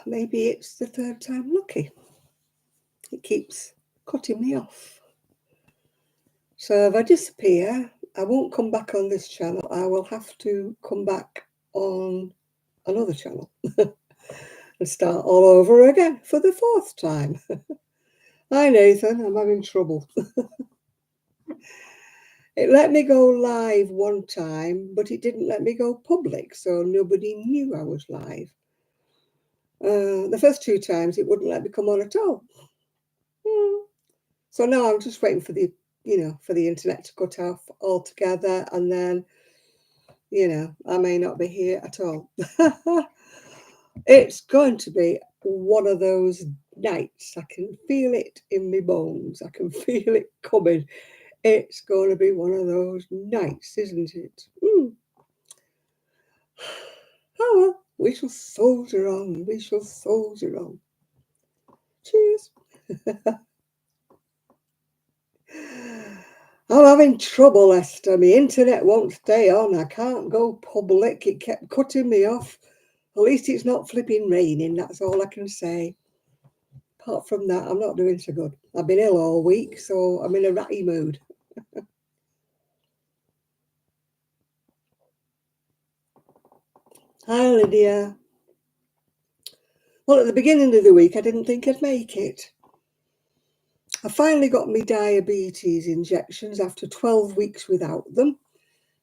maybe it's the third time lucky. It keeps cutting me off. So if I disappear, I won't come back on this channel. I will have to come back on another channel and start all over again for the fourth time. Hi Nathan, I'm having trouble. It let me go live one time, but it didn't let me go public, so nobody knew I was live. The first two times it wouldn't let me come on at all. So now I'm just waiting for the, for the internet to cut off altogether, and then, I may not be here at all. It's going to be one of those nights. I can feel it in my bones. I can feel it coming. It's going to be one of those nights, isn't it? Oh well, we shall soldier on. We shall soldier on. Cheers. I'm having trouble, Esther. My internet won't stay on. I can't go public. It kept cutting me off. At least it's not flipping raining. That's all I can say. Apart from that, I'm not doing so good. I've been ill all week, so I'm in a ratty mood. Hi, Lydia. Well, at the beginning of the week, I didn't think I'd make it. I finally got my diabetes injections after 12 weeks without them.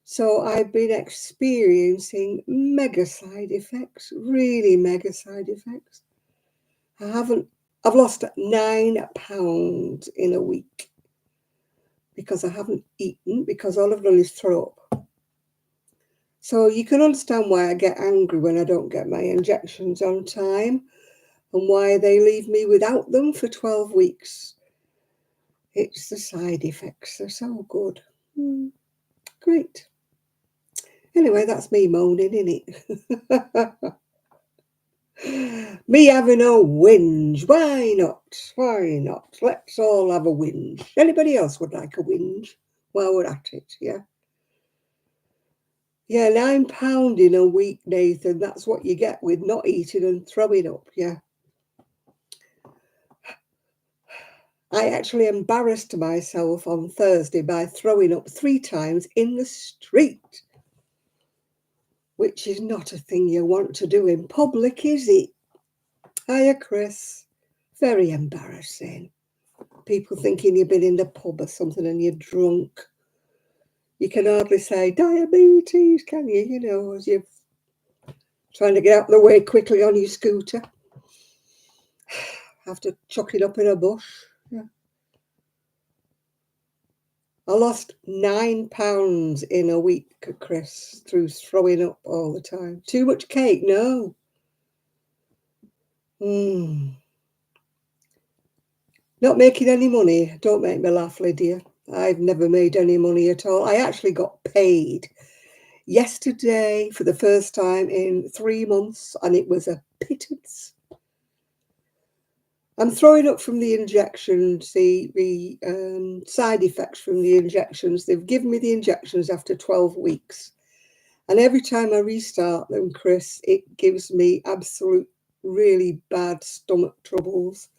So I've been experiencing mega side effects, really mega side effects. I've lost 9 pounds in a week because I haven't eaten, because all I've done is throw up. So you can understand why I get angry when I don't get my injections on time and why they leave me without them for 12 weeks. It's the side effects. They're so good. Great. Anyway, that's me moaning, innit? Me having a whinge. Why not? Why not? Let's all have a whinge. Anybody else would like a whinge while we're at it, yeah? Yeah, 9 pounds in a week, Nathan. That's what you get with not eating and throwing up, yeah. I actually embarrassed myself on Thursday by throwing up 3 times in the street, which is not a thing you want to do in public, is it? Hiya, Chris. Very embarrassing. People thinking you've been in the pub or something and you're drunk. You can hardly say diabetes, can you? You know, as you're trying to get out of the way quickly on your scooter. Have to chuck it up in a bush. Yeah. I lost 9 pounds in a week, Chris, through throwing up all the time. Too much cake? No. Not making any money. Don't make me laugh, Lydia. I've never made any money at all. I actually got paid yesterday for the first time in 3 months, and it was a pittance. I'm throwing up from the injections, the side effects from the injections. They've given me the injections after 12 weeks. And every time I restart them, Chris, it gives me absolute really bad stomach troubles.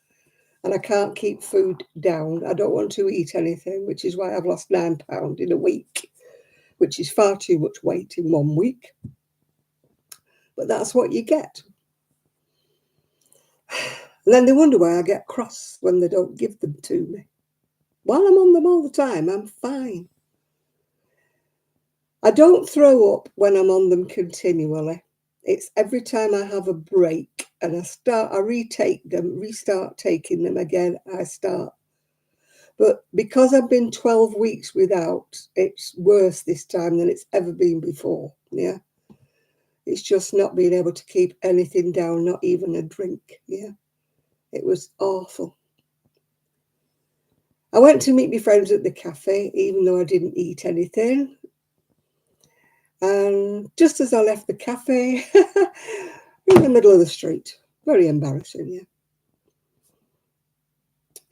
And I can't keep food down. I don't want to eat anything, which is why I've lost 9 pounds in a week, which is far too much weight in 1 week. But that's what you get. And then they wonder why I get cross when they don't give them to me. While I'm on them all the time, I'm fine. I don't throw up when I'm on them continually. It's every time I have a break and I restart taking them again, I start. But because I've been 12 weeks without, it's worse this time than it's ever been before, yeah? It's just not being able to keep anything down, not even a drink, yeah? It was awful. I went to meet my friends at the cafe, even though I didn't eat anything. And just as I left the cafe, in the middle of the street. Very embarrassing, yeah.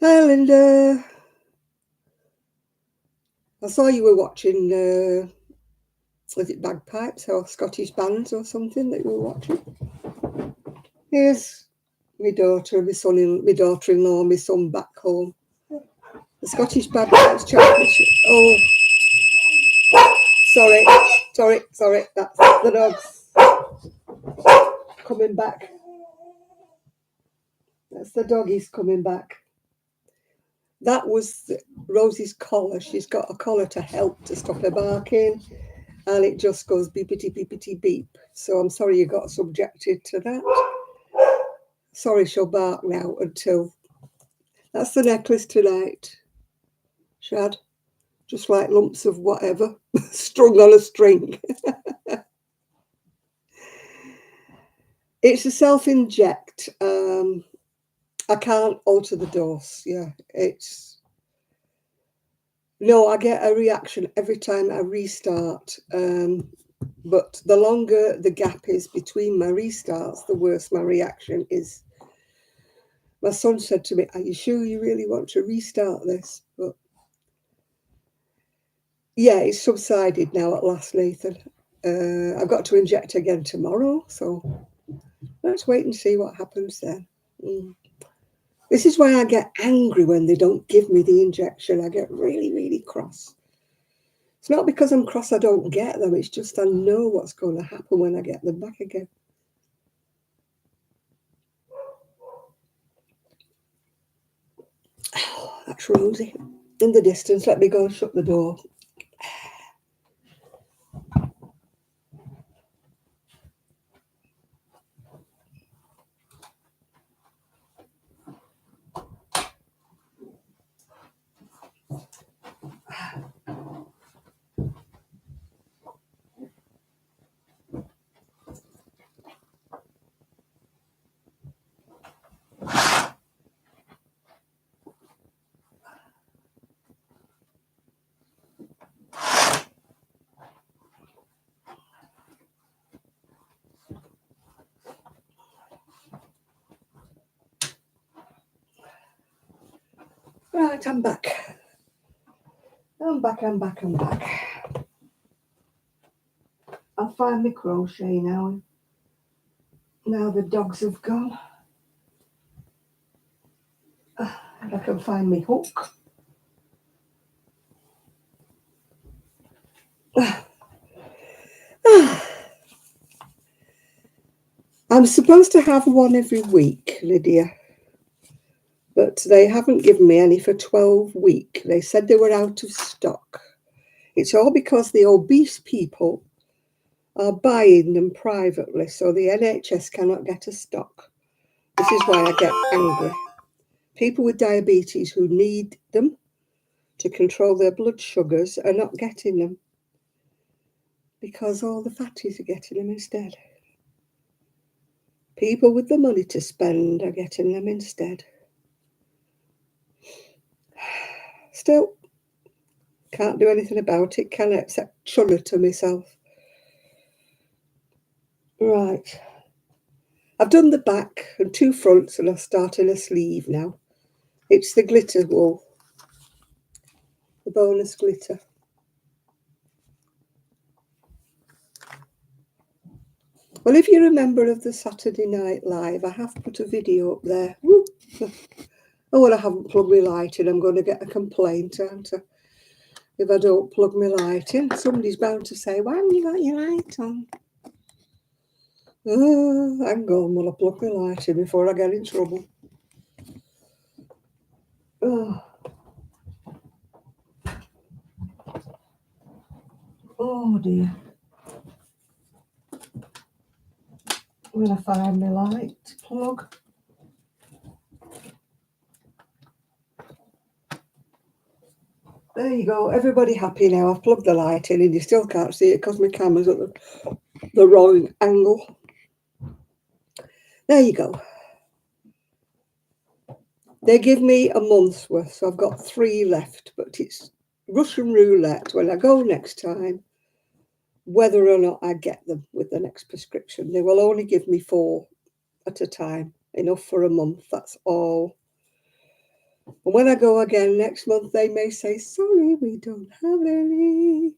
Hi, Linda. I saw you were watching, was it bagpipes or Scottish bands or something that you were watching? Yes. my daughter, my son, my daughter-in-law, my son back home. The Scottish Badlands Championship. Oh, sorry. That's the dogs coming back. That's the doggies coming back. That was Rosie's collar. She's got a collar to help to stop her barking, and it just goes beepity beepity beep. So I'm sorry you got subjected to that. Sorry, she'll bark now until. That's the necklace tonight, Shad. Just like lumps of whatever strung on a string. It's a self-inject. I can't alter the dose. Yeah, it's. No, I get a reaction every time I restart. But the longer the gap is between my restarts, the worse my reaction is. My son said to me, "Are you sure you really want to restart this?" But yeah, it's subsided now at last, Nathan. I've got to inject again tomorrow, so let's wait and see what happens then. This is why I get angry when they don't give me the injection. I get really, really cross. It's not because I'm cross I don't get them. It's just I know what's going to happen when I get them back again. Oh, that's Rosie in the distance. Let me go and shut the door. Right, I'm back. I'm back. I'll find my crochet now. Now the dogs have gone. If I can find my hook. I'm supposed to have one every week, Lydia. But they haven't given me any for 12 weeks. They said they were out of stock. It's all because the obese people are buying them privately, so the NHS cannot get a stock. This is why I get angry. People with diabetes who need them to control their blood sugars are not getting them because all the fatties are getting them instead. People with the money to spend are getting them instead. Still, can't do anything about it, can I, except churn to myself. Right. I've done the back and 2 fronts, and I've started a sleeve now. It's the glitter wool, the bonus glitter. Well, if you're a member of the Saturday Night Live, I have put a video up there. Woo. Oh, well, I haven't plugged my light in. I'm going to get a complaint, aren't I? If I don't plug my light in, somebody's bound to say, "Why haven't you got your light on?" Oh, hang on, will I plug my light in before I get in trouble? Oh dear. Will I find my light plug? There you go. Everybody happy now. I've plugged the light in and you still can't see it because my camera's at the wrong angle. There you go. They give me a month's worth, so I've got 3 left, but it's Russian roulette when I go next time, whether or not I get them with the next prescription. They will only give me 4 at a time, enough for a month, that's all. And when I go again next month, they may say, "Sorry, we don't have any."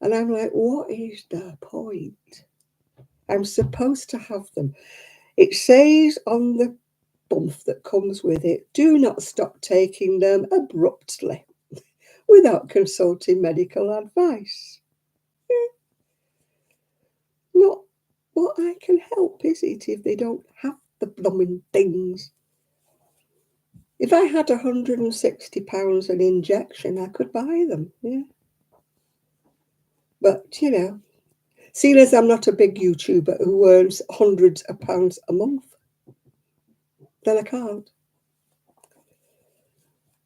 And I'm like, what is the point? I'm supposed to have them. It says on the bump that comes with it, do not stop taking them abruptly without consulting medical advice. Not what I can help, is it, if they don't have the blooming things? If I had £160 an injection, I could buy them, yeah. But, you know, seeing as I'm not a big YouTuber who earns hundreds of pounds a month, then I can't.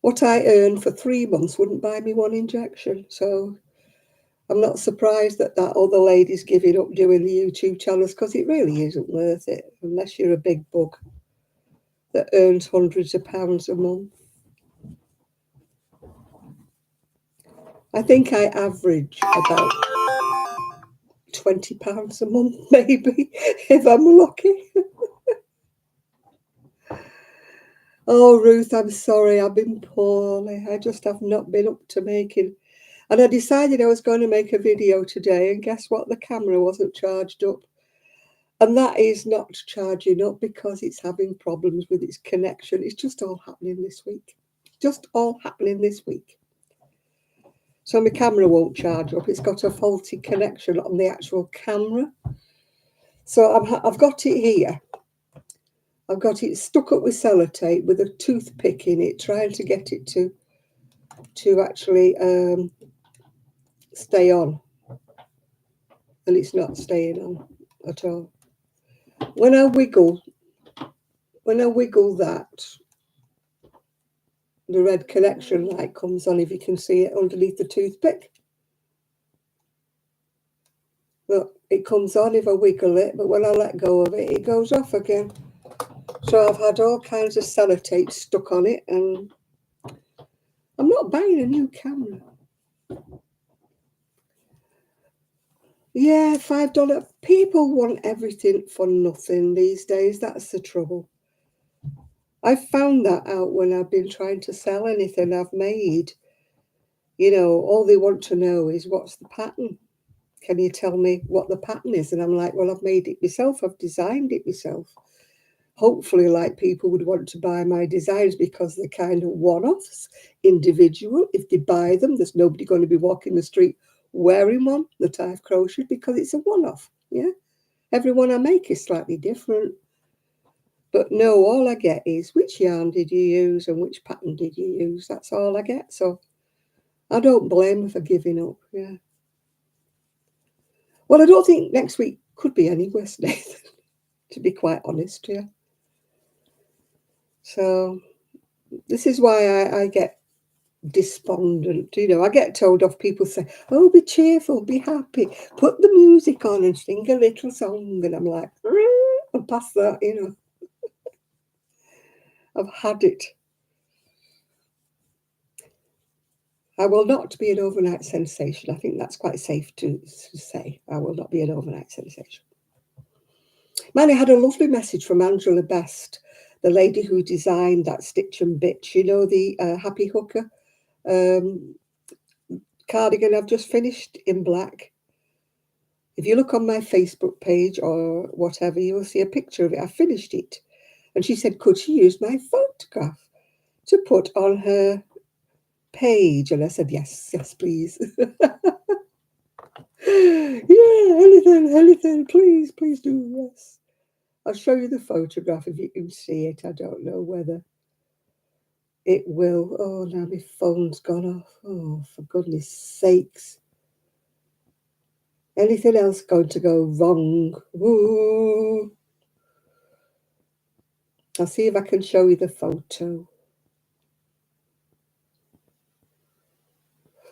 What I earn for 3 months wouldn't buy me one injection. So I'm not surprised that that other lady's giving up doing the YouTube channels, because it really isn't worth it unless you're a big bug that earns hundreds of pounds a month. I think I average about £20 a month, maybe, if I'm lucky. Oh, Ruth, I'm sorry, I've been poorly. I just have not been up to making. And I decided I was going to make a video today, and guess what? The camera wasn't charged up. And that is not charging up because it's having problems with its connection. It's just all happening this week. Just all happening this week. So my camera won't charge up. It's got a faulty connection on the actual camera. So I've got it here. I've got it stuck up with sellotape with a toothpick in it, trying to get it to actually stay on. And it's not staying on at all. When I wiggle that, the red connection light comes on, if you can see it underneath the toothpick. Look, it comes on if I wiggle it, but when I let go of it, it goes off again. So I've had all kinds of sellotape stuck on it, and I'm not buying a new camera. Yeah, $5. People want everything for nothing these days. That's the trouble. I found that out when I've been trying to sell anything I've made. You know, all they want to know is, what's the pattern? Can you tell me what the pattern is? And I'm like, well, I've made it myself. I've designed it myself. Hopefully, like, people would want to buy my designs because they're kind of one-offs, individual. If they buy them, there's nobody going to be walking the street wearing one that I've crocheted, because it's a one-off. Yeah, every one I make is slightly different. But no, all I get is, which yarn did you use and which pattern did you use? That's all I get. So I don't blame her for giving up. Yeah. Well, I don't think next week could be any worse, Nathan, to be quite honest here. Yeah. So this is why I get despondent. You know, I get told off, people say, oh, be cheerful, be happy, put the music on and sing a little song. And I'm like, I'm past that, you know. I've had it. I will not be an overnight sensation. I think that's quite safe to say. I will not be an overnight sensation. Man, I had a lovely message from Angela Best, the lady who designed that Stitch and Bitch, you know, the Happy Hooker cardigan I've just finished in black. If you look on my Facebook page or whatever, you'll see a picture of it. I finished it. And she said, could she use my photograph to put on her page? And I said, yes, please. Yeah, anything, please do, yes. I'll show you the photograph if you can see it. I don't know whether it will. Oh, now my phone's gone off. Oh, for goodness sakes. Anything else going to go wrong? Ooh. I'll see if I can show you the photo.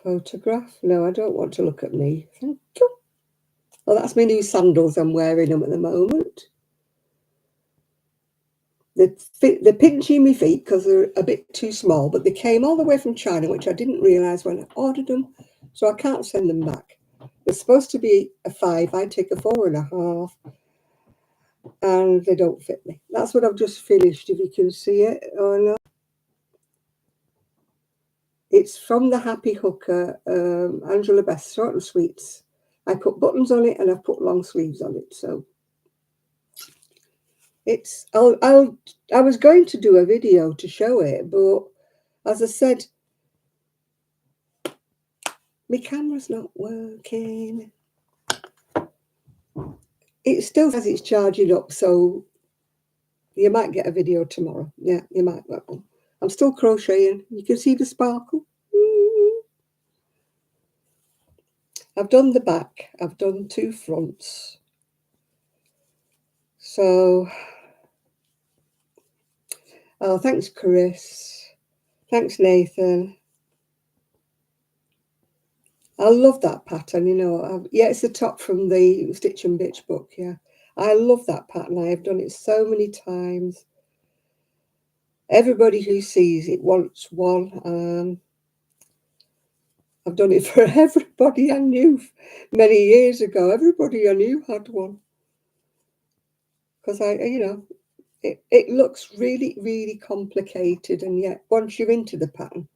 Photograph? No, I don't want to look at me. Thank you. Well, that's my new sandals. I'm wearing them at the moment. They're pinching my feet because they're a bit too small, but they came all the way from China, which I didn't realise when I ordered them, so I can't send them back. They're supposed to be a 5. I take a 4.5, and they don't fit me. That's what I've just finished, if you can see it or not. It's from the Happy Hooker, Angela Best, Short and Sweets. I put buttons on it and I've put long sleeves on it, so I was going to do a video to show it, but as I said, my camera's not working. It still says it's charging up, so you might get a video tomorrow. Yeah, you might get one. I'm still crocheting. You can see the sparkle. I've done the back. I've done 2 fronts. So, oh, thanks, Chris. Thanks, Nathan. I love that pattern, you know. Yeah, it's the top from the Stitch and Bitch book, yeah. I love that pattern. I have done it so many times. Everybody who sees it wants one. I've done it for everybody I knew many years ago. Everybody I knew had one. Because it looks really, really complicated. And yet, once you're into the pattern,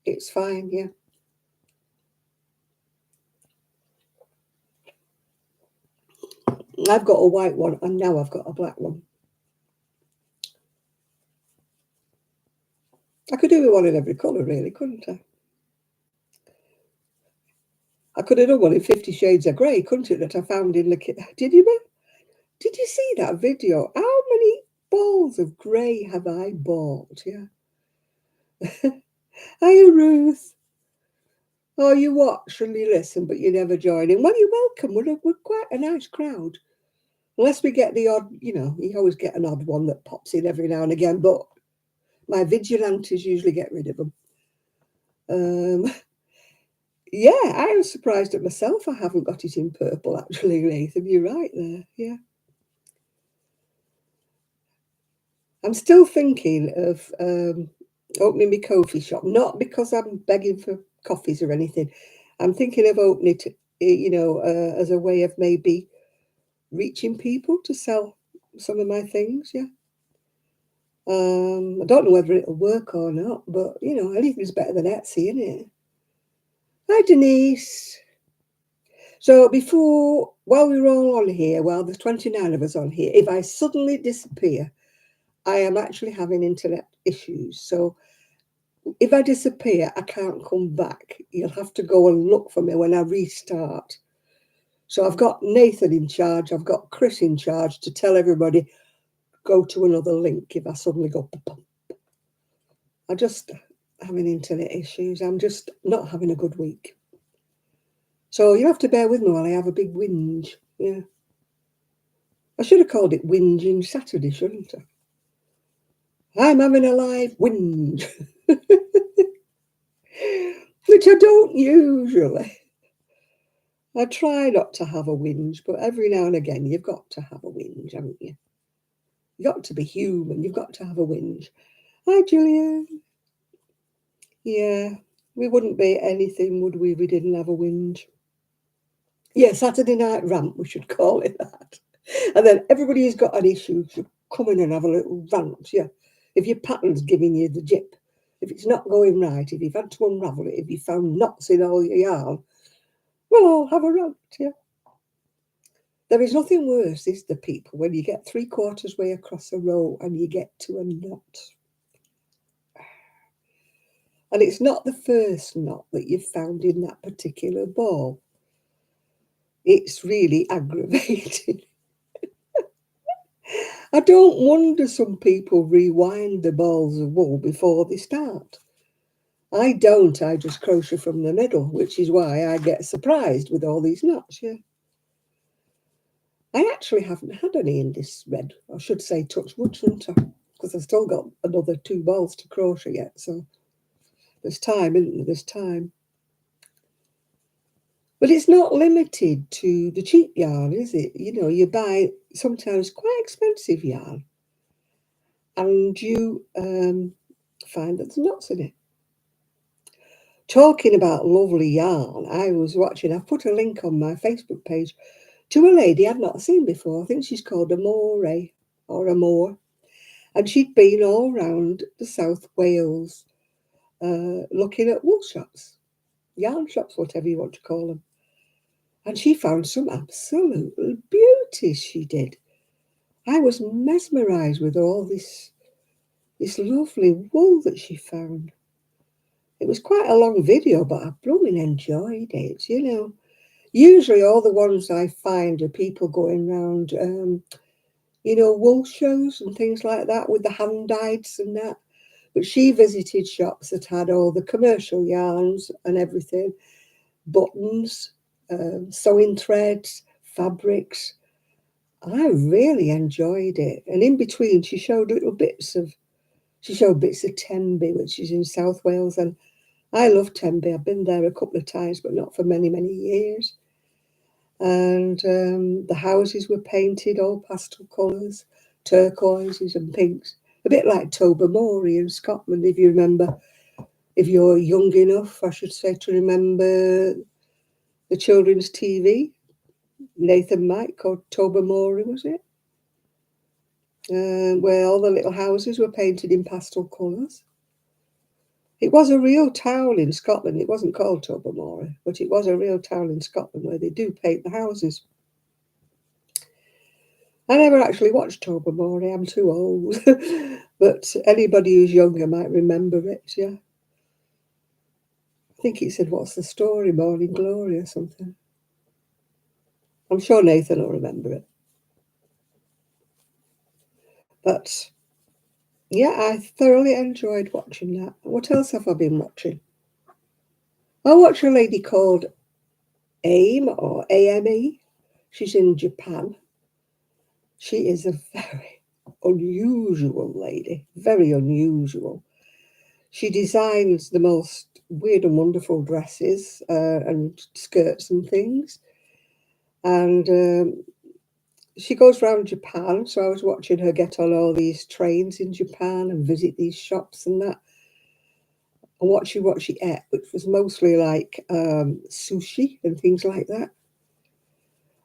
it's fine, yeah. I've got a white one, and now I've got a black one. I could do one in every colour, really, couldn't I? I could have done one in 50 Shades of Grey, couldn't it, that I found in the kit. Did you see that video? How many balls of grey have I bought? Yeah. Hiya, Ruth. Oh, you watch and you listen, but you never join in. Well, you're welcome. We're quite a nice crowd. Unless we get the odd, you always get an odd one that pops in every now and again, but my vigilantes usually get rid of them. Yeah, I was surprised at myself. I haven't got it in purple, actually, Nathan. You're right there. Yeah. I'm still thinking of opening my coffee shop, not because I'm begging for coffees or anything. I'm thinking of opening it, as a way of maybe reaching people to sell some of my things. Yeah. I don't know whether it'll work or not, but anything's better than Etsy, isn't it? Hi, Denise. So while we're all on here, while there's 29 of us on here, if I suddenly disappear, I am actually having internet issues. So if I disappear, I can't come back. You'll have to go and look for me when I restart. So I've got Nathan in charge. I've got Chris in charge to tell everybody, go to another link if I suddenly go. I just having internet issues. I'm just not having a good week. So you have to bear with me while I have a big whinge. Yeah. I should have called it Whinging Saturday, shouldn't I? I'm having a live whinge. Which I don't usually. I try not to have a whinge, but every now and again you've got to have a whinge, haven't you? You've got to be human. You've got to have a whinge. Hi, Julian. Yeah, we wouldn't be anything, would we, if we didn't have a whinge? Yeah, Saturday night rant, we should call it that. And then everybody who's got an issue should come in and have a little rant, yeah. If your pattern's giving you the jip, if it's not going right, if you've had to unravel it, if you found knots in all your yarn, we'll all have a rant, yeah. There is nothing worse, is there, people, when you get 3/4 way across a row and you get to a knot. And it's not the first knot that you've found in that particular ball. It's really aggravating. I don't wonder some people rewind the balls of wool before they start. I don't. I just crochet from the middle, which is why I get surprised with all these knots, yeah. I actually haven't had any in this red. I should say touch wood, shouldn't I? Because I've still got another 2 balls to crochet yet, so there's time, isn't there? There's time. But it's not limited to the cheap yarn, is it? You buy sometimes quite expensive yarn and you find that there's knots in it. Talking about lovely yarn, I've put a link on my Facebook page to a lady I'd not seen before. I think she's called Amore or Amore. And she'd been all round the South Wales looking at wool shops, yarn shops, whatever you want to call them. And she found some absolute beauties, she did. I was mesmerised with all this lovely wool that she found. It was quite a long video, but I blooming enjoyed it, you know. Usually all the ones I find are people going around, you know, wool shows and things like that with the hand-dyeds and that. But she visited shops that had all the commercial yarns and everything, buttons, sewing threads, fabrics. I really enjoyed it. And in between, she showed bits of Tenby, which is in South Wales. And I love Tenby. I've been there a couple of times, but not for many, many years. And the houses were painted all pastel colours, turquoises and pinks, a bit like Tobermory in Scotland, if you remember, if you're young enough, I should say, to remember the children's TV, Nathan Mike, called Tobermory, was it? Where all the little houses were painted in pastel colours. It was a real town in Scotland. It wasn't called Tobermory, but it was a real town in Scotland where they do paint the houses. I never actually watched Tobermory. I'm too old. But anybody who's younger might remember it, yeah. I think he said, "What's the story? Morning Glory" or something. I'm sure Nathan will remember it. But yeah, I thoroughly enjoyed watching that. What else have I been watching? I watch a lady called AIME or AME. She's in Japan. She is a very unusual lady, very unusual. She designs the most weird and wonderful dresses and skirts and things. And she goes around Japan. So I was watching her get on all these trains in Japan and visit these shops and that. And what she ate, which was mostly like sushi and things like that.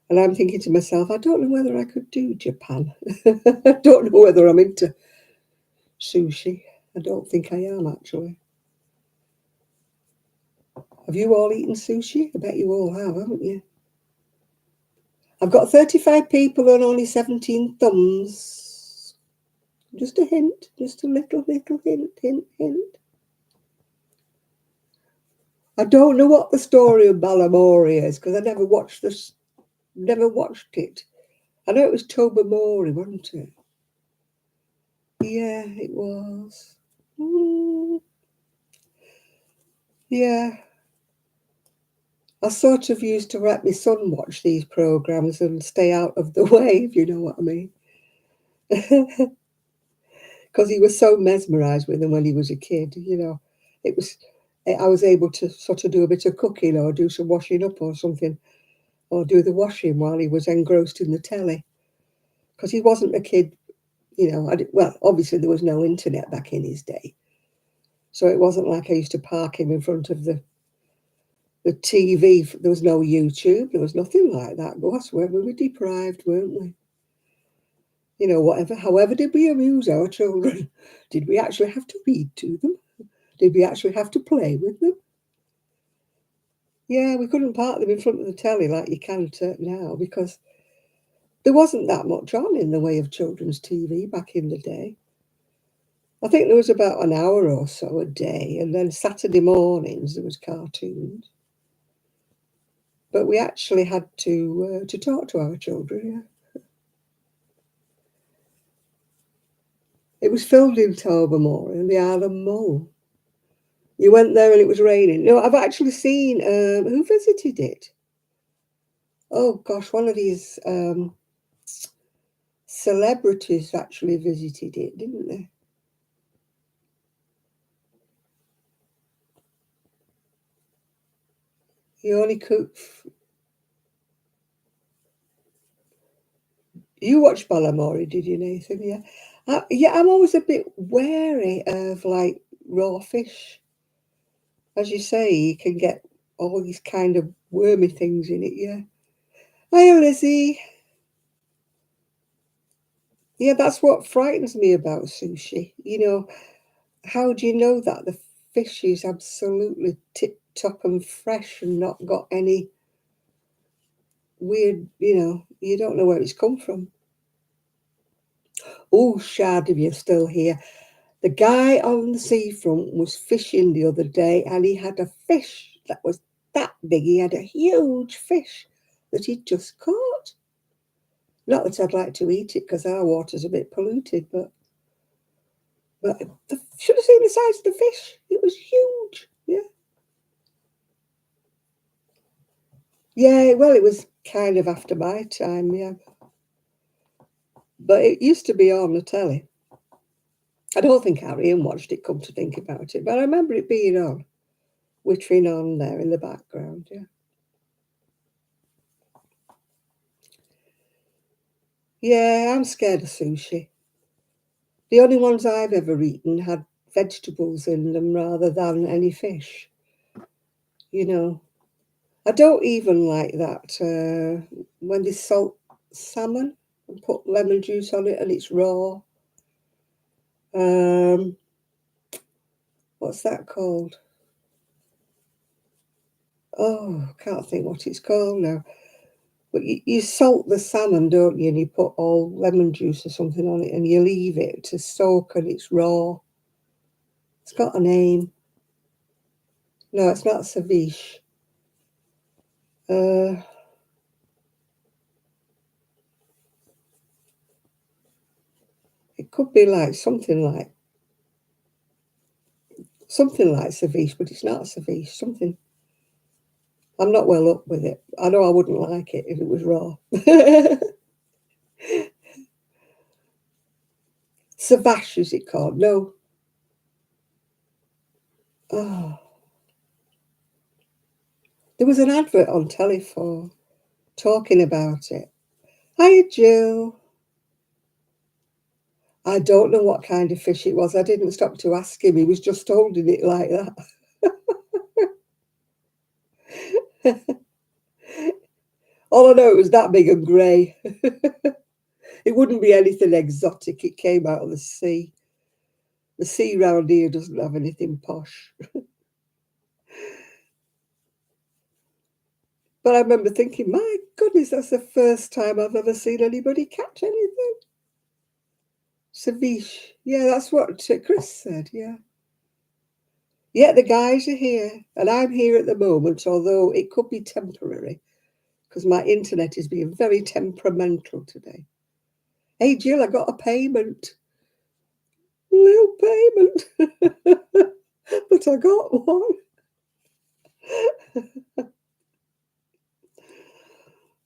And I'm thinking to myself, I don't know whether I could do Japan. I don't know whether I'm into sushi. I don't think I am, actually. Have you all eaten sushi? I bet you all have, haven't you? I've got 35 people and only 17 thumbs. Just a hint, just a little hint. I don't know what the story of Balamory is because I never watched it. I know it was Tobermory, wasn't it? Yeah, it was. Yeah. I sort of used to let my son watch these programs and stay out of the way, if you know what I mean. Because he was so mesmerised with them when he was a kid, you know. I was able to sort of do a bit of cooking or do some washing up or something, or do the washing while he was engrossed in the telly. Because he wasn't a kid, you know. Well, obviously there was no internet back in his day. So it wasn't like I used to park him in front of the TV. There was no YouTube. There was nothing like that. Gosh, we were deprived, weren't we? You know, however did we amuse our children? Did we actually have to read to them? Did we actually have to play with them? Yeah, we couldn't park them in front of the telly like you can now because there wasn't that much on in the way of children's TV back in the day. I think there was about an hour or so a day, and then Saturday mornings there was cartoons. But we actually had to talk to our children, yeah. It was filmed in Tobermory in the Isle of Mull. You went there and it was raining. No, I've actually seen who visited it. Oh gosh, one of these celebrities actually visited it, didn't they? You only could. You watched Balamory, did you, Nathan? Yeah. Yeah, I'm always a bit wary of like raw fish. As you say, you can get all these kind of wormy things in it, yeah. Hi, Lizzie. Yeah, that's what frightens me about sushi. You know, how do you know that the fish is absolutely tip top and fresh and not got any weird, you know, you don't know where it's come from. Oh, Shad, if you're still here. The guy on the seafront was fishing the other day and he had a fish that was that big. He had a huge fish that he'd just caught. Not that I'd like to eat it because our water's a bit polluted, but should have seen the size of the fish. It was huge. Yeah. Yeah, well, it was kind of after my time, yeah. But it used to be on the telly. I don't think Arian watched it, come to think about it, but I remember it being on, wittering on there in the background, yeah. Yeah, I'm scared of sushi. The only ones I've ever eaten had vegetables in them rather than any fish. You know, I don't even like that when they salt salmon and put lemon juice on it and it's raw. What's that called? Oh, I can't think what it's called now. But you salt the salmon, don't you? And you put all lemon juice or something on it and you leave it to soak and it's raw. It's got a name. No, it's not ceviche. It could be like something like ceviche, but it's not ceviche. Something. I'm not well up with it. I know I wouldn't like it if it was raw. Savash is it called? No. Oh, there was an advert on telly for talking about it. Hiya, Jill. I don't know what kind of fish it was. I didn't stop to ask him. He was just holding it like that. All I know, it was that big and grey. It wouldn't be anything exotic. It came out of the sea. The sea round here doesn't have anything posh. But I remember thinking, my goodness, that's the first time I've ever seen anybody catch anything. Ceviche. Yeah, that's what Chris said, yeah. Yeah, the guys are here, and I'm here at the moment, although it could be temporary, because my internet is being very temperamental today. Hey, Jill, I got a payment. Little payment. But I got one.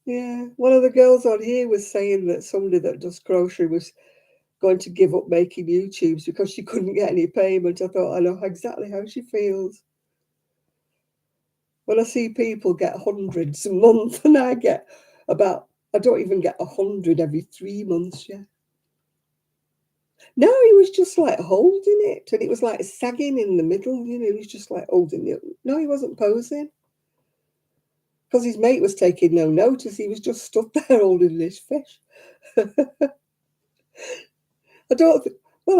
Yeah, one of the girls on here was saying that somebody that does crochet was going to give up making YouTubes because she couldn't get any payment. I thought, I know exactly how she feels. When I see people get hundreds a month and I don't even get 100 every 3 months, yeah. No, he was just like holding it and it was like sagging in the middle, he was just like holding it. No, he wasn't posing. Because his mate was taking no notice. He was just stood there holding this fish.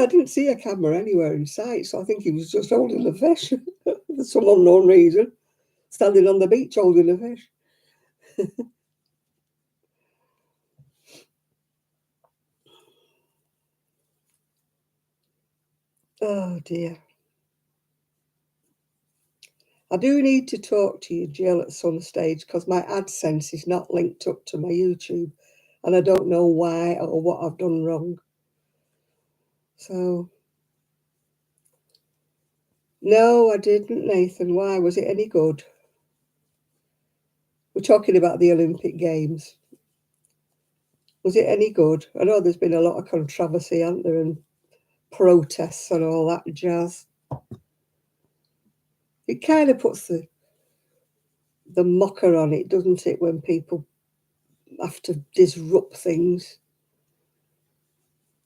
I didn't see a camera anywhere in sight, so I think he was just holding the fish for some unknown reason, standing on the beach holding the fish. Oh dear. I do need to talk to you, Jill, at some stage because my AdSense is not linked up to my YouTube and I don't know why or what I've done wrong. So, no, I didn't, Nathan. Why? Was it any good? We're talking about the Olympic Games. Was it any good? I know there's been a lot of controversy, hasn't there, and protests and all that jazz. It kind of puts the mocker on it, doesn't it, when people have to disrupt things.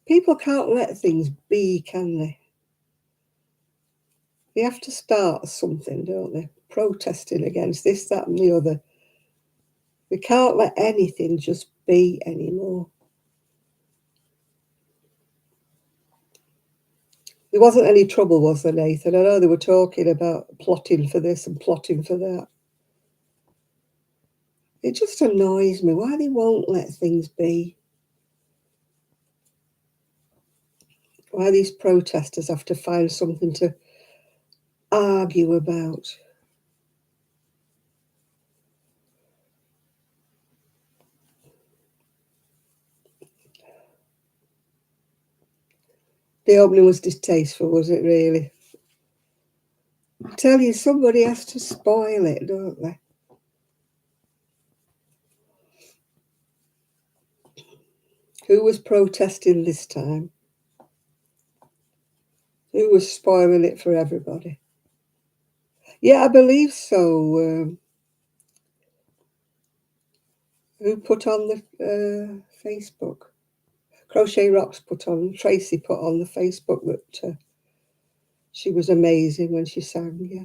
People can't let things be, can they? They have to start something, don't they? Protesting against this, that, and the other. We can't let anything just be anymore. There wasn't any trouble, was there, Nathan? I know they were talking about plotting for this and plotting for that. It just annoys me why they won't let things be. Why these protesters have to find something to argue about. The opening was distasteful, was it really? I tell you, somebody has to spoil it, don't they? Who was protesting this time? Who was spoiling it for everybody? Yeah, I believe so. Who put on the Facebook? Crochet Rocks put on, Tracy put on the Facebook that she was amazing when she sang, yeah.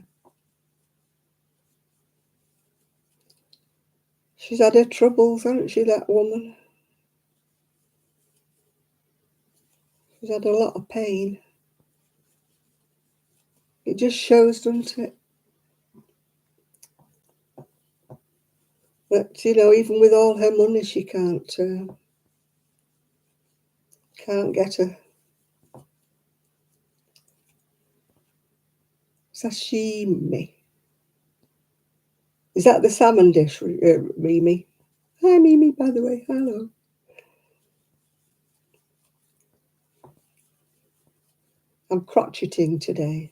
She's had her troubles, hasn't she, that woman? She's had a lot of pain. It just shows, doesn't it? That, you know, even with all her money, she can't get a sashimi. Is that the salmon dish, Mimi? Hi, Mimi, by the way. Hello. I'm crocheting today.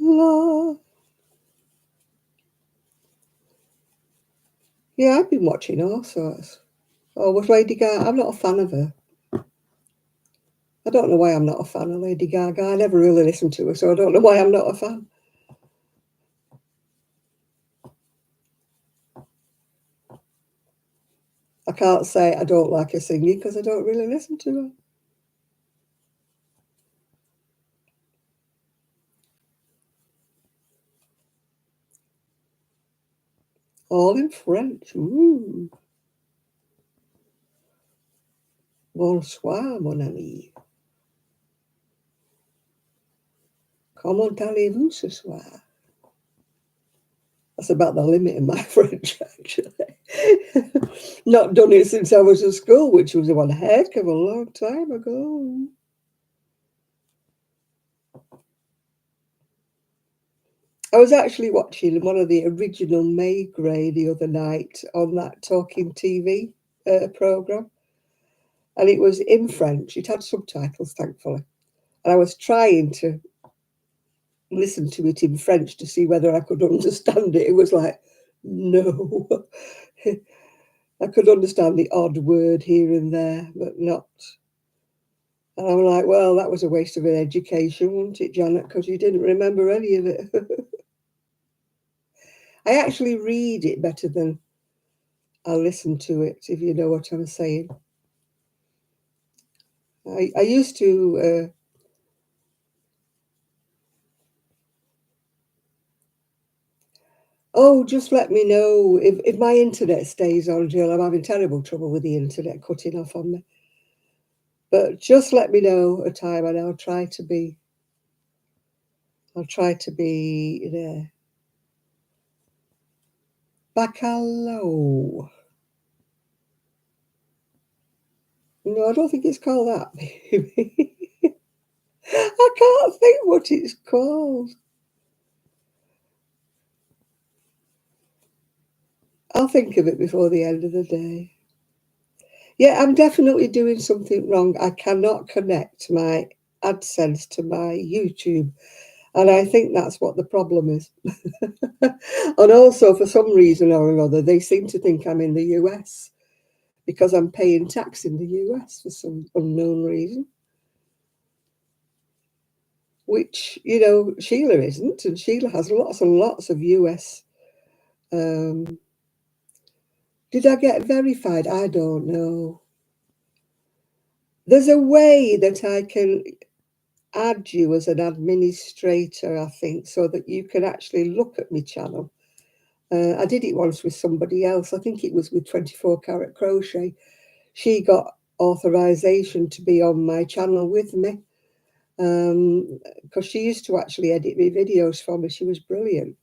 La. Yeah, I've been watching all sorts. Oh, with Lady Gaga, I'm not a fan of her. I don't know why I'm not a fan of Lady Gaga. I never really listened to her, so I don't know why I'm not a fan. I can't say I don't like her singing because I don't really listen to her. All in French. Ooh. Bonsoir, mon ami. Comment allez-vous ce soir? That's about the limit in my French, actually. Not done it since I was at school, which was one heck of a long time ago. I was actually watching one of the original May Gray the other night on that Talking TV programme. And it was in French. It had subtitles, thankfully. And I was trying to listen to it in French to see whether I could understand it. It was like, no. I could understand the odd word here and there, but not. And I'm like, well, that was a waste of an education, wasn't it, Janet? Because you didn't remember any of it. I actually read it better than I listen to it, if you know what I'm saying. I used to... Oh, just let me know if my internet stays on, Jill. I'm having terrible trouble with the internet cutting off on me. But just let me know a time and I'll try to be there. Bacalao. No, I don't think it's called that, maybe. I can't think what it's called. I'll think of it before the end of the day. Yeah, I'm definitely doing something wrong. I cannot connect my AdSense to my YouTube. And I think that's what the problem is. And also, for some reason or another, they seem to think I'm in the US because I'm paying tax in the US for some unknown reason. Which, you know, Sheila isn't. And Sheila has lots and lots of US. Did I get verified? I don't know. There's a way that I can add you as an administrator, I think, so that you can actually look at my channel. I did it once with somebody else. I think it was with 24 Karat Crochet. She got authorization to be on my channel with me because she used to actually edit my videos for me. She was brilliant.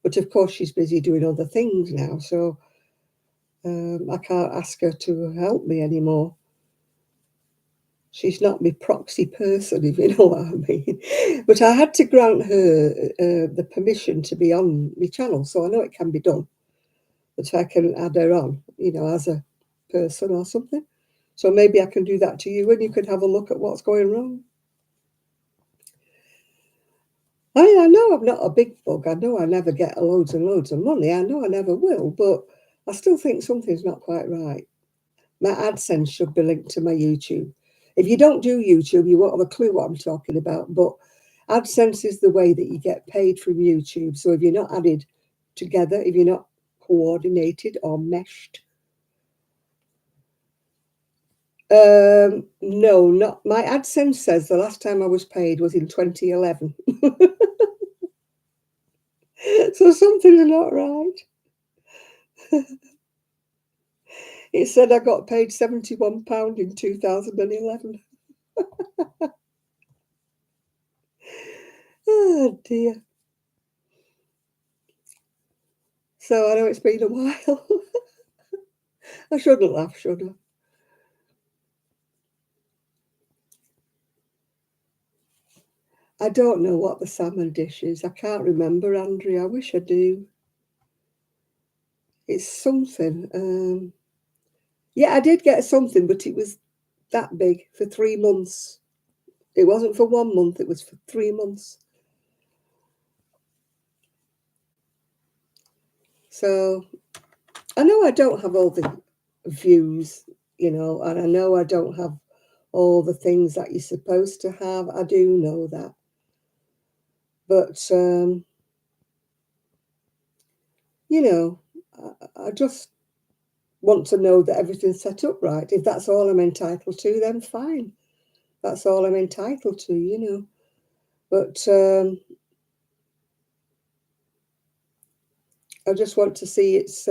But of course, she's busy doing other things now, so I can't ask her to help me anymore. She's not my proxy person, if you know what I mean. But I had to grant her the permission to be on my channel, so I know it can be done. That I can add her on, as a person or something. So maybe I can do that to you, and you can have a look at what's going wrong. I know I'm not a big bug. I know I never get loads and loads of money. I know I never will, but I still think something's not quite right. My AdSense should be linked to my YouTube. If you don't do YouTube, you won't have a clue what I'm talking about. But AdSense is the way that you get paid from YouTube. So if you're not added together, if you're not coordinated or meshed, no, not my AdSense says the last time I was paid was in 2011. So something's not right. It said I got paid £71 in 2011. Oh dear. So I know it's been a while. I shouldn't laugh, should I? I don't know what the salmon dish is. I can't remember, Andrea. I wish I do. It's something. Yeah, I did get something, but it was that big for 3 months. It wasn't for 1 month, it was for 3 months. So I know I don't have all the views, and I know I don't have all the things that you're supposed to have. I do know that. But, I just want to know that everything's set up right. If that's all I'm entitled to, then fine. That's all I'm entitled to. But I just want to see if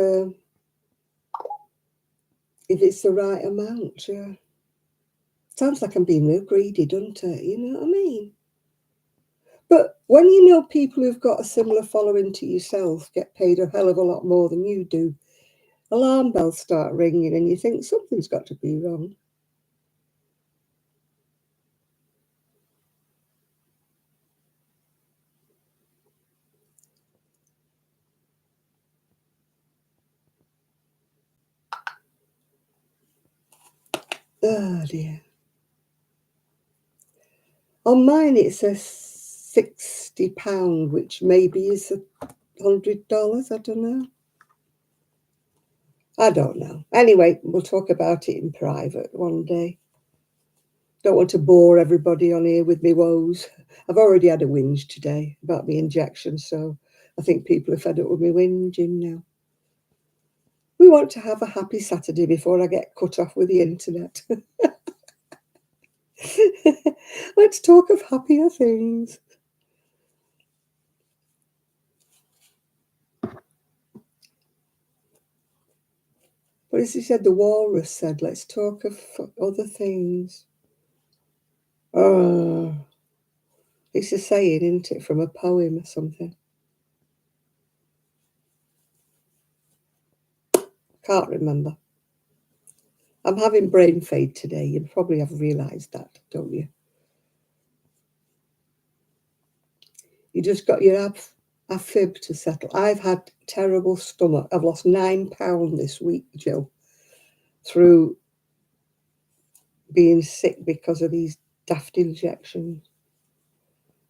it's the right amount. Yeah. Sounds like I'm being real greedy, doesn't it? You know what I mean? But when you know people who've got a similar following to yourself get paid a hell of a lot more than you do, alarm bells start ringing and you think something's got to be wrong. Oh dear. On mine it says £60, which maybe is $100. I don't know. I don't know. Anyway, we'll talk about it in private one day. Don't want to bore everybody on here with me woes. I've already had a whinge today about the injection, so I think people are fed up with me whinging now. We want to have a happy Saturday before I get cut off with the internet. Let's talk of happier things. But as he said, the walrus said, let's talk of other things. It's a saying, isn't it, from a poem or something? Can't remember. I'm having brain fade today. You probably have realised that, don't you? You just got your fib to settle. I've had terrible stomach. I've lost 9 pounds this week, Jill, through being sick because of these daft injections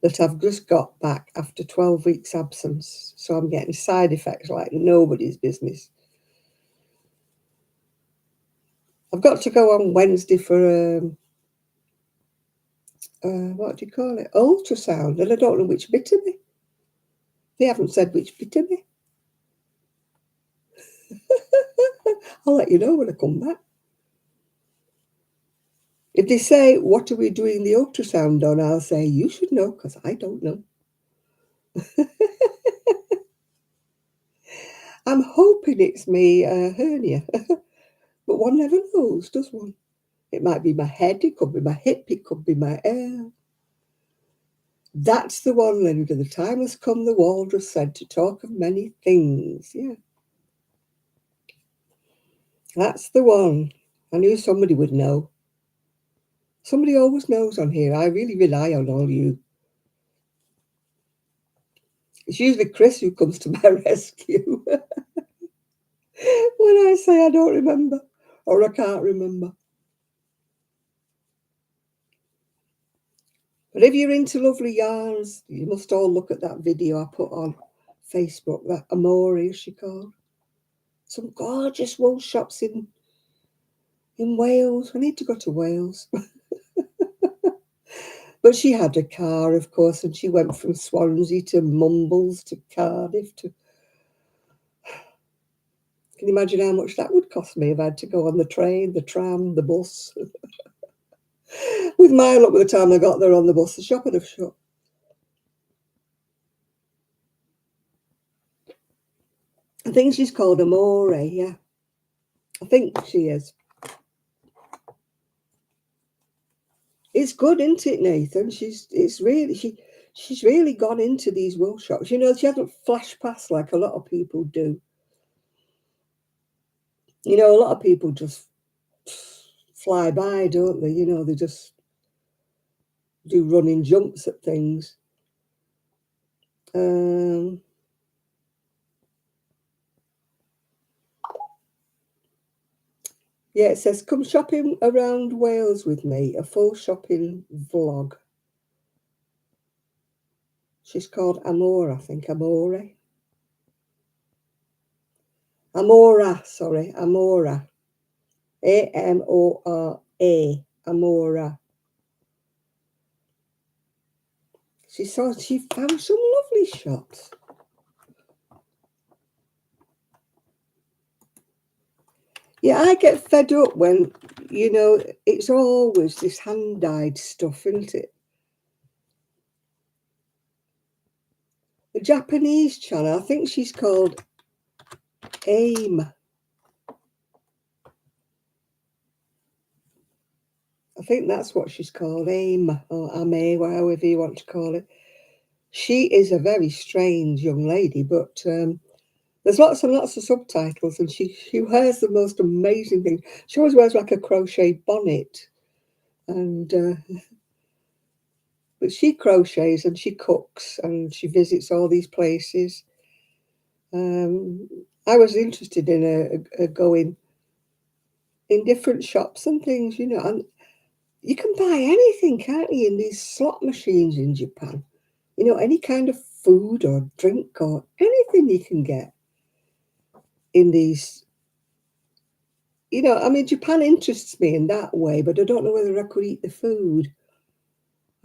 that I've just got back after 12 weeks absence. So I'm getting side effects like nobody's business. I've got to go on Wednesday for what do you call it? Ultrasound, and I don't know which bit of me. They haven't said which bit of me. I'll let you know when I come back. If they say, what are we doing the ultrasound on? I'll say, you should know, because I don't know. I'm hoping it's me hernia, but one never knows, does one? It might be my head, it could be my hip, it could be my That's the one, Linda. The time has come, the walrus said, to talk of many things. Yeah. That's the one. I knew somebody would know. Somebody always knows on here. I really rely on all you. It's usually Chris who comes to my rescue when I say I don't remember or I can't remember. But if you're into lovely yarns, you must all look at that video I put on Facebook, that Amore, is she called? Some gorgeous wool shops in Wales. I need to go to Wales. But she had a car, of course, and she went from Swansea to Mumbles to Cardiff to... Can you imagine how much that would cost me if I had to go on the train, the tram, the bus? With my luck, by the time I got there on the bus, the shop would have shut. I think she's called Amore, yeah. I think she is. It's good, isn't it, Nathan? She's really gone into these wool shops. You know, she hasn't flashed past like a lot of people do. You know, a lot of people just fly by, don't they? You know, they just do running jumps at things. Yeah, it says, come shopping around Wales with me, a full shopping vlog. She's called Amora, I think. Amore. Amora, sorry. Amora. A-M-O-R-A. Amora. She found some lovely shops. Yeah, I get fed up when, you know, it's always this hand-dyed stuff, isn't it? The Japanese channel, I think she's called AIM. I think that's what she's called, AIM, or Ame, however you want to call it. She is a very strange young lady, but there's lots and lots of subtitles, and she wears the most amazing thing. She always wears like a crochet bonnet, and but she crochets and she cooks and she visits all these places. I was interested in going in different shops and things, you know, and you can buy anything, can't you, in these slot machines in Japan? You know, any kind of food or drink or anything you can get in these. You know, I mean, Japan interests me in that way, but I don't know whether I could eat the food.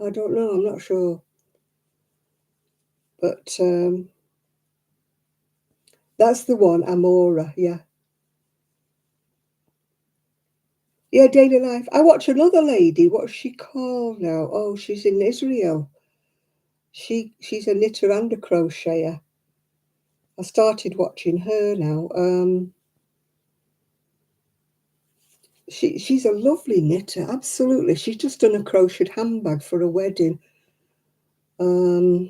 I don't know, I'm not sure. But that's the one, Amora, yeah. Yeah, daily life. I watch another lady. What's she called now? Oh, she's in Israel. She's a knitter and a crocheter. I started watching her now. She's a lovely knitter, absolutely. She's just done a crocheted handbag for a wedding. Well,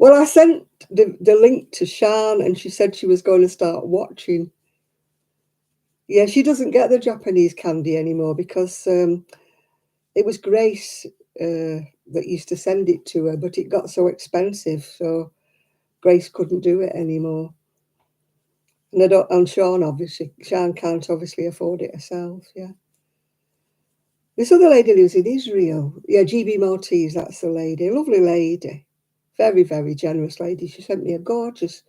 I sent the link to Shan, and she said she was going to start watching. Yeah, she doesn't get the Japanese candy anymore because it was Grace that used to send it to her, but it got so expensive, so Grace couldn't do it anymore. And Shan can't obviously afford it herself, yeah. This other lady lives in Israel. Yeah, GB Maltese, that's the lady. A lovely lady. Very, very generous lady. She sent me a gorgeous,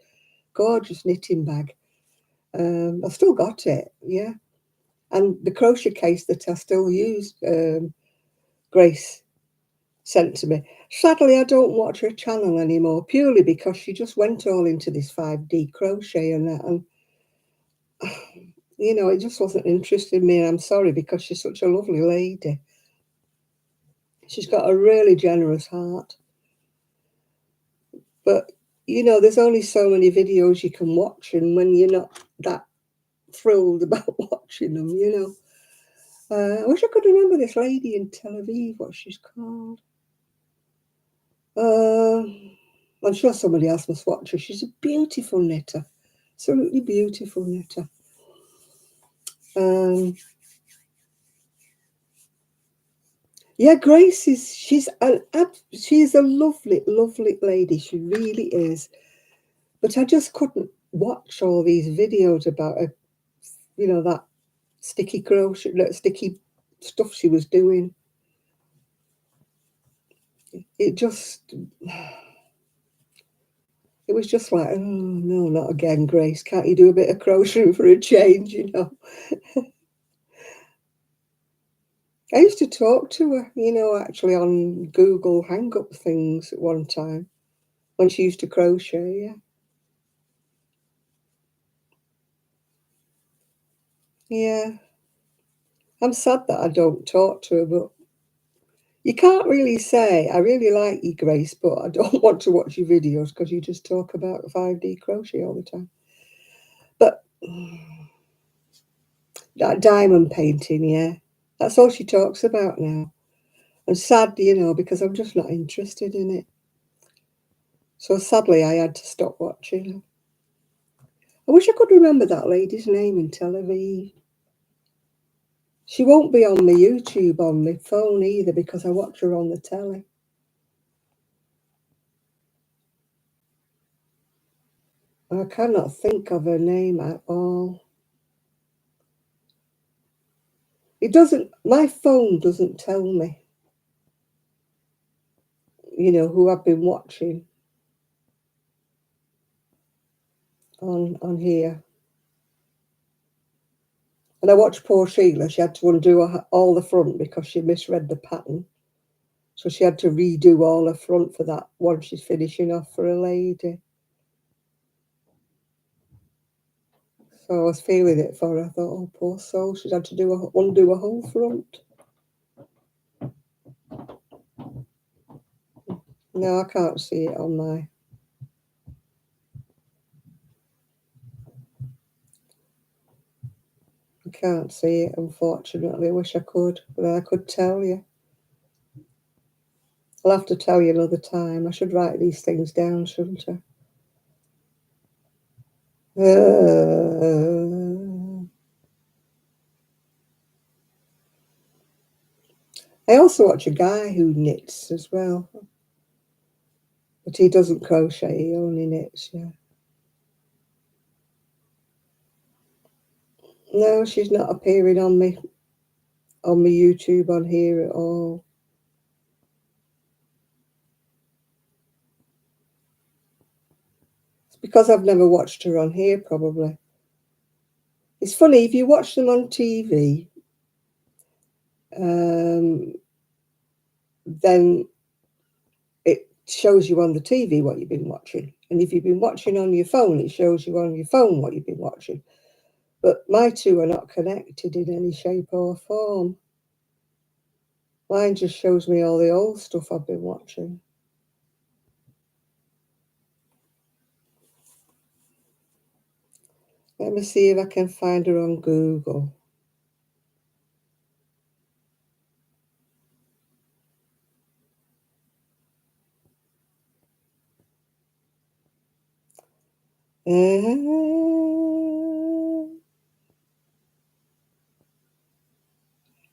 gorgeous knitting bag. I've still got it, yeah. And the crochet case that I still use, Grace sent to me. Sadly, I don't watch her channel anymore, purely because she just went all into this 5D crochet and that. And, you know, it just wasn't interested in me. And I'm sorry, because she's such a lovely lady. She's got a really generous heart. But, you know, there's only so many videos you can watch, and when you're not that thrilled about watching them, you know. I wish I could remember this lady in Tel Aviv, what she's called. I'm sure somebody else must watch her. She's a beautiful knitter. Absolutely beautiful knitter. Yeah, Grace she's a lovely, lovely lady. She really is. But I just couldn't watch all these videos about her, you know, that sticky crochet, that sticky stuff she was doing. It was just like, oh no, not again, Grace. Can't you do a bit of crocheting for a change, you know? I used to talk to her, you know, actually on Google Hang-Up things at one time when she used to crochet, yeah. Yeah. I'm sad that I don't talk to her, but you can't really say, I really like you, Grace, but I don't want to watch your videos because you just talk about 5D crochet all the time. But that diamond painting, yeah, that's all she talks about now. And sad, you know, because I'm just not interested in it. So sadly, I had to stop watching. I wish I could remember that lady's name in Tel Aviv. She won't be on my YouTube on my phone either because I watch her on the telly. I cannot think of her name at all. It doesn't, my phone doesn't tell me, you know, who I've been watching on here. And I watched poor Sheila. She had to undo all the front because she misread the pattern. So she had to redo all her front for that one she's finishing off for a lady. So I was feeling it for her. I thought, oh, poor soul, she's had to undo a whole front. No, I can't see it on my... I can't see it, unfortunately. I wish I could, but I could tell you. I'll have to tell you another time. I should write these things down, shouldn't I? I also watch a guy who knits as well. But he doesn't crochet, he only knits, yeah. No, she's not appearing on my YouTube on here at all. It's because I've never watched her on here, probably. It's funny, if you watch them on TV, then it shows you on the TV what you've been watching. And if you've been watching on your phone, it shows you on your phone what you've been watching. But my two are not connected in any shape or form. Mine just shows me all the old stuff I've been watching. Let me see if I can find her on Google.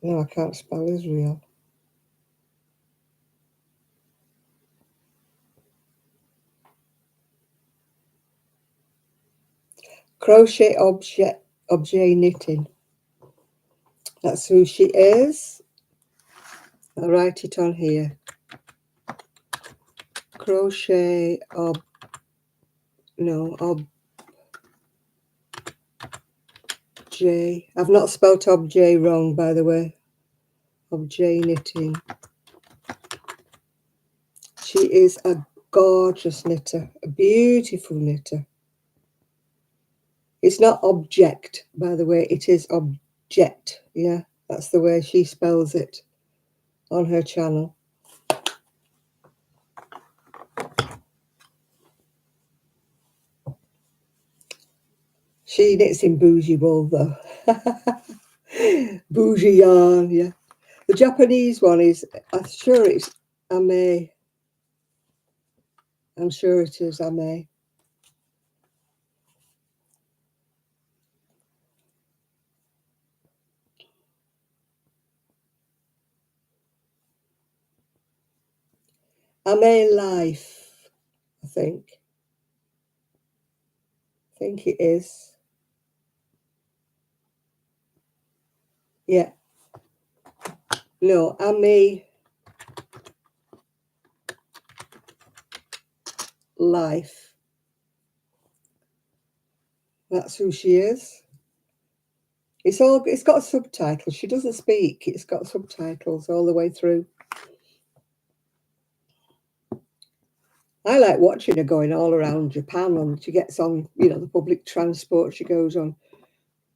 No, I can't spell Israel. Crochet Objet Knitting. That's who she is. I'll write it on here. Crochet Objet. I've not spelt objet wrong, by the way. Objet Knitting. She is a gorgeous knitter, a beautiful knitter. It's not object, by the way, it is object. Yeah, that's the way she spells it on her channel. She knits in bougie wool, though. Bougie yarn, yeah. The Japanese one is, I'm sure it's Ame. I'm sure it is Ame. Ame Life, I think. I think it is. Yeah. No, Ame Life. That's who she is. It's got subtitles. She doesn't speak. It's got subtitles all the way through. I like watching her going all around Japan, and she gets on, the public transport. She goes on.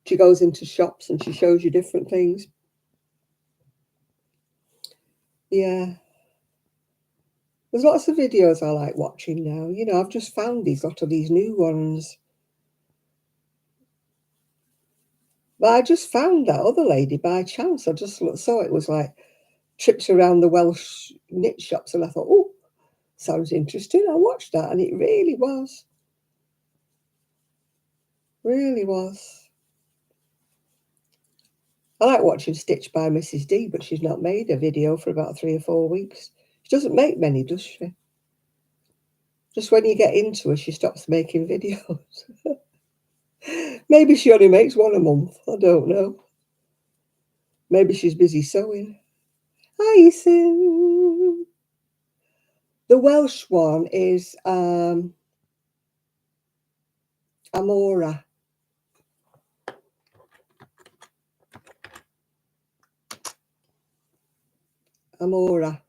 She goes into shops and she shows you different things. Yeah. There's lots of videos I like watching now. I've just found lot of these new ones. But I just found that other lady by chance. I just saw it was like trips around the Welsh knit shops, and I thought, oh, sounds interesting. I watched that, and it really was. Really was. I like watching Stitch by Mrs. D, but she's not made a video for about 3 or 4 weeks. She doesn't make many, does she? Just when you get into her, she stops making videos. Maybe she only makes one a month. I don't know. Maybe she's busy sewing. Hi, Sim. The Welsh one is Amora. Amora.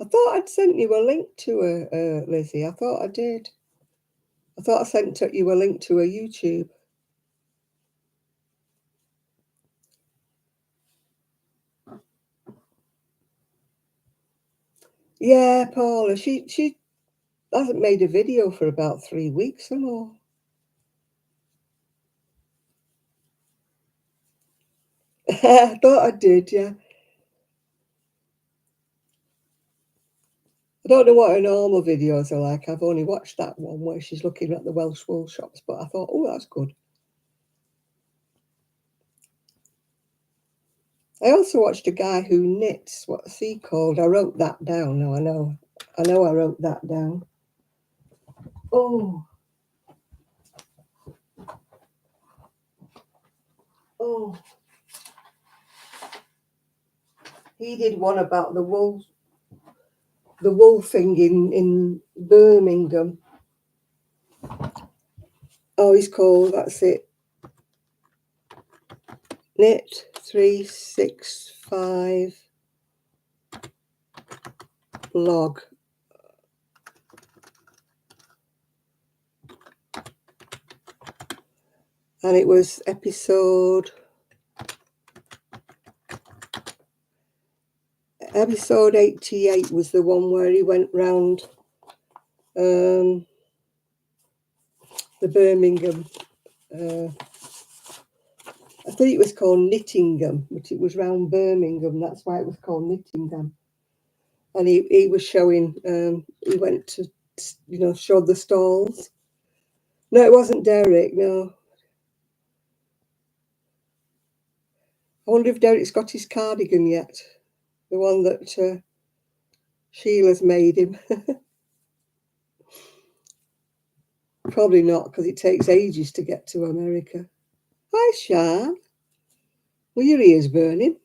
I thought I'd sent you a link to her, Lizzie. I thought I did. I thought I sent you a link to her YouTube. Yeah, Paula. She hasn't made a video for about 3 weeks or more. I thought I did, yeah. I don't know what her normal videos are like. I've only watched that one where she's looking at the Welsh wool shops, but I thought, oh, that's good. I also watched a guy who knits. What's he called? I wrote that down. No, I know I wrote that down. Oh. Oh. He did one about the wool thing in Birmingham. Oh, he's called, that's it. Knit 365 blog. And it was episode 88 was the one where he went round the Birmingham. I think it was called Knittingham, but it was round Birmingham. That's why it was called Knittingham. And he was showing. He went to show the stalls. No, it wasn't Derek. No. I wonder if Derek's got his cardigan yet. The one that Sheila's made him. Probably not, because it takes ages to get to America. Hi, Shan. Were your ears burning?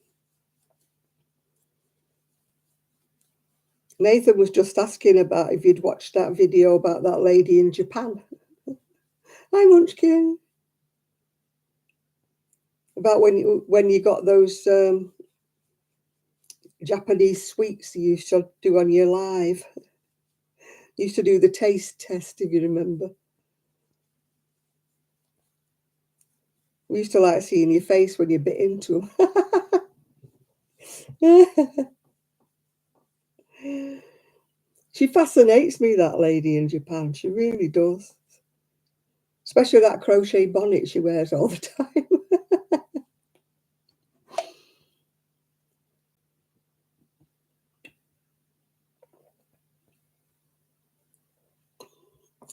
Nathan was just asking about if you'd watched that video about that lady in Japan. Hi, Munchkin. About when you got those Japanese sweets you used to do on your live. You used to do the taste test, if you remember. We used to like seeing your face when you bit into them. She fascinates me, that lady in Japan. She really does. Especially that crochet bonnet she wears all the time.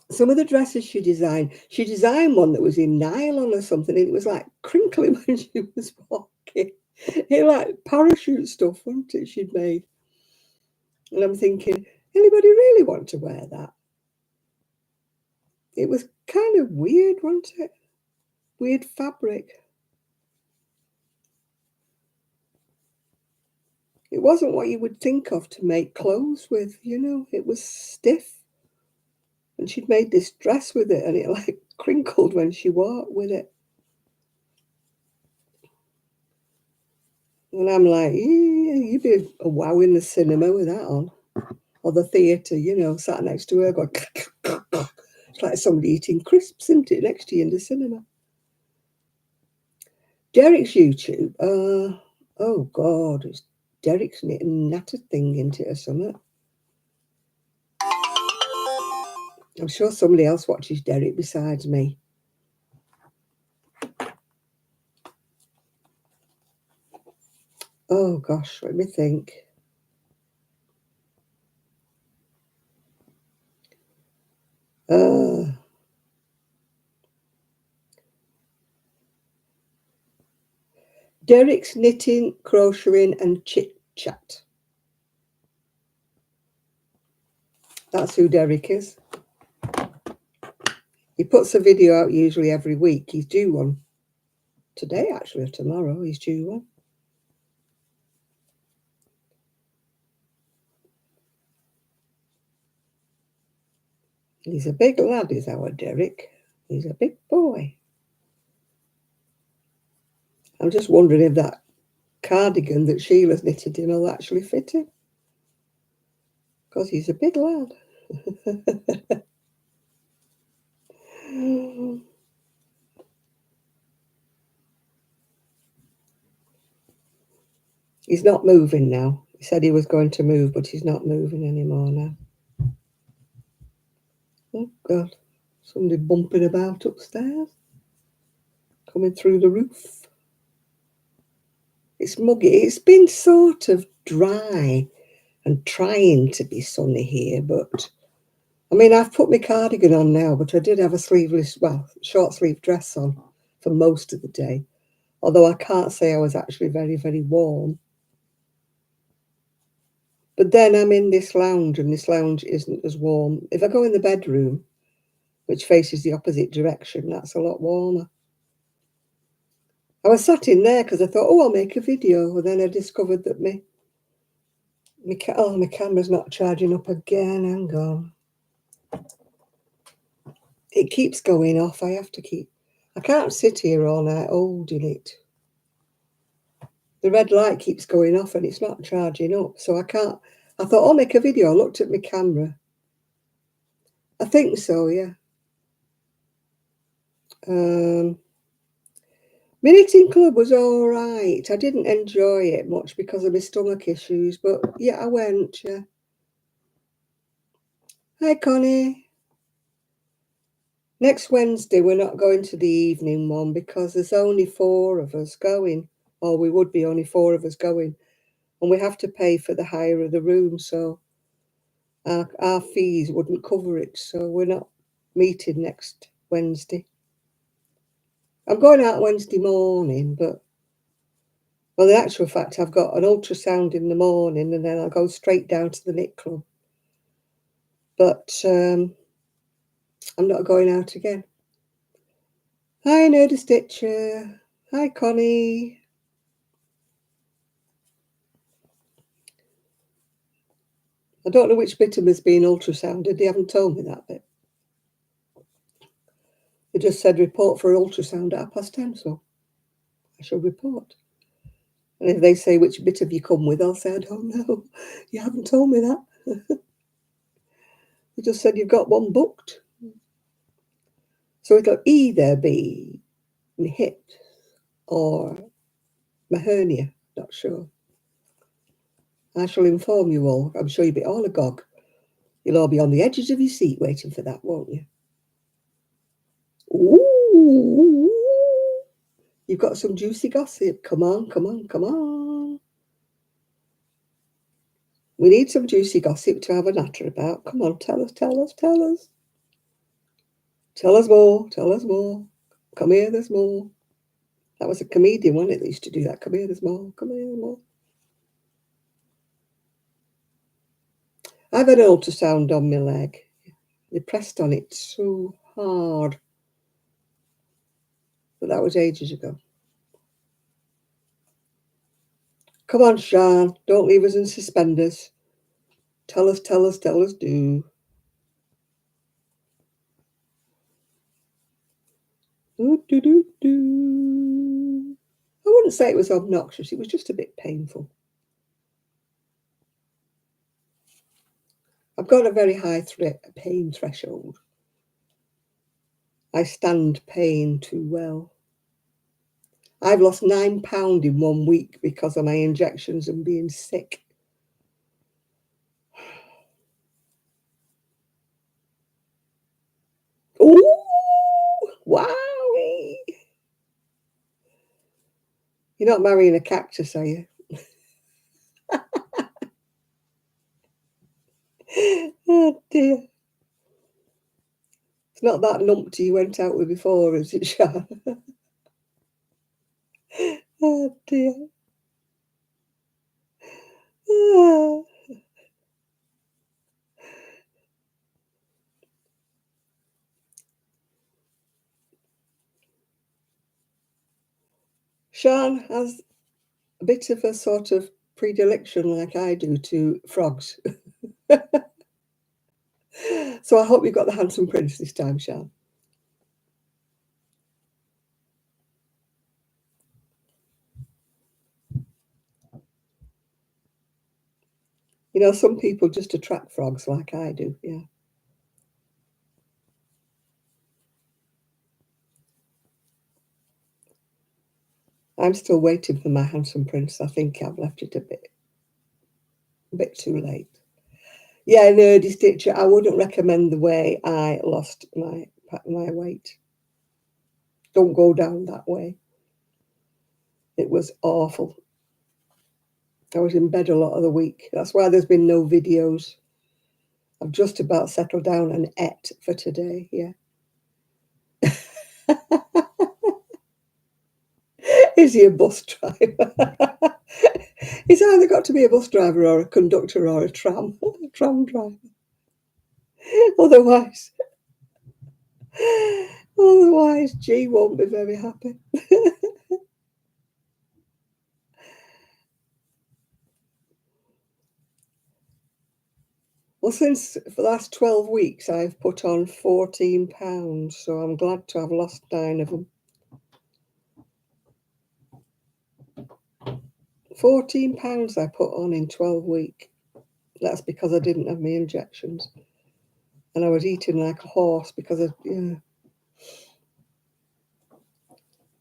Some of the dresses she designed one that was in nylon or something, and it was like crinkly when she was walking. It like parachute stuff, wasn't it, she'd made? And I'm thinking, anybody really want to wear that? It was kind of weird, wasn't it? Weird fabric. It wasn't what you would think of to make clothes with, you know. It was stiff. And she'd made this dress with it, and it like crinkled when she walked with it. And I'm like, yeah, you'd be a wow in the cinema with that on. Or the theatre, you know, sat next to her going, it's like somebody eating crisps, isn't it, next to you in the cinema. Derek's YouTube, oh God, it's Derek's knitting natter thing into it or something. I'm sure somebody else watches Derek besides me. Oh gosh, let me think. Derek's knitting, crocheting, and chit chat. That's who Derek is. He puts a video out usually every week. He's due one today, actually, or tomorrow. He's due one. He's a big lad, is our Derek. He's a big boy. I'm just wondering if that cardigan that Sheila's knitted him will actually fit him. Because he's a big lad. He's not moving now. He said he was going to move, but he's not moving anymore now. Oh, God. Somebody bumping about upstairs. Coming through the roof. It's muggy. It's been sort of dry and trying to be sunny here, but I mean, I've put my cardigan on now, but I did have a sleeveless, well, short sleeve dress on for most of the day. Although I can't say I was actually very, very warm. But then I'm in this lounge, and this lounge isn't as warm. If I go in the bedroom, which faces the opposite direction, that's a lot warmer. I was sat in there because I thought, oh, I'll make a video. And then I discovered that my camera's not charging up again. Hang on. It keeps going off. I can't sit here all night holding it. The red light keeps going off and it's not charging up. So I thought, I'll make a video. I looked at my camera. I think so, yeah. My knitting club was all right. I didn't enjoy it much because of my stomach issues, but yeah, I went, yeah. Hi, Connie. Next Wednesday, we're not going to the evening one because there's only 4 of us going, or we would be only 4 of us going, and we have to pay for the hire of the room, so our fees wouldn't cover it, so we're not meeting next Wednesday. I'm going out Wednesday morning, but, well, in actual fact, I've got an ultrasound in the morning, and then I'll go straight down to the knit club. But I'm not going out again. Hi, Nerdy Stitcher. Hi, Connie. I don't know which bit of them has been ultrasounded. They haven't told me that bit. They just said report for ultrasound at 10:30, so I shall report. And if they say which bit have you come with, I'll say, I don't know. You haven't told me that. They just said you've got one booked. So it'll either be my hip or my hernia, not sure. I shall inform you all. I'm sure you'll be all agog. You'll all be on the edges of your seat waiting for that, won't you? Ooh, you've got some juicy gossip. Come on, come on, come on. We need some juicy gossip to have a natter about. Come on, tell us, tell us, tell us. Tell us more, tell us more. Come here, there's more. That was a comedian, wasn't it, that used to do that? Come here, there's more. Come here, there's more. I've had an ultrasound on my leg. They pressed on it so hard. But that was ages ago. Come on, Sean. Don't leave us in suspenders. Tell us, tell us, tell us, do. Do, do, do, do. I wouldn't say it was obnoxious. It was just a bit painful. I've got a very high pain threshold. I stand pain too well. I've lost 9 pounds in 1 week because of my injections and being sick. Ooh, wowie. You're not marrying a cactus, are you? Oh dear. It's not that numpty you went out with before, is it, Sean? Oh dear. Ah. Sean has a bit of a sort of predilection, like I do, to frogs. So I hope you got the handsome prince this time, Sean. You know, some people just attract frogs like I do, yeah. I'm still waiting for my handsome prince. I think I've left it a bit too late. Yeah, nerdy stitcher. I wouldn't recommend the way I lost my weight. Don't go down that way. It was awful. I was in bed a lot of the week. That's why there's been no videos. I've just about settled down and ate for today, yeah. Is he a bus driver? He's either got to be a bus driver or a conductor or a tram driver. Otherwise, G won't be very happy. Well, since for the last 12 weeks, I've put on 14 pounds, so I'm glad to have lost 9 of them. 14 pounds I put on in 12 weeks. That's because I didn't have my injections. And I was eating like a horse because of, yeah.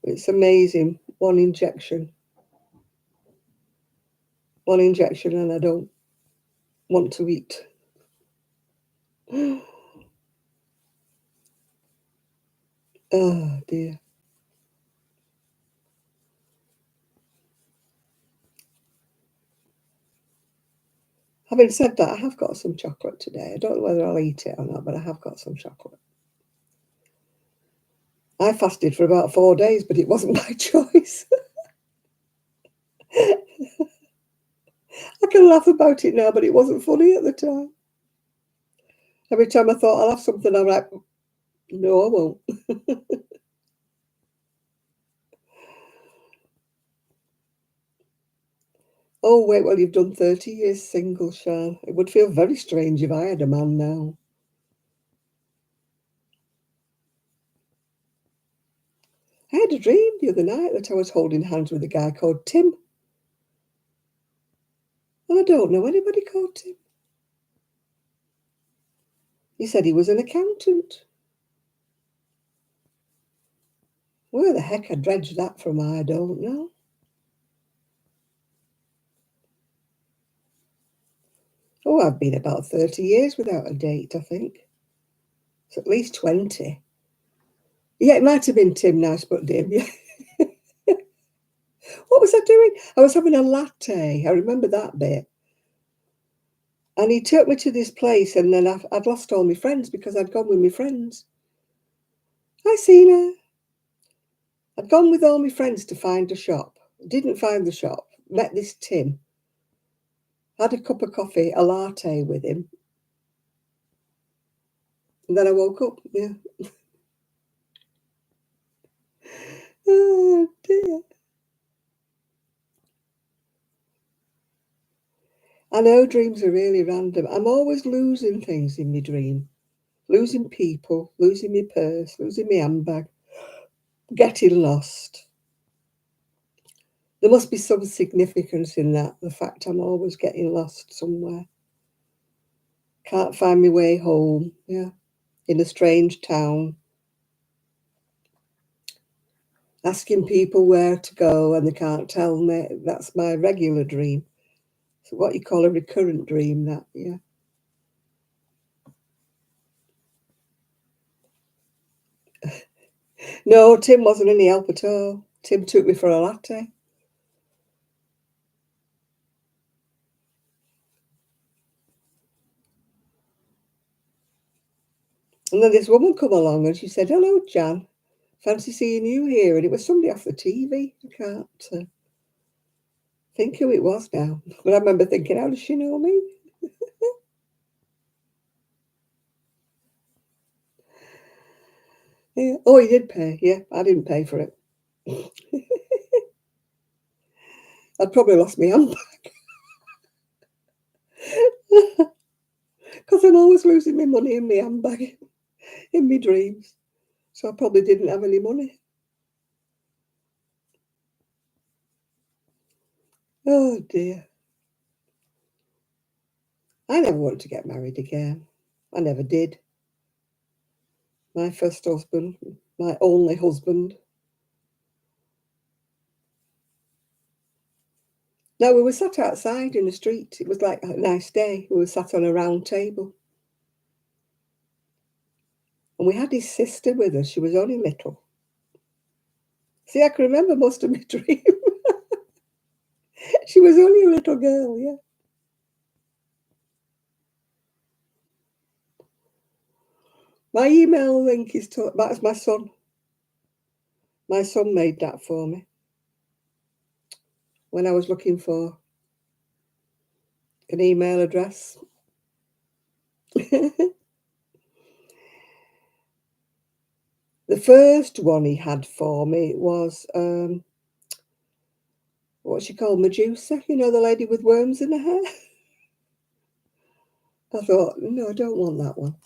It's amazing. One injection and I don't want to eat. Oh dear. Having said that, I have got some chocolate today. I don't know whether I'll eat it or not, but I have got some chocolate. I fasted for about 4 days, but it wasn't my choice. I can laugh about it now, but it wasn't funny at the time. Every time I thought I'll have something, I'm like, no, I won't. Oh, wait, well, you've done 30 years single, Sean. It would feel very strange if I had a man now. I had a dream the other night that I was holding hands with a guy called Tim. I don't know anybody called Tim. He said he was an accountant. Where the heck I dredged that from, I don't know. Oh, I've been about 30 years without a date, I think. It's at least 20. Yeah, it might have been Tim Nice but Dim, yeah. What was I doing? I was having a latte. I remember that bit. And he took me to this place, and then I'd lost all my friends because I'd gone with my friends. I seen her. I'd gone with all my friends to find a shop. Didn't find the shop. Met this Tim. Had a cup of coffee, a latte with him. And then I woke up. Yeah. Oh dear. I know dreams are really random. I'm always losing things in my dream. Losing people, losing my purse, losing my handbag, getting lost. There must be some significance in that, the fact I'm always getting lost somewhere. Can't find my way home, yeah, in a strange town. Asking people where to go and they can't tell me. That's my regular dream. So what you call a recurrent dream, that, yeah. No, Tim wasn't any help at all. Tim took me for a latte. And then this woman come along and she said, "Hello, Jan. Fancy seeing you here." And it was somebody off the TV. I can't think who it was now. But I remember thinking, how does she know me? Yeah. Oh, he did pay. Yeah, I didn't pay for it. I'd probably lost my handbag because I'm always losing my money in my handbag in my dreams. So I probably didn't have any money. Oh dear. I never want to get married again. I never did. My first husband, my only husband. No, we were sat outside in the street. It was like a nice day. We were sat on a round table. And we had his sister with us. She was only little. See, I can remember most of my dream. She was only a little girl, yeah. My email link is that's my son. My son made that for me when I was looking for an email address. The first one he had for me was what's she called? Medusa, you know, the lady with worms in her hair. I thought, no, I don't want that one.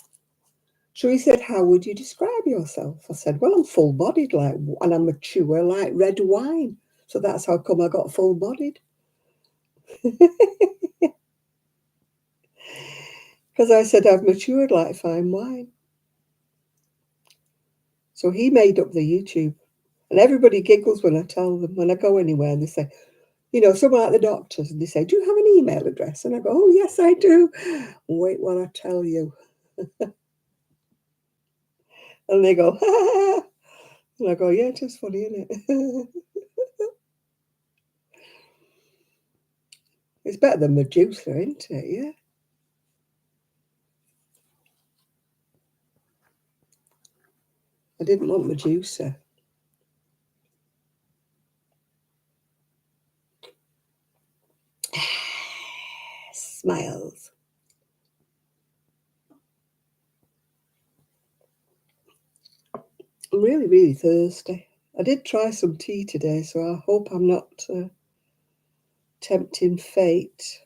So he said, "How would you describe yourself?" I said, "Well, I'm full-bodied, like, and I'm mature like red wine." So that's how come I got full-bodied. Because I said I've matured like fine wine. So he made up the YouTube. And everybody giggles when I tell them, when I go anywhere, and they say, you know, someone like the doctors, and they say, "Do you have an email address?" And I go, "Oh, yes, I do." Wait while I tell you. And they go, "Ha, ha, ha." And I go, "Yeah, it is funny, isn't it?" It's better than Medusa, isn't it? Yeah. I didn't want Medusa. Smiles. I'm really, really thirsty. I did try some tea today, so I hope I'm not tempting fate.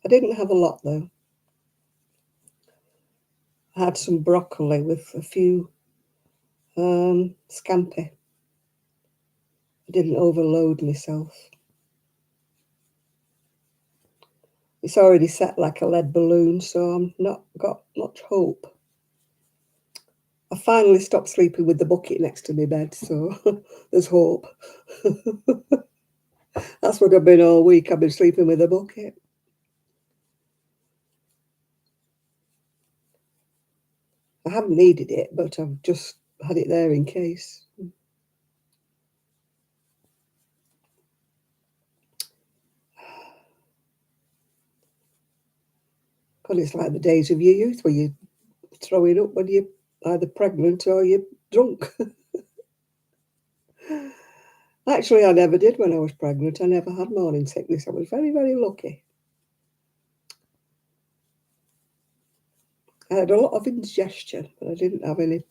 I didn't have a lot, though. I had some broccoli with a few scampi. I didn't overload myself. It's already set like a lead balloon, so I'm not got much hope. I finally stopped sleeping with the bucket next to my bed, so there's hope. That's what I've been all week. I've been sleeping with a bucket. I haven't needed it, but I've just had it there in case. God, it's like the days of your youth where you throw it up when you're either pregnant or you're drunk. Actually, I never did when I was pregnant. I never had morning sickness. I was very, very lucky. I had a lot of indigestion, but I didn't have any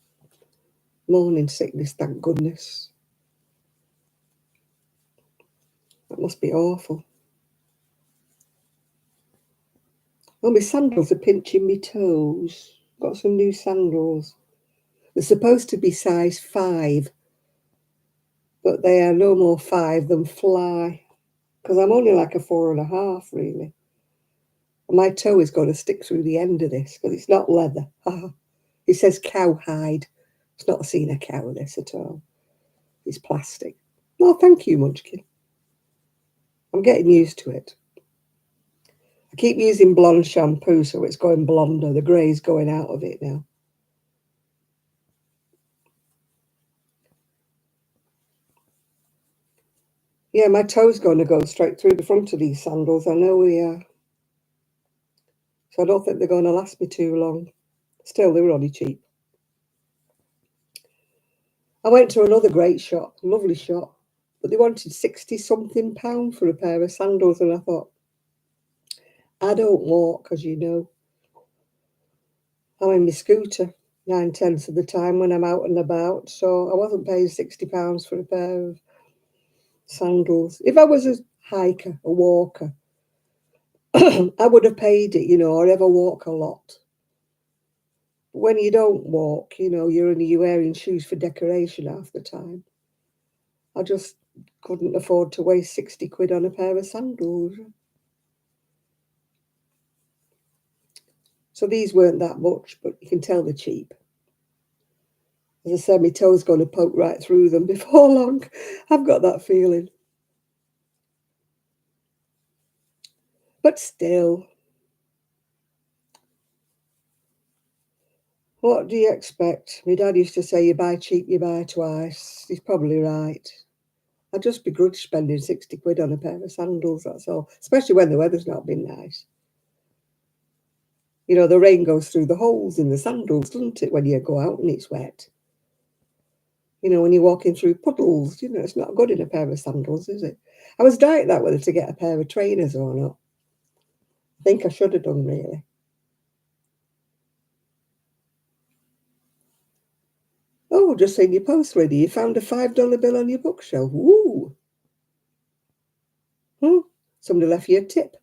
morning sickness, thank goodness. That must be awful. Well, my sandals are pinching my toes. Got some new sandals. They're supposed to be size 5, but they are no more 5 than fly. Because I'm only like a 4.5, really. And my toe is going to stick through the end of this because it's not leather. It says cowhide. It's not seen a cow, this at all. It's plastic. No, thank you, Munchkin. I'm getting used to it. I keep using blonde shampoo, so it's going blonder. The grey's going out of it now. Yeah, my toe's going to go straight through the front of these sandals. I know we are. So I don't think they're going to last me too long. Still, they were only cheap. I went to another great shop, lovely shop, but they wanted £60-something for a pair of sandals, and I thought, I don't walk, as you know. I'm in my scooter 9/10 of the time when I'm out and about, so I wasn't paying £60 for a pair of sandals. If I was a hiker, a walker, I would have paid it, or ever walk a lot. But when you don't walk, you're only wearing shoes for decoration half the time. I just couldn't afford to waste 60 quid on a pair of sandals. So these weren't that much, but you can tell they're cheap. As I said, my toe's going to poke right through them before long. I've got that feeling. But still, what do you expect? My dad used to say, you buy cheap, you buy twice. He's probably right. I just begrudge spending 60 quid on a pair of sandals, that's all. Especially when the weather's not been nice. The rain goes through the holes in the sandals, doesn't it, when you go out and it's wet? When you're walking through puddles, it's not good in a pair of sandals, is it? I was doubting that whether to get a pair of trainers or not. I think I should have done, really. Oh, just seen your post, ready. You found a $5 bill on your bookshelf. Woo! Somebody left you a tip.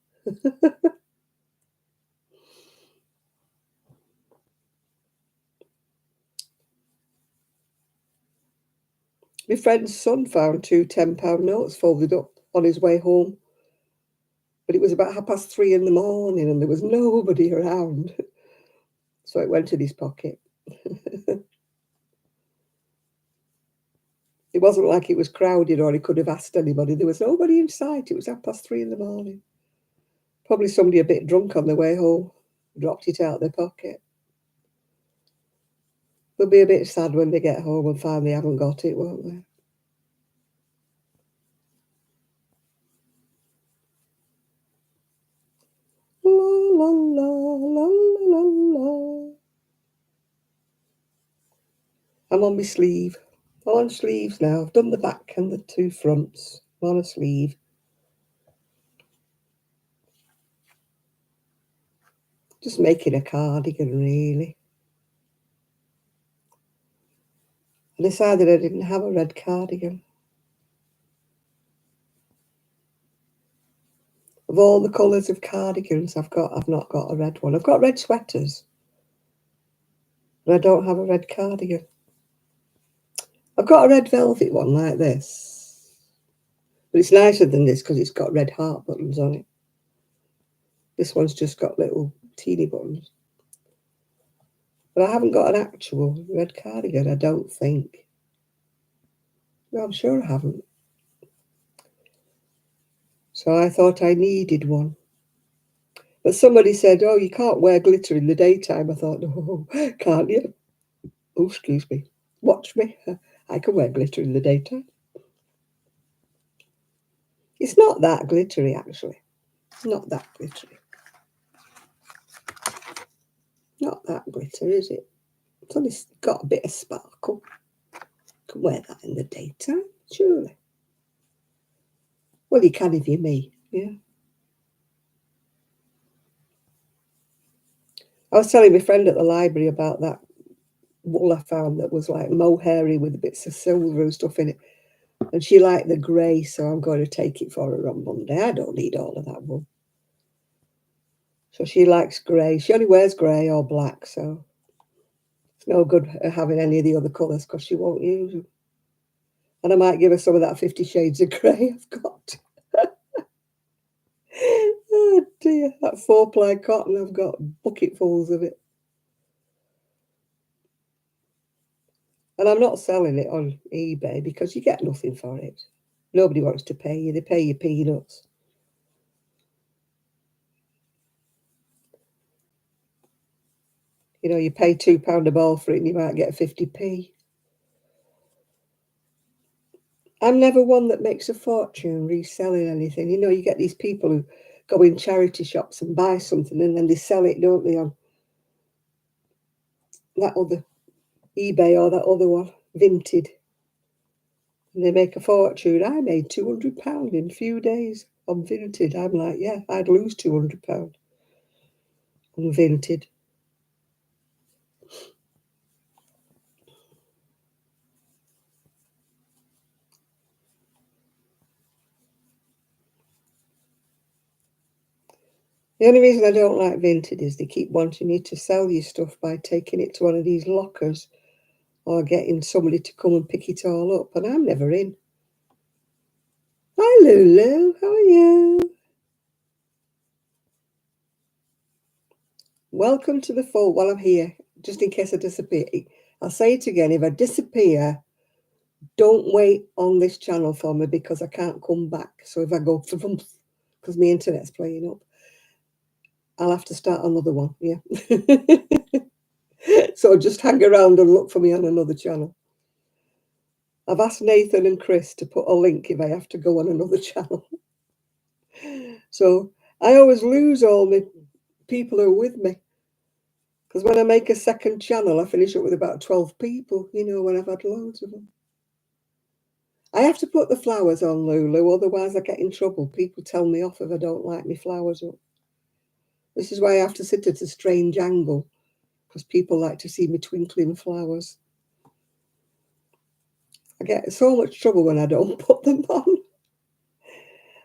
My friend's son found 2 £10 notes folded up on his way home. But it was about 3:30 in the morning and there was nobody around. So it went in his pocket. It wasn't like it was crowded or he could have asked anybody. There was nobody in sight. It was 3:30 in the morning. Probably somebody a bit drunk on the way home dropped it out of their pocket. They'll be a bit sad when they get home and find they haven't got it, won't they? La, la, la, la, la, la. I'm on my sleeve. I'm on sleeves now. I've done the back and the 2 fronts. I'm on a sleeve. Just making a cardigan, really. I decided I didn't have a red cardigan. Of all the colours of cardigans I've not got a red one. I've got red sweaters, but I don't have a red cardigan. I've got a red velvet one like this, but it's nicer than this because it's got red heart buttons on it. This one's just got little teeny buttons. But I haven't got an actual red cardigan, I don't think. No, I'm sure I haven't. So I thought I needed one. But somebody said, oh, you can't wear glitter in the daytime. I thought, no, can't you? Oh, excuse me. Watch me. I can wear glitter in the daytime. It's not that glittery, actually. Not that glittery. Not that glitter, is it? It's only got a bit of sparkle. Can wear that in the daytime, surely. Well, you can if you're me, yeah. I was telling my friend at the library about that wool I found that was like mohairy with bits of silver and stuff in it. And she liked the grey, so I'm going to take it for her on Monday. I don't need all of that wool. So she likes grey. She only wears grey or black, so it's no good having any of the other colours because she won't use them. And I might give her some of that 50 Shades of Grey I've got. Oh dear, that 4-ply cotton, I've got bucketfuls of it. And I'm not selling it on eBay because you get nothing for it. Nobody wants to pay you. They pay you peanuts. You know, you pay £2 a ball for it and you might get 50p. I'm never one that makes a fortune reselling anything. You know, you get these people who go in charity shops and buy something and then they sell it, don't they, on that other eBay or that other one, Vinted. And they make a fortune. I made £200 in a few days on Vinted. I'm like, yeah, I'd lose £200 on Vinted. The only reason I don't like Vinted is they keep wanting you to sell your stuff by taking it to one of these lockers or getting somebody to come and pick it all up, and I'm never in. Hi, Lulu. How are you? Welcome to the fold. While I'm here, just in case I disappear, I'll say it again. If I disappear, don't wait on this channel for me because I can't come back. So if I go because my internet's playing up, I'll have to start another one. Yeah. So just hang around and look for me on another channel. I've asked Nathan and Chris to put a link if I have to go on another channel. So I always lose all my people who are with me. Because when I make a second channel, I finish up with about 12 people, you know, when I've had loads of them. I have to put the flowers on, Lulu, otherwise I get in trouble. People tell me off if I don't like my flowers up. This is why I have to sit at a strange angle, because people like to see me twinkling flowers. I get so much trouble when I don't put them on.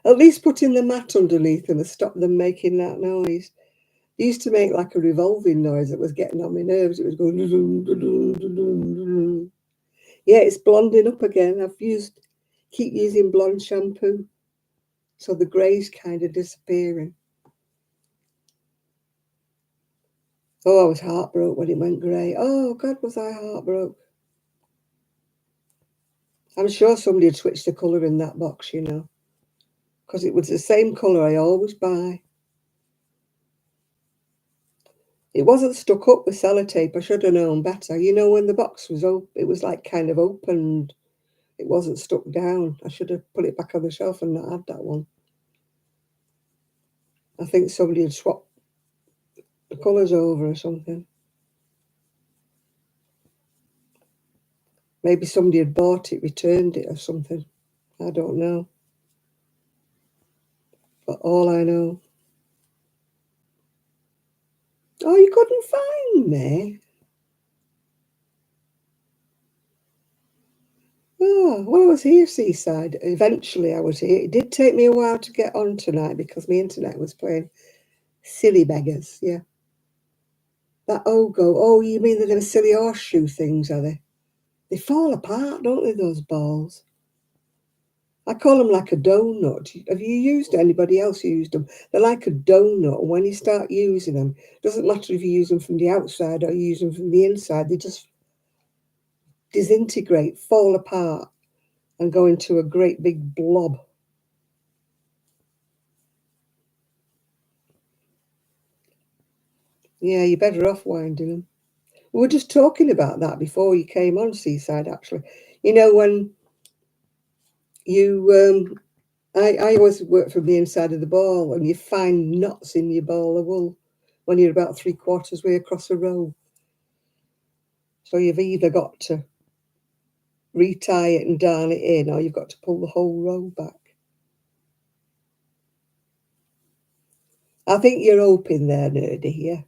At least putting the mat underneath them has stopped them making that noise. They used to make like a revolving noise that was getting on my nerves. It was going... Yeah, it's blonding up again. Keep using blonde shampoo. So the grey's kind of disappearing. Oh, I was heartbroken when it went grey. Oh, God, was I heartbroken. I'm sure somebody had switched the colour in that box, you know, because it was the same colour I always buy. It wasn't stuck up with sellotape. I should have known better. You know, when the box was open, it was like kind of opened. It wasn't stuck down. I should have put it back on the shelf and not had that one. I think somebody had swapped the colours over or something. Maybe somebody had bought it, returned it or something. I don't know. But all I know... Oh, you couldn't find me? Oh, well, I was here, Seaside. Eventually I was here. It did take me a while to get on tonight because my internet was playing silly beggars, yeah. That Ogo. Oh, you mean they're them silly horseshoe things, are they? They fall apart, don't they, those balls? I call them like a donut. Have you used anybody else used them? They're like a donut. And when you start using them, it doesn't matter if you use them from the outside or you use them from the inside. They just disintegrate, fall apart, and go into a great big blob. Yeah, you're better off winding them. We were just talking about that before you came on, Seaside, actually. You know, when you, I always work from the inside of the ball, and you find knots in your ball of wool when you're about 3/4 way across a row. So you've either got to retie it and darn it in, or you've got to pull the whole row back. I think you're hoping there, Nerdy, yeah.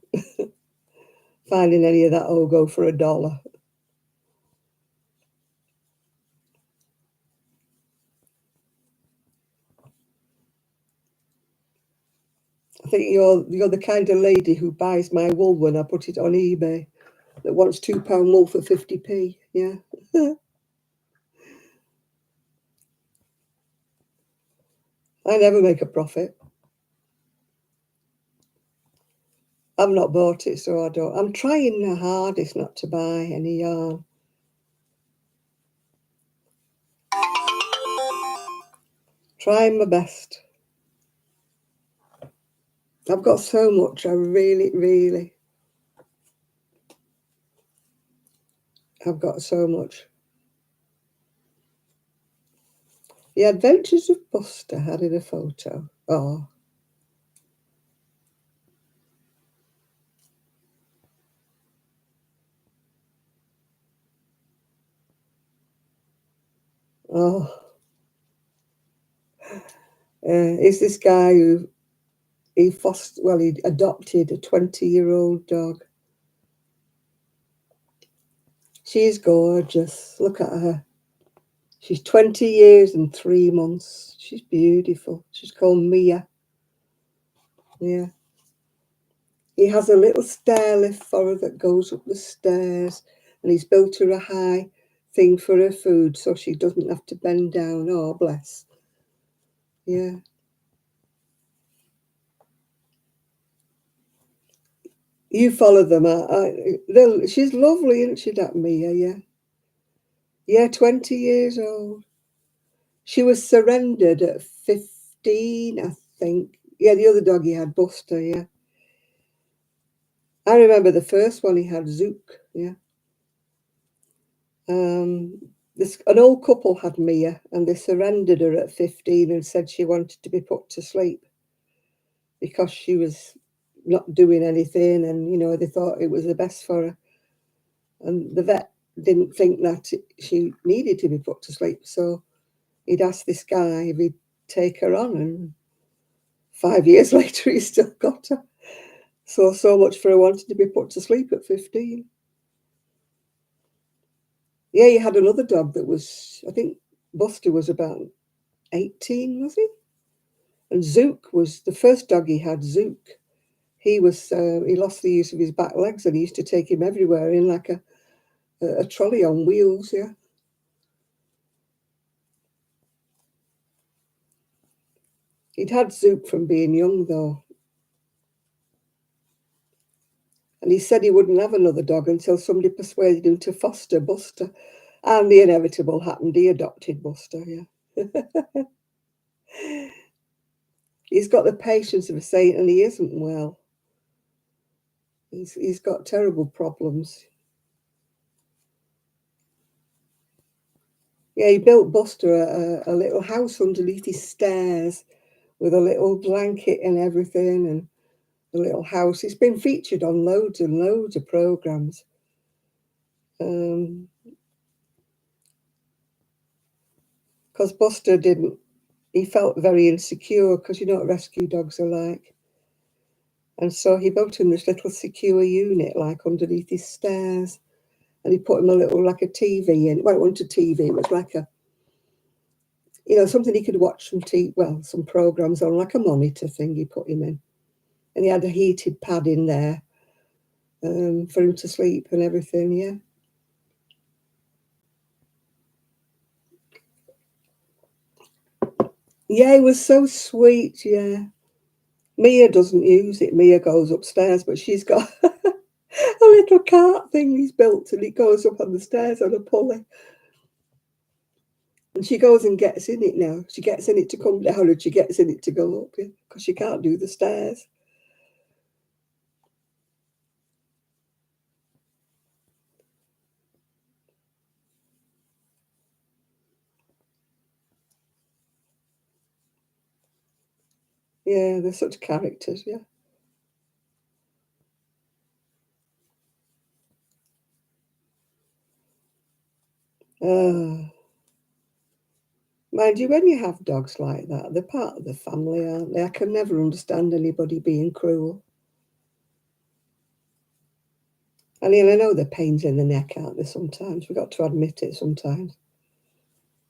Finding any of that will go for $1. I think you're the kind of lady who buys my wool when I put it on eBay, that wants £2 wool for 50p, yeah. I never make a profit. I've not bought it, so I don't. I'm trying the hardest not to buy any yarn. Trying my best. I've got so much, I really, I've got so much. The Adventures of Buster had in a photo. Oh. Oh. Is this guy who he adopted a 20-year-old dog. She's gorgeous. Look at her. She's 20 years and 3 months. She's beautiful. She's called Mia. Yeah. He has a little stair lift for her that goes up the stairs, and he's built her a high thing for her food so she doesn't have to bend down. Oh, bless. Yeah. You follow them. She's lovely, isn't she, that Mia? Yeah. Yeah, 20 years old. She was surrendered at 15, I think. Yeah, the other dog he had, Buster, yeah. I remember the first one he had, Zook, yeah. An old couple had Mia, and they surrendered her at 15 and said she wanted to be put to sleep because she was not doing anything, and, you know, they thought it was the best for her. And the vet didn't think that she needed to be put to sleep, so he'd asked this guy if he'd take her on, and 5 years later he's still got her. So much for her wanting to be put to sleep at 15. Yeah, he had another dog that was, I think Buster was about 18, was he? And Zook was the first dog he had, Zook. He lost the use of his back legs, and he used to take him everywhere in like a trolley on wheels, yeah. He'd had Zook from being young, though. And he said he wouldn't have another dog until somebody persuaded him to foster Buster. And the inevitable happened. He adopted Buster, yeah. He's got the patience of a saint, and he isn't well. He's got terrible problems. Yeah, he built Buster a little house underneath his stairs with a little blanket and everything, and a little house. It's been featured on loads and loads of programs. Because Buster he felt very insecure, because you know what rescue dogs are like. And so he built him this little secure unit, like underneath his stairs. And he put him like a TV in. Well, it wasn't a TV, it was like something he could watch some programs on, like a monitor thing he put him in. And he had a heated pad in there for him to sleep and everything, yeah. Yeah, he was so sweet, yeah. Mia doesn't use it. Mia goes upstairs, but she's got a little cart thing he's built, and it goes up on the stairs on a pulley. And she goes and gets in it now. She gets in it to come down, and she gets in it to go up, yeah, because she can't do the stairs. Yeah, they're such characters, yeah. Uh, Mind you, when you have dogs like that, they're part of the family, aren't they? I can never understand anybody being cruel. I mean, I know they're pains in the neck, aren't they, sometimes? We've got to admit it sometimes.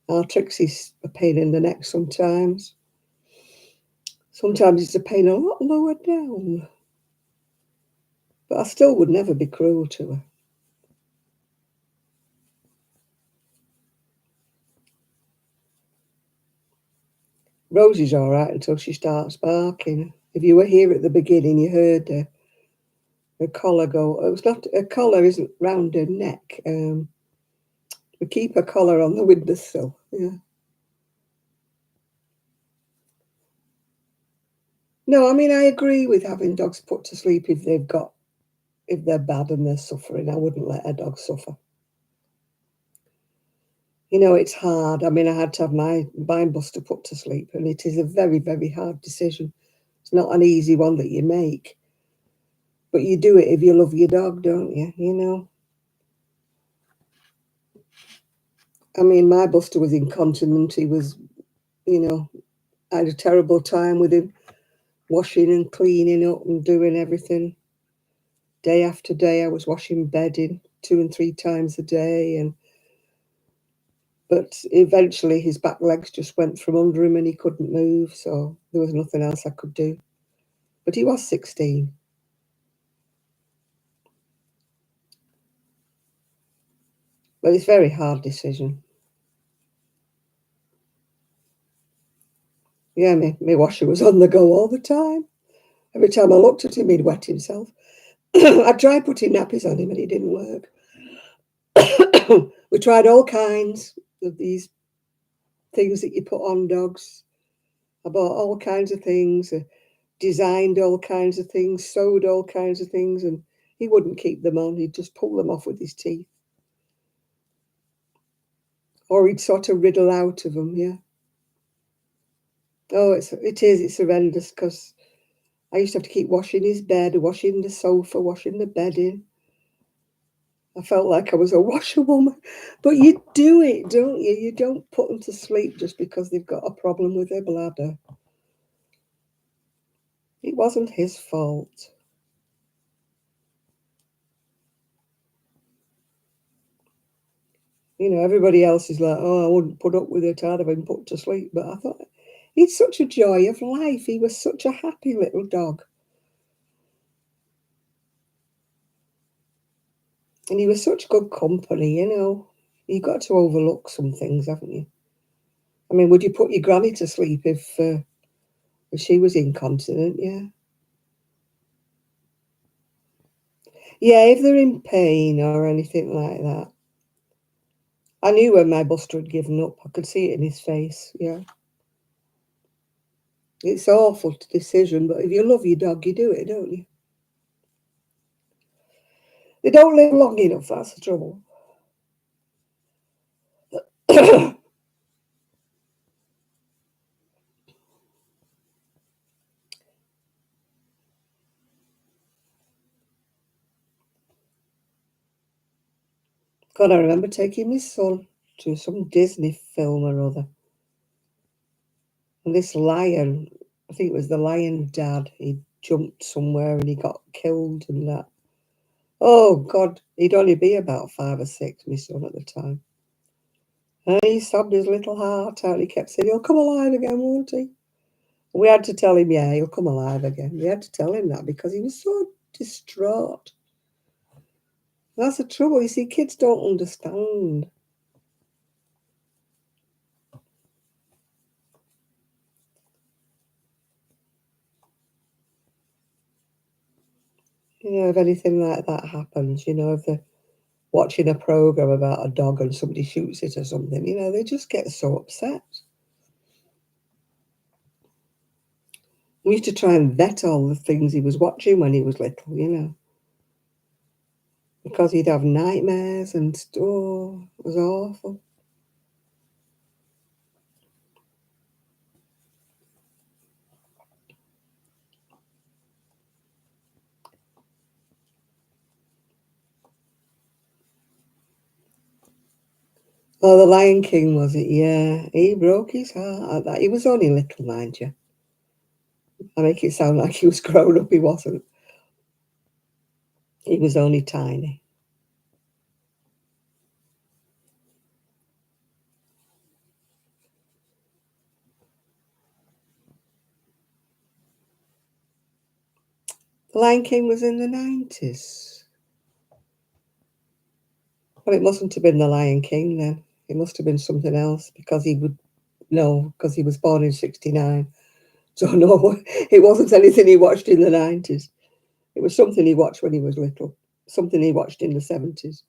Our Trixie's a pain in the neck sometimes. Sometimes it's a pain a lot lower down. But I still would never be cruel to her. Rosie's all right until she starts barking. If you were here at the beginning, you heard her collar go. It was not her collar, isn't round her neck. We keep her collar on the windowsill. Yeah. No, I mean I agree with having dogs put to sleep if they're bad and they're suffering. I wouldn't let a dog suffer. You know, it's hard. I mean, I had to have my Buster put to sleep, and it is a very, very hard decision. It's not an easy one that you make, but you do it if you love your dog, don't you? You know. I mean, my Buster was incontinent. He was, you know, I had a terrible time with him, washing and cleaning up and doing everything. Day after day, I was washing bedding 2 and 3 times a day, but eventually his back legs just went from under him and he couldn't move, so there was nothing else I could do. But he was 16. But it's a very hard decision. Yeah, my washer was on the go all the time. Every time I looked at him, he'd wet himself. I tried putting nappies on him and it didn't work. We tried all kinds of these things that you put on dogs. I bought all kinds of things, designed all kinds of things, sewed all kinds of things, and he wouldn't keep them on. He'd just pull them off with his teeth. Or he'd sort of riddle out of them, yeah. Oh, it's horrendous because I used to have to keep washing his bed, washing the sofa, washing the bedding. I felt like I was a washerwoman. But you do it, don't you? You don't put them to sleep just because they've got a problem with their bladder. It wasn't his fault. You know, everybody else is like, oh, I wouldn't put up with it. I'd have been put to sleep. But I thought, it's such a joy of life. He was such a happy little dog. And he was such good company, you know. You've got to overlook some things, haven't you? I mean, would you put your granny to sleep if she was incontinent? Yeah. Yeah, if they're in pain or anything like that. I knew when my Buster had given up. I could see it in his face. Yeah. It's an awful decision, but if you love your dog, you do it, don't you? They don't live long enough, that's the trouble. God, I remember taking my son to some Disney film or other. And this lion, I think it was the lion dad, he jumped somewhere and he got killed and that. Oh, God, he'd only be about 5 or 6, my son at the time. And he sobbed his little heart out. He kept saying, he'll come alive again, won't he? We had to tell him, yeah, he'll come alive again. We had to tell him that because he was so distraught. That's the trouble. You see, kids don't understand. You know, if anything like that happens, you know, if they're watching a program about a dog and somebody shoots it or something, you know, they just get so upset. We used to try and vet all the things he was watching when he was little, you know, because he'd have nightmares and, oh, it was awful. Oh, the Lion King, was it? Yeah, he broke his heart. He was only little, mind you. I make it sound like he was grown up. He wasn't. He was only tiny. The Lion King was in the 90s. Well, it mustn't have been the Lion King then. It must have been something else because he would no, because he was born in 69. So no, it wasn't anything he watched in the 90s. It was something he watched when he was little, something he watched in the 70s.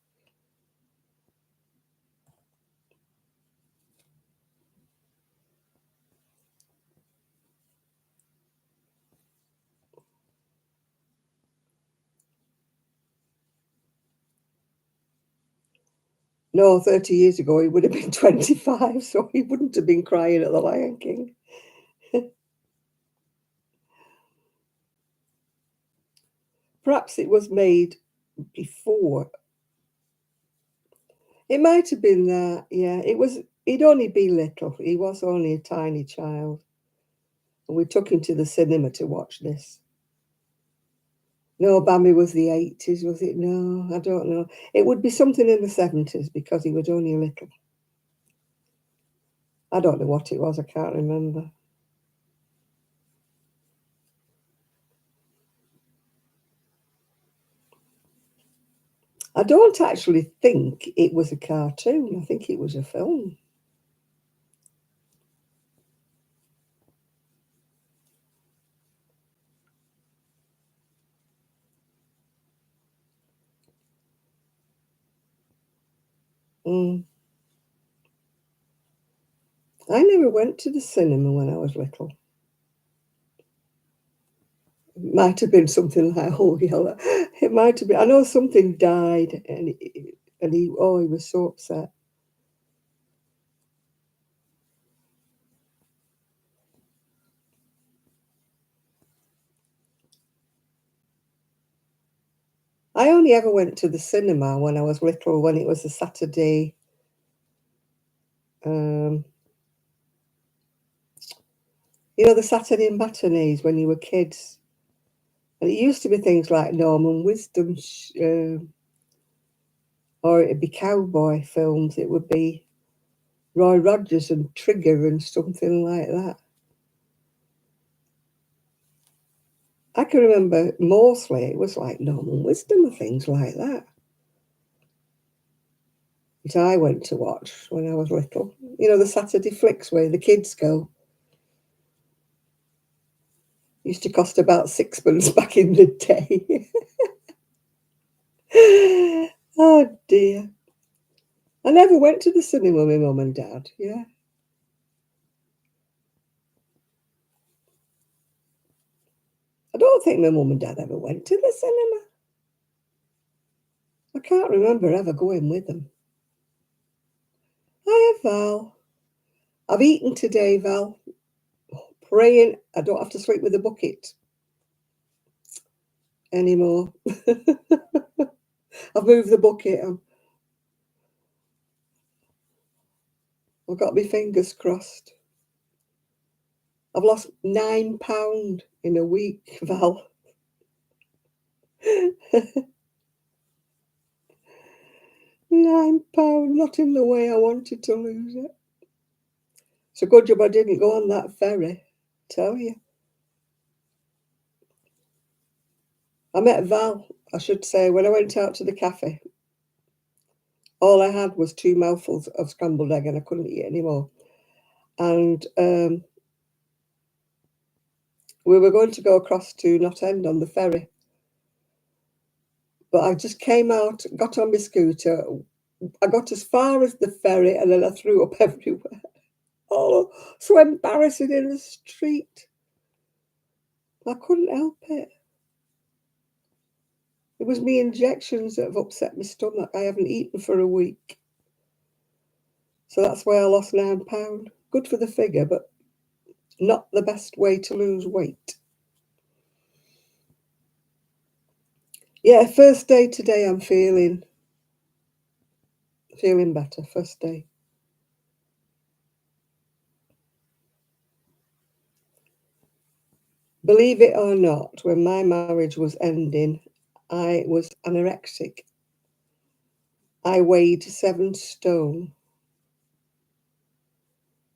No, 30 years ago he would have been 25, so he wouldn't have been crying at the Lion King. Perhaps it was made before. It might have been that, yeah. He'd only be little. He was only a tiny child. And we took him to the cinema to watch this. No, Bambi was the 80s, was it? No, I don't know. It would be something in the 70s because he was only a little. I don't know what it was, I can't remember. I don't actually think it was a cartoon. I think it was a film. Mm. I never went to the cinema when I was little. It might have been something like Oh Yellow. It might have been. I know something died, and he was so upset. I only ever went to the cinema when I was little, when it was a Saturday. Um, the Saturday matinees when you were kids. And it used to be things like Norman Wisdom, or it'd be cowboy films. It would be Roy Rogers and Trigger and something like that. I can remember mostly it was like Norman Wisdom and things like that that I went to watch when I was little. The Saturday flicks where the kids go. Used to cost about sixpence back in the day. Oh dear. I never went to the cinema with my mum and dad. Yeah. I don't think my mum and dad ever went to the cinema. I can't remember ever going with them. Hiya, Val. I've eaten today, Val. Praying I don't have to sleep with a bucket anymore. I've moved the bucket. I've got my fingers crossed. I've lost £9 in a week, Val. £9, not in the way I wanted to lose it. It's a good job I didn't go on that ferry, tell you. I met Val, I should say, when I went out to the cafe. All I had was 2 mouthfuls of scrambled egg and I couldn't eat any more. And we were going to go across to Knott End on the ferry. But I just came out, got on my scooter. I got as far as the ferry and then I threw up everywhere. Oh, so embarrassing in the street. I couldn't help it. It was me injections that have upset my stomach. I haven't eaten for a week. So that's why I lost £9. Good for the figure, but not the best way to lose weight. Yeah, first day today I'm feeling better, first day. Believe it or not, when my marriage was ending, I was anorexic. I weighed 7 stone,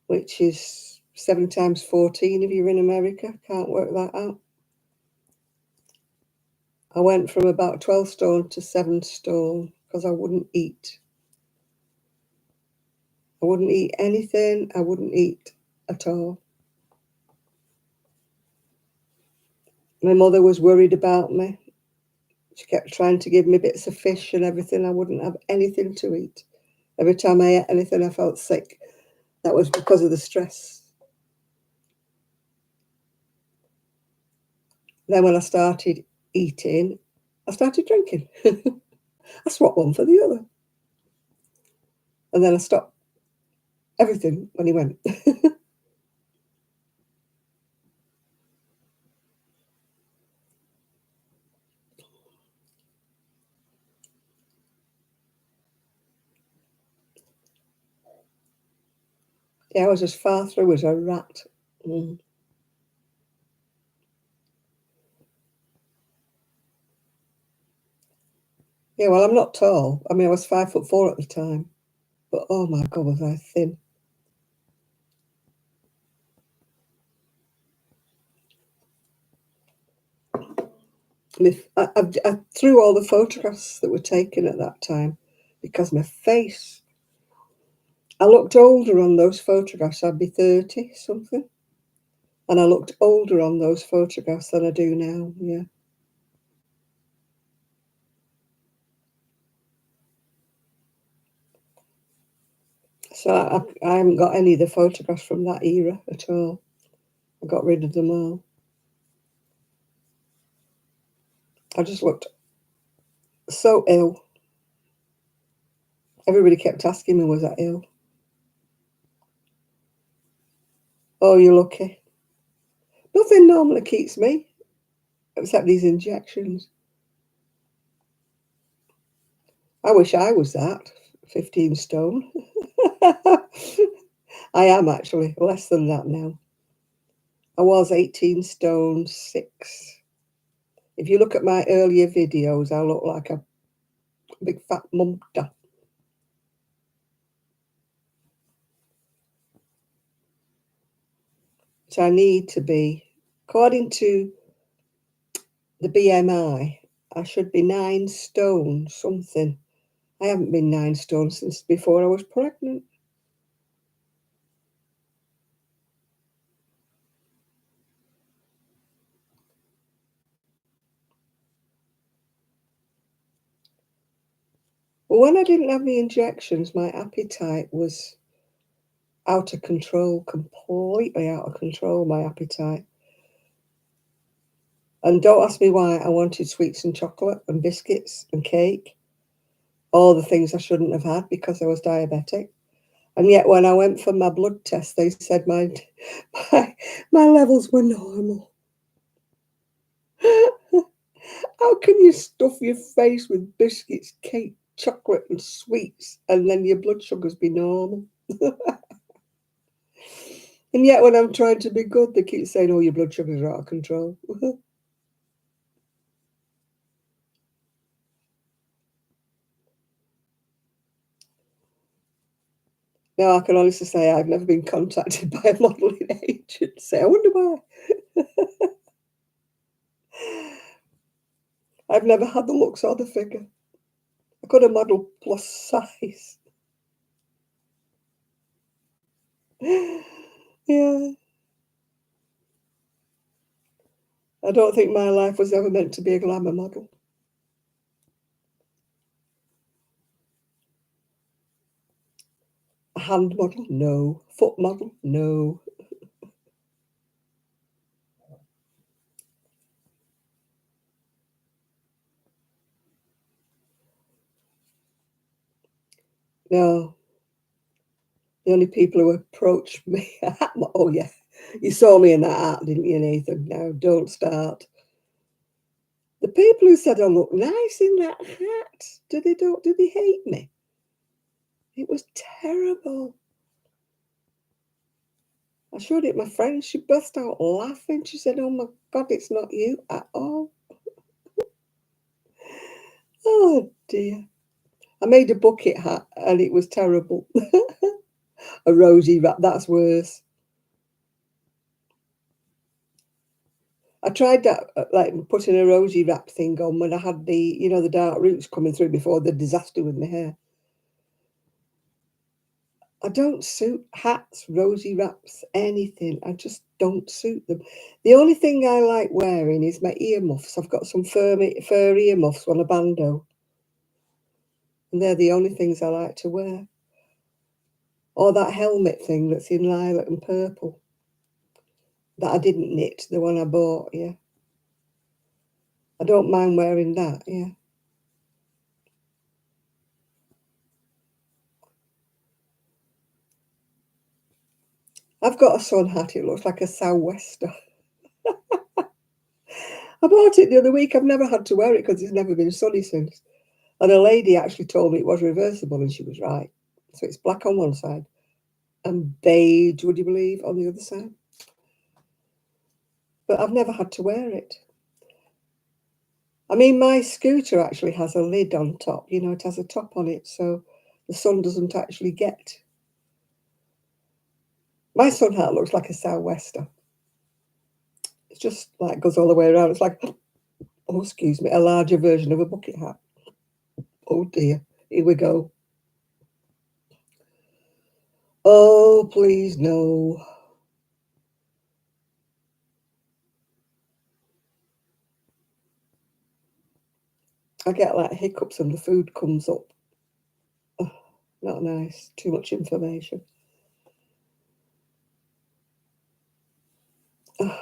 which is 7 times 14 if you're in America. Can't work that out. I went from about 12 stone to 7 stone because I wouldn't eat. I wouldn't eat anything. I wouldn't eat at all. My mother was worried about me. She kept trying to give me bits of fish and everything. I wouldn't have anything to eat. Every time I ate anything, I felt sick. That was because of the stress. Then when I started eating, I started drinking. I swapped one for the other. And then I stopped everything when he went. Yeah, I was as far through as a rat. Mm. Yeah, well, I'm not tall. I mean, I was 5'4" at the time. But oh my God, was I thin. I threw all the photographs that were taken at that time because my face, I looked older on those photographs. I'd be 30 something. And I looked older on those photographs than I do now, yeah. So I haven't got any of the photographs from that era at all. I got rid of them all. I just looked so ill. Everybody kept asking me, was I ill? Oh, you're lucky. Nothing normally keeps me, except these injections. I wish I was that, 15 stone. I am actually less than that now. I was 18 stone 6. If you look at my earlier videos, I look like a big fat mumta. So I need to be, according to the BMI, I should be 9 stone something. I haven't been 9 stone since before I was pregnant. Well, when I didn't have the injections, my appetite was out of control, completely out of control, my appetite. And don't ask me why I wanted sweets and chocolate and biscuits and cake, all the things I shouldn't have had because I was diabetic. And yet when I went for my blood test, they said my levels were normal. How can you stuff your face with biscuits, cake, chocolate and sweets and then your blood sugars be normal? And yet when I'm trying to be good, they keep saying, oh, your blood sugars are out of control. Now, I can honestly say I've never been contacted by a modelling agency. I wonder why. I've never had the looks or the figure. I could have modelled plus size. Yeah. I don't think my life was ever meant to be a glamour model. A hand model? No. Foot model? No. No. The only people who approached me, oh yeah, you saw me in that hat, didn't you, Nathan? No, don't start. The people who said I look nice in that hat, do they hate me? It was terrible. I showed it my friend. She burst out laughing. She said, "Oh my God, it's not you at all." Oh dear. I made a bucket hat and it was terrible. A rosy wrap, that's worse. I tried that, like putting a rosy wrap thing on when I had the dark roots coming through before the disaster with my hair. I don't suit hats, rosy wraps, anything. I just don't suit them. The only thing I like wearing is my earmuffs. I've got some fur earmuffs on a bandeau, and they're the only things I like to wear. Or that helmet thing that's in lilac and purple that I didn't knit, the one I bought, yeah. I don't mind wearing that, yeah. I've got a sun hat. It looks like a sou'wester. I bought it the other week. I've never had to wear it because it's never been sunny since. And a lady actually told me it was reversible, and she was right. So it's black on one side and beige, would you believe, on the other side. But I've never had to wear it. I mean, my scooter actually has a lid on top. It has a top on it, so the sun doesn't actually get. My sun hat looks like a sou'wester. It's just like goes all the way around. It's like, oh, excuse me, a larger version of a bucket hat. Oh dear, here we go. Oh, please, no. I get like hiccups and the food comes up. Oh, not nice. Too much information. Oh,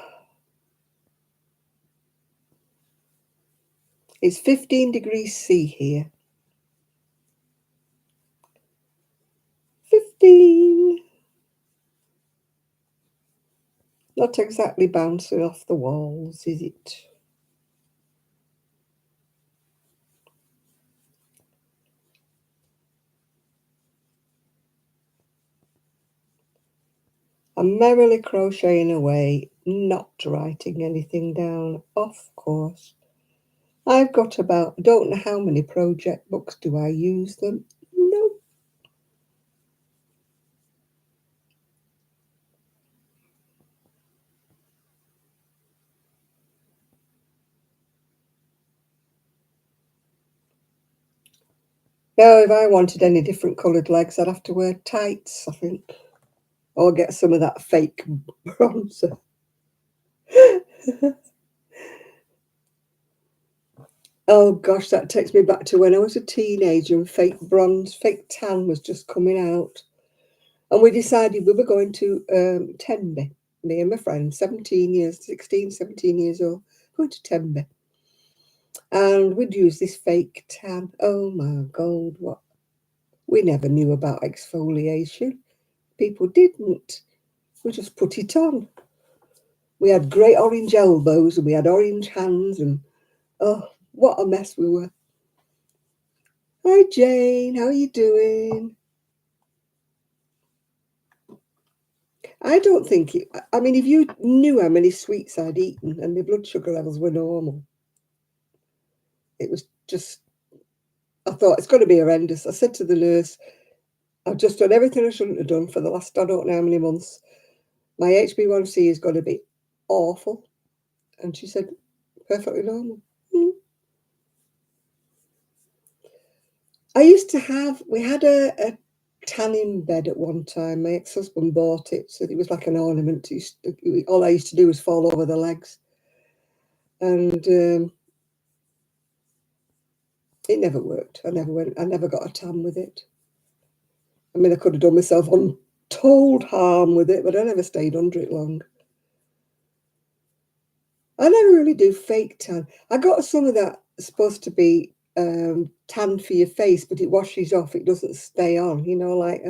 it's 15 degrees C here. 15. Not exactly bouncing off the walls, is it? I'm merrily crocheting away, not writing anything down, of course. I've got about, I don't know how many project books. Do I use them? No. No, if I wanted any different coloured legs, I'd have to wear tights, I think. Or get some of that fake bronzer. Oh gosh, that takes me back to when I was a teenager and fake tan was just coming out. And we decided we were going to Tenby, me and my friend, 16, 17 years old, going to Tenby. And we'd use this fake tan. Oh my God, what? We never knew about exfoliation. People didn't. We just put it on. We had great orange elbows and we had orange hands and, oh, what a mess we were. Hi, Jane. How are you doing? I don't think it, I mean, if you knew how many sweets I'd eaten and my blood sugar levels were normal, it was just, I thought it's going to be horrendous. I said to the nurse, I've just done everything I shouldn't have done for the last, I don't know how many months. My HB1C is going to be awful. And she said, perfectly normal. I used to have, we had a tanning bed at one time. My ex-husband bought it, so it was like an ornament. All I used to do was fall over the legs. And it never worked. I never got a tan with it. I mean, I could have done myself untold harm with it, but I never stayed under it long. I never really do fake tan. I got some of that supposed to be tan for your face, but it washes off. It doesn't stay on, like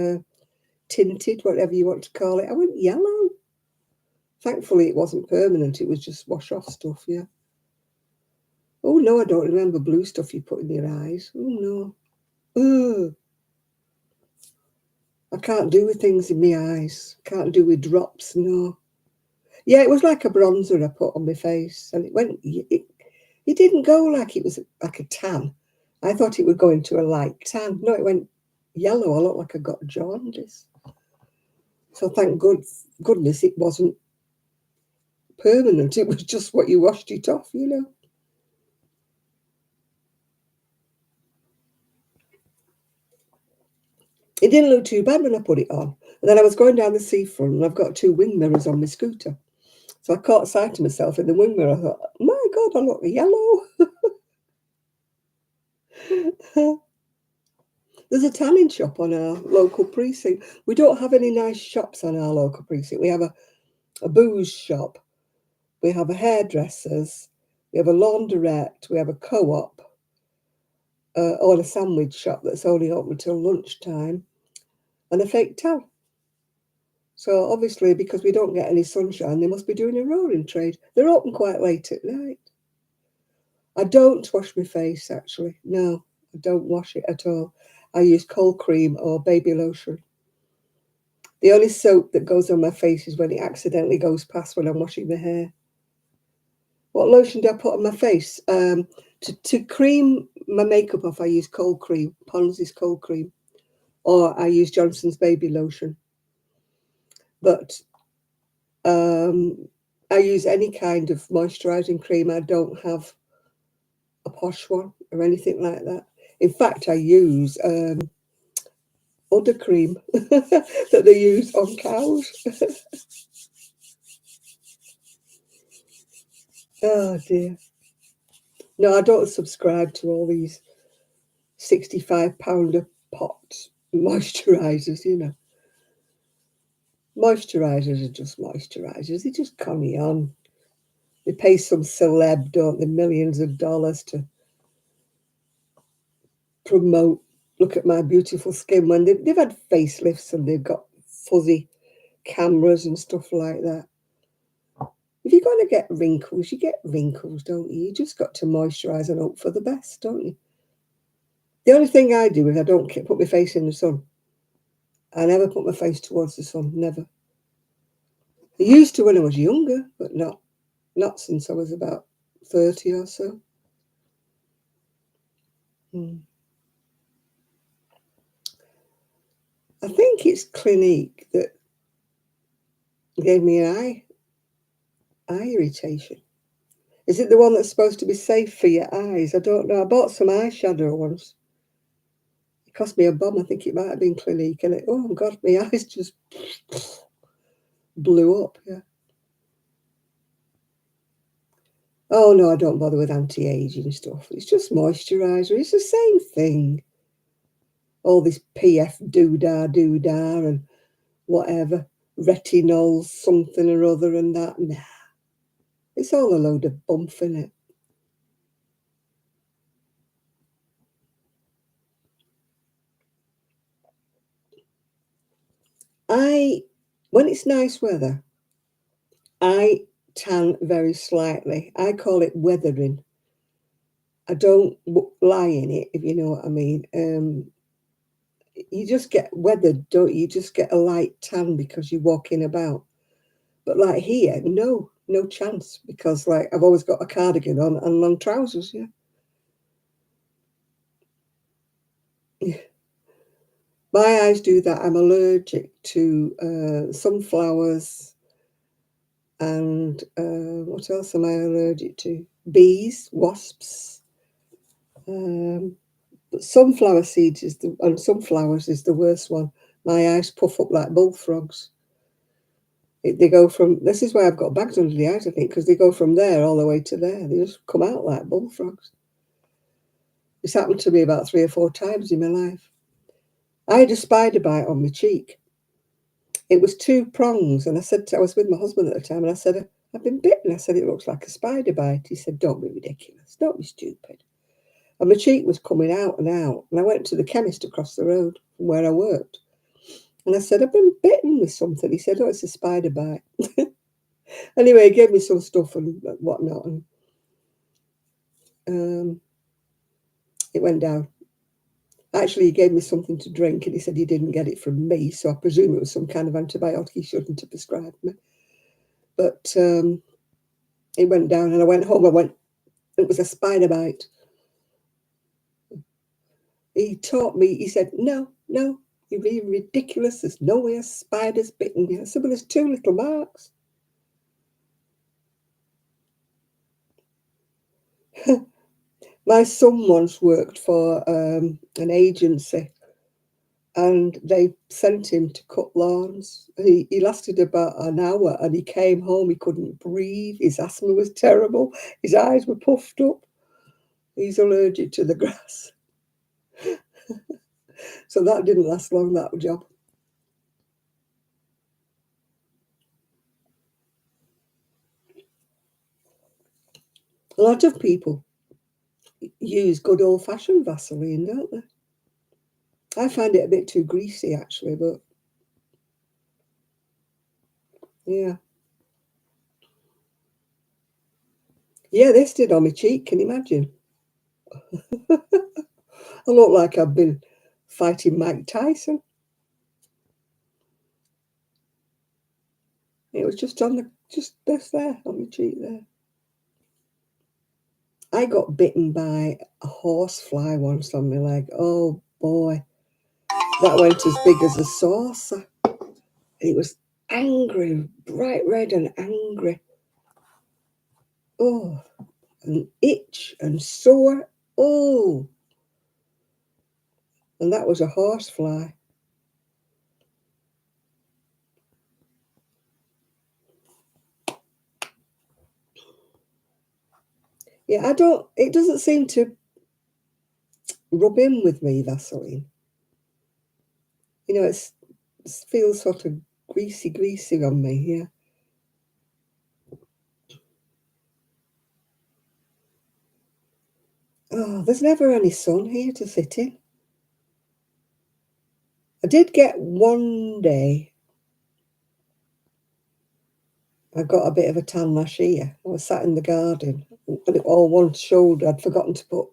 tinted, whatever you want to call it. I went yellow. Thankfully, it wasn't permanent. It was just wash off stuff, yeah. Oh, no, I don't remember blue stuff you put in your eyes. Oh, no. Ugh. I can't do with things in my eyes. Can't do with drops, no. Yeah, it was like a bronzer I put on my face, and it didn't go like it was like a tan. I thought it would go into a light tan. No, it went yellow. I looked like I got jaundice. So thank goodness it wasn't permanent. It was just what you washed it off, you know. It didn't look too bad when I put it on. And then I was going down the seafront, and I've got 2 wing mirrors on my scooter. So I caught sight of myself in the wing mirror. I thought, my God, I look yellow. There's a tanning shop on our local precinct. We don't have any nice shops on our local precinct. We have a booze shop. We have a hairdresser's. We have a laundrette. We have a co-op. Or a sandwich shop that's only open till lunchtime. And a fake tan. So obviously, because we don't get any sunshine, they must be doing a roaring trade. They're open quite late at night. I don't wash my face, actually. No, I don't wash it at all. I use cold cream or baby lotion. The only soap that goes on my face is when it accidentally goes past when I'm washing my hair. What lotion do I put on my face? To cream my makeup off, I use cold cream, Pond's cold cream, or I use Johnson's baby lotion. But I use any kind of moisturising cream. I don't have a posh one or anything like that. In fact, I use udder cream that they use on cows. Oh dear. No, I don't subscribe to all these £65 a pot moisturisers, you know. Moisturisers are just moisturisers. They just carry on. They pay some celeb, don't they, millions of dollars to promote, look at my beautiful skin, when they've had facelifts and they've got fuzzy cameras and stuff like that. If you're going to get wrinkles, you get wrinkles, don't you? You just got to moisturise and hope for the best, don't you? The only thing I do is I don't put my face in the sun. I never put my face towards the sun, never. I used to when I was younger, but not since I was about 30 or so. I think it's Clinique that gave me an eye irritation. Is it the one that's supposed to be safe for your eyes? I don't know. I bought some eyeshadow once. It cost me a bomb. I think it might have been Clinique. And oh, God, my eyes just blew up. Yeah. Oh, no, I don't bother with anti-aging stuff. It's just moisturiser. It's the same thing. All this PF doodah and whatever. Retinol something or other and that. Nah. It's all a load of bump, innit? When it's nice weather, I tan very slightly. I call it weathering. I don't lie in it, if you know what I mean. You just get weathered, don't you? You just get a light tan because you're walking about. But like here, no chance, because like I've always got a cardigan on and long trousers, yeah. My eyes do that. I'm allergic to sunflowers and what else am I allergic to? Bees, wasps. But sunflower seeds and sunflowers is the worst one. My eyes puff up like bullfrogs. They go from, this is why I've got bags under the eyes, I think, because they go from there all the way to there. They just come out like bullfrogs. It's happened to me about 3 or 4 times in my life. I had a spider bite on my cheek. It was 2 prongs, and I was with my husband at the time, and I said, I've been bitten. I said, it looks like a spider bite. He said, don't be ridiculous. Don't be stupid. And my cheek was coming out, and I went to the chemist across the road from where I worked. And I said, I've been bitten with something. He said, oh, it's a spider bite. Anyway, he gave me some stuff and whatnot, and it went down. Actually, he gave me something to drink and he said he didn't get it from me, so I presume it was some kind of antibiotic he shouldn't have prescribed me. But it went down and I went home. It was a spider bite. He taught me, he said, no, you're being ridiculous. There's no way a spider's bitten you. I said, well, there's 2 little marks. My son once worked for an agency and they sent him to cut lawns. He lasted about an hour and he came home, he couldn't breathe, his asthma was terrible, his eyes were puffed up. He's allergic to the grass. So that didn't last long, that job. A lot of people use good old-fashioned Vaseline, don't they? I find it a bit too greasy, actually, but yeah. Yeah, this did on my cheek, can you imagine? I look like I've been fighting Mike Tyson. It was just this there, on my cheek there. I got bitten by a horsefly once on my leg. Oh boy, that went as big as a saucer. It was angry, bright red and angry. Oh, and itch and sore. Oh, and that was a horsefly. Yeah, it doesn't seem to rub in with me, Vaseline. You know, it feels sort of greasy on me, yeah. Oh, there's never any sun here to sit in. I did get one day, I got a bit of a tan last year. I was sat in the garden, and it all one shoulder. I'd forgotten to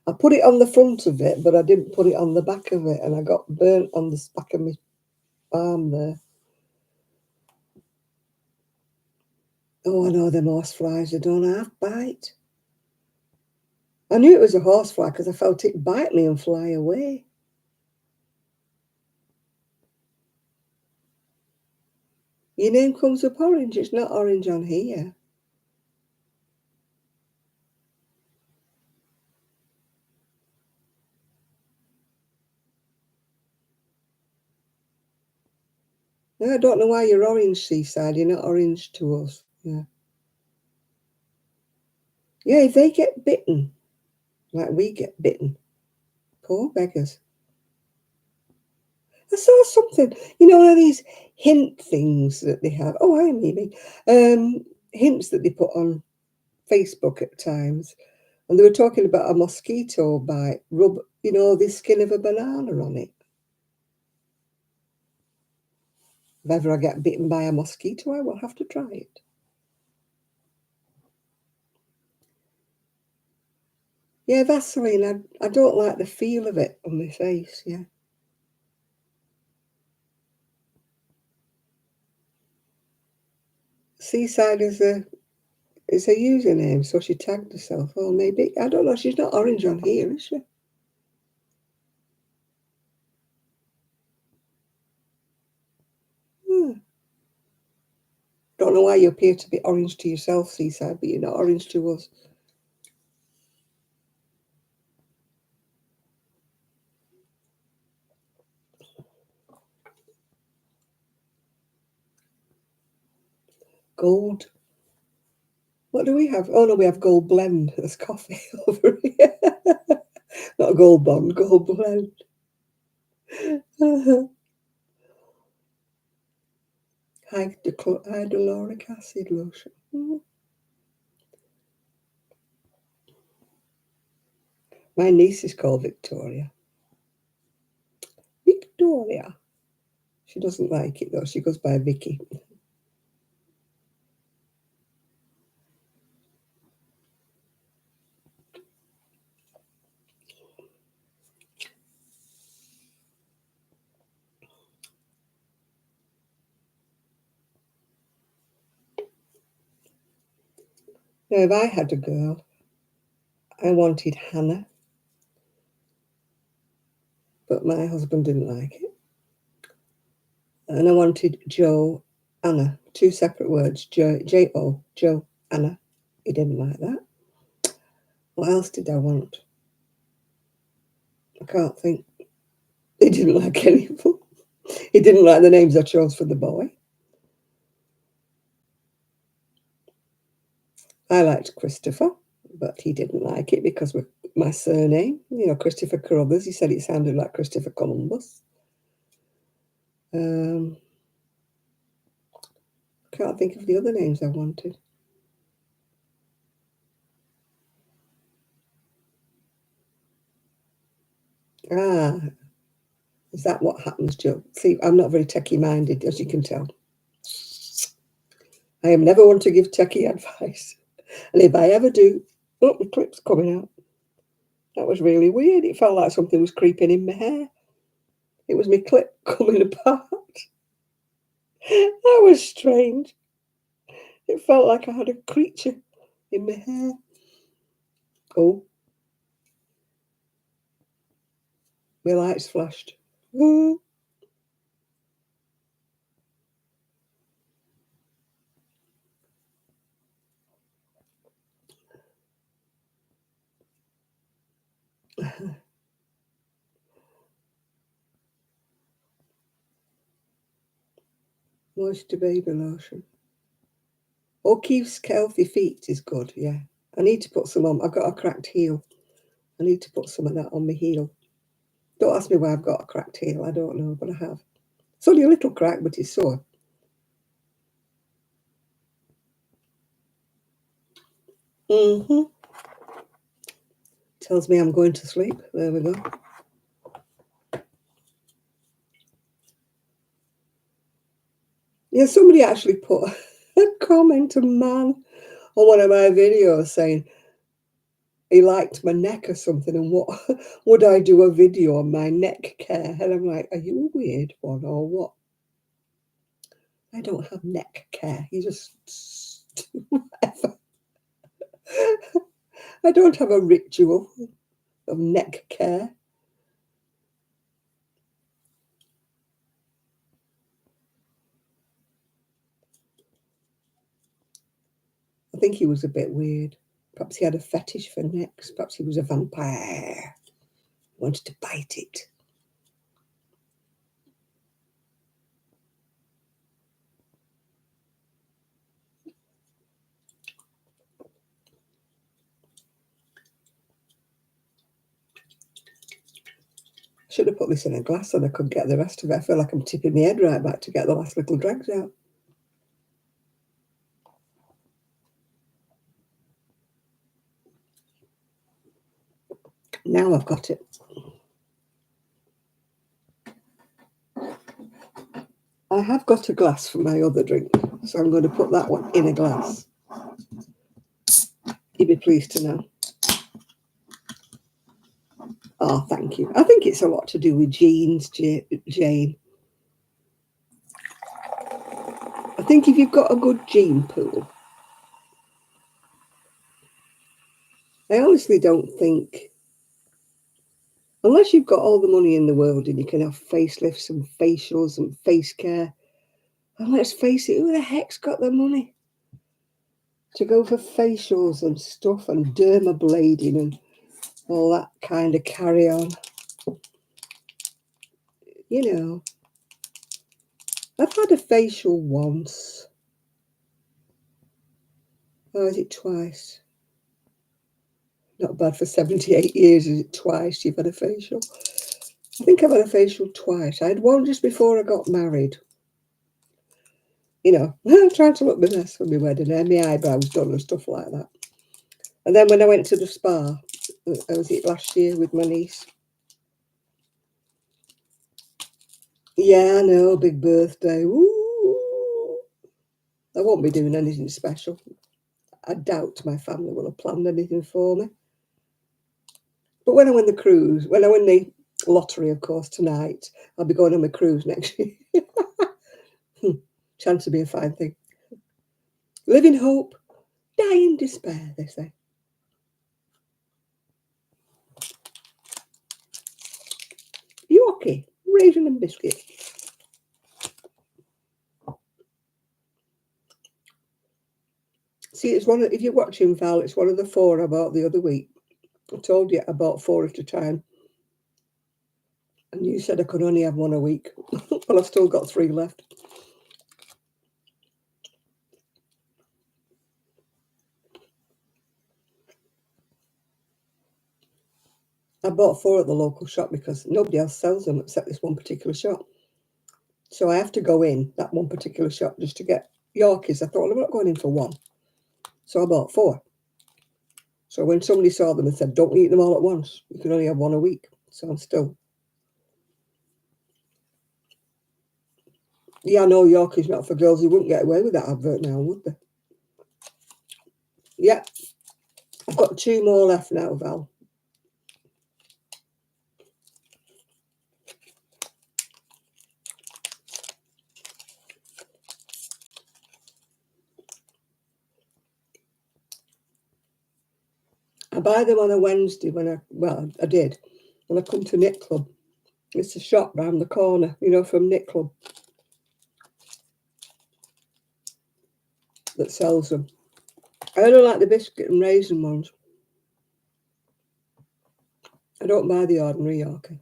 I put it on the front of it, but I didn't put it on the back of it, and I got burnt on the back of my arm there. Oh, I know them horseflies, they don't half bite. I knew it was a horsefly because I felt it bite me and fly away. Your name comes up orange. It's not orange on here. No, I don't know why you're orange, Seaside. You're not orange to us. Yeah. Yeah, if they get bitten, like we get bitten, poor beggars. I saw something, one of these hint things that they have. Oh, hi, Mimi. Hints that they put on Facebook at times. And they were talking about a mosquito bite, rub, the skin of a banana on it. If ever I get bitten by a mosquito, I will have to try it. Yeah, Vaseline, I don't like the feel of it on my face, yeah. Seaside is a username, so she tagged herself. Oh, maybe, I don't know, she's not orange on here, is she? Hmm. Don't know why you appear to be orange to yourself, Seaside, but you're not orange to us. Gold. What do we have? Oh, no, we have gold blend. There's coffee over here. Not gold bond, gold blend. Hyaluronic acid lotion. My niece is called Victoria. Victoria. She doesn't like it though. She goes by Vicky. Now, if I had a girl, I wanted Hannah, but my husband didn't like it. And I wanted Joanna, 2 separate words, J-O, Joanna. He didn't like that. What else did I want? I can't think. He didn't like any of them. He didn't like the names I chose for the boy. I liked Christopher, but he didn't like it because of my surname. You know, Christopher Carruthers. He said it sounded like Christopher Columbus. Can't think of the other names I wanted. Ah, is that what happens, Joe? See, I'm not very techie-minded, as you can tell. I am never one to give techie advice. And if I ever do, oh, the clip's coming out. That was really weird. It felt like something was creeping in my hair. It was my clip coming apart. That was strange. It felt like I had a creature in my hair. Oh. My lights flashed. Ooh. Moisture baby lotion. Oh, keeps healthy feet is good, yeah. I need to put some on. I've got a cracked heel. I need to put some of that on my heel. Don't ask me why I've got a cracked heel. I don't know, but I have. It's only a little crack, but it's sore. Tells me I'm going to sleep. There we go. Yeah, somebody actually put a comment, a man, on one of my videos saying he liked my neck or something, and what would I do a video on my neck care? And I'm like, are you a weird one or what? I don't have neck care. You just whatever. I don't have a ritual of neck care. I think he was a bit weird. Perhaps he had a fetish for necks. Perhaps he was a vampire. Wanted to bite it. Should have put this in a glass so I could get the rest of it. I feel like I'm tipping my head right back to get the last little dregs out. Now I've got it. I have got a glass for my other drink, so I'm going to put that one in a glass. You'd be pleased to know. Oh, thank you. I think it's a lot to do with genes, Jane. I think if you've got a good gene pool, I honestly don't think, unless you've got all the money in the world and you can have facelifts and facials and face care, and let's face it, who the heck's got the money to go for facials and stuff and dermablading and all that kind of carry on? You know, I've had a facial once. Oh, is it twice? Not bad for 78 years, is it twice you've had a facial? I think I've had a facial twice. I had one just before I got married. You know, I was trying to look my best for my wedding day, my eyebrows done and stuff like that. And then when I went to the spa, was it last year with my niece? Yeah, I know, big birthday. Woo! I won't be doing anything special. I doubt my family will have planned anything for me. But when I win the cruise, when I win the lottery, of course, tonight, I'll be going on my cruise next year. Chance to be a fine thing. Live in hope, die in despair, they say. You okay? Raisin and biscuit. See, it's one of, if you're watching, Val, it's one of the 4 I bought the other week. I told you I bought 4 at a time. And you said I could only have 1 a week. Well, I've still got 3 left. I bought 4 at the local shop because nobody else sells them except this one particular shop. So I have to go in that one particular shop just to get Yorkies. I thought, well, I'm not going in for 1. So I bought 4. So when somebody saw them and said, don't eat them all at once, you can only have 1 a week. So I'm still... Yeah, I know Yorkie's not for girls. You wouldn't get away with that advert now, would they? Yeah. I've got 2 more left now, Val. I buy them on a Wednesday I did. When I come to Knit Club. It's a shop round the corner, you know, from Knit Club that sells them. I don't like the biscuit and raisin ones. I don't buy the ordinary Yorkie.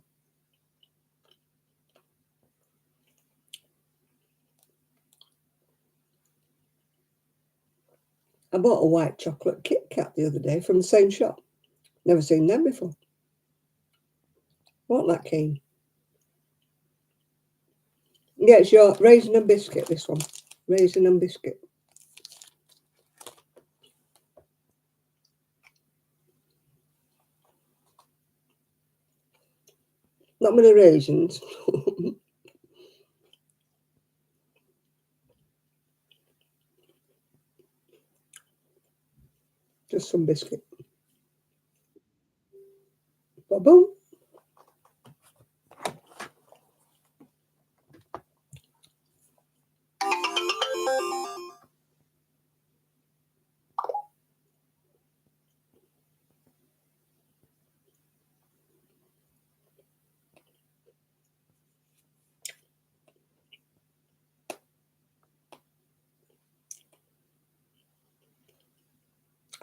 I bought a white chocolate Kit Kat the other day from the same shop. Never seen them before. Wasn't that keen? Yeah, it's your raisin and biscuit, this one. Raisin and biscuit. Not many raisins. Just some biscuit. Ba-boom.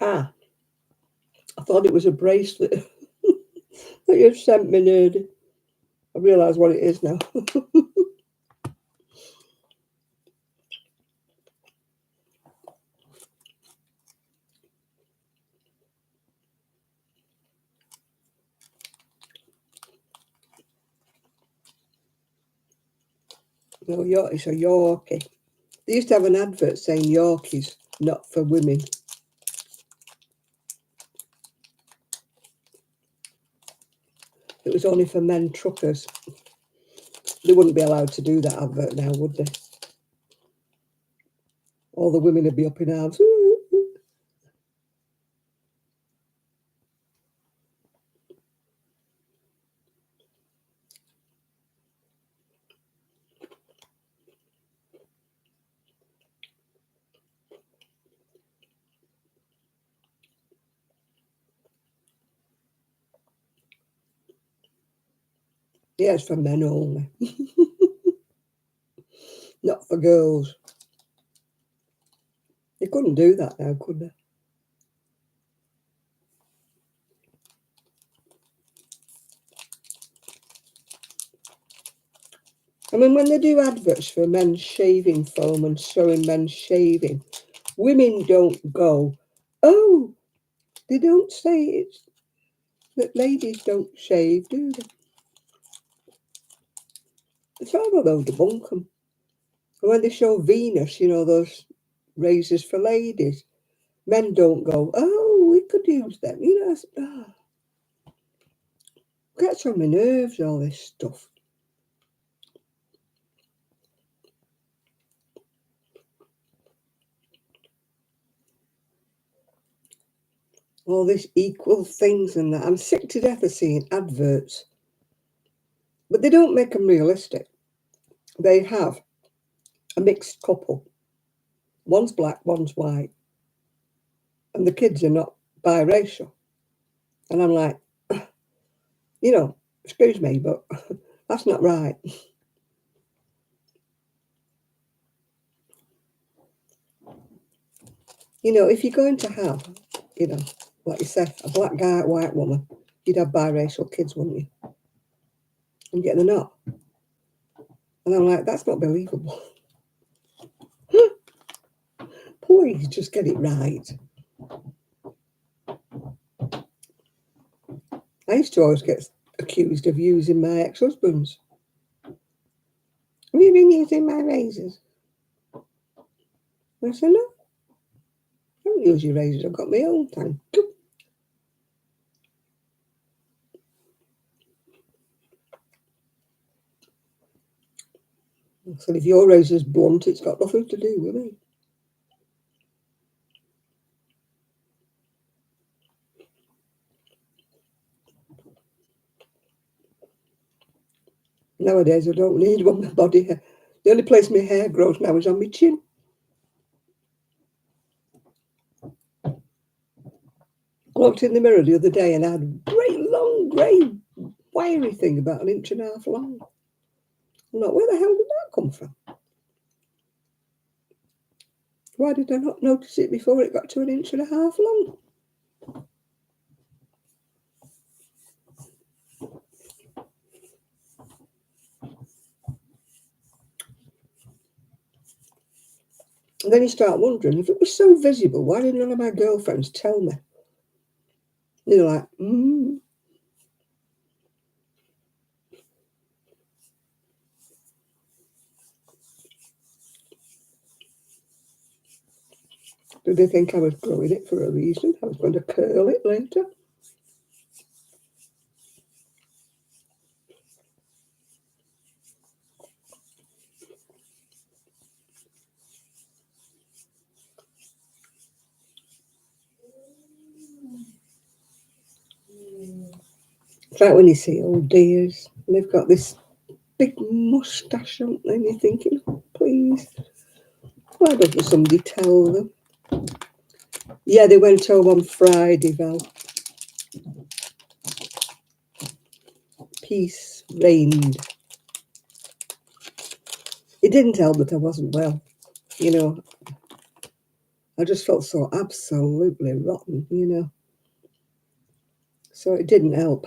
Ah, I thought it was a bracelet that you sent me, Nerdy. I realise what it is now. No, it's a Yorkie. They used to have an advert saying Yorkies, not for women. It was only for men truckers. They wouldn't be allowed to do that advert now, would they? All the women would be up in arms. Yeah, it's for men only. Not for girls. They couldn't do that now, could they? I mean, when they do adverts for men's shaving foam and showing men shaving, women don't go, oh, they don't say it's that ladies don't shave, do they? It's all a load of bunkum. And when they show Venus, you know, those razors for ladies, men don't go, oh, we could use them. You know, gets on my nerves, all this stuff. All this equal things and that. I'm sick to death of seeing adverts. But they don't make them realistic. They have a mixed couple. One's black, one's white. and the kids are not biracial. And I'm like, you know, excuse me, but that's not right. You know, if you're going to have, you know, like you said, a black guy, white woman, you'd have biracial kids, wouldn't you? And yet they're not. And I'm like, that's not believable. Please just get it right. I used to always get accused of using my ex-husbands. Have you been using my razors? I said, no, I don't use your razors. I've got my own thing. I said, if your razor's blunt, it's got nothing to do with me. Nowadays, I don't need one. My body hair. The only place my hair grows now is on my chin. I looked in the mirror the other day and I had a great long grey wiry thing about 1.5 inches long. I'm like, where the hell did that come from? Why did I not notice it before it got to 1.5 inches long? And then you start wondering, if it was so visible, why did none of my girlfriends tell me? You're like, Did they think I was growing it for a reason? I was going to curl it later. It's like when you see old dears and they've got this big moustache on them, and you're thinking, please, why doesn't somebody tell them? Yeah, they went home on Friday, Val. Peace reigned. It didn't help that I wasn't well. You know, I just felt so absolutely rotten, you know. So it didn't help.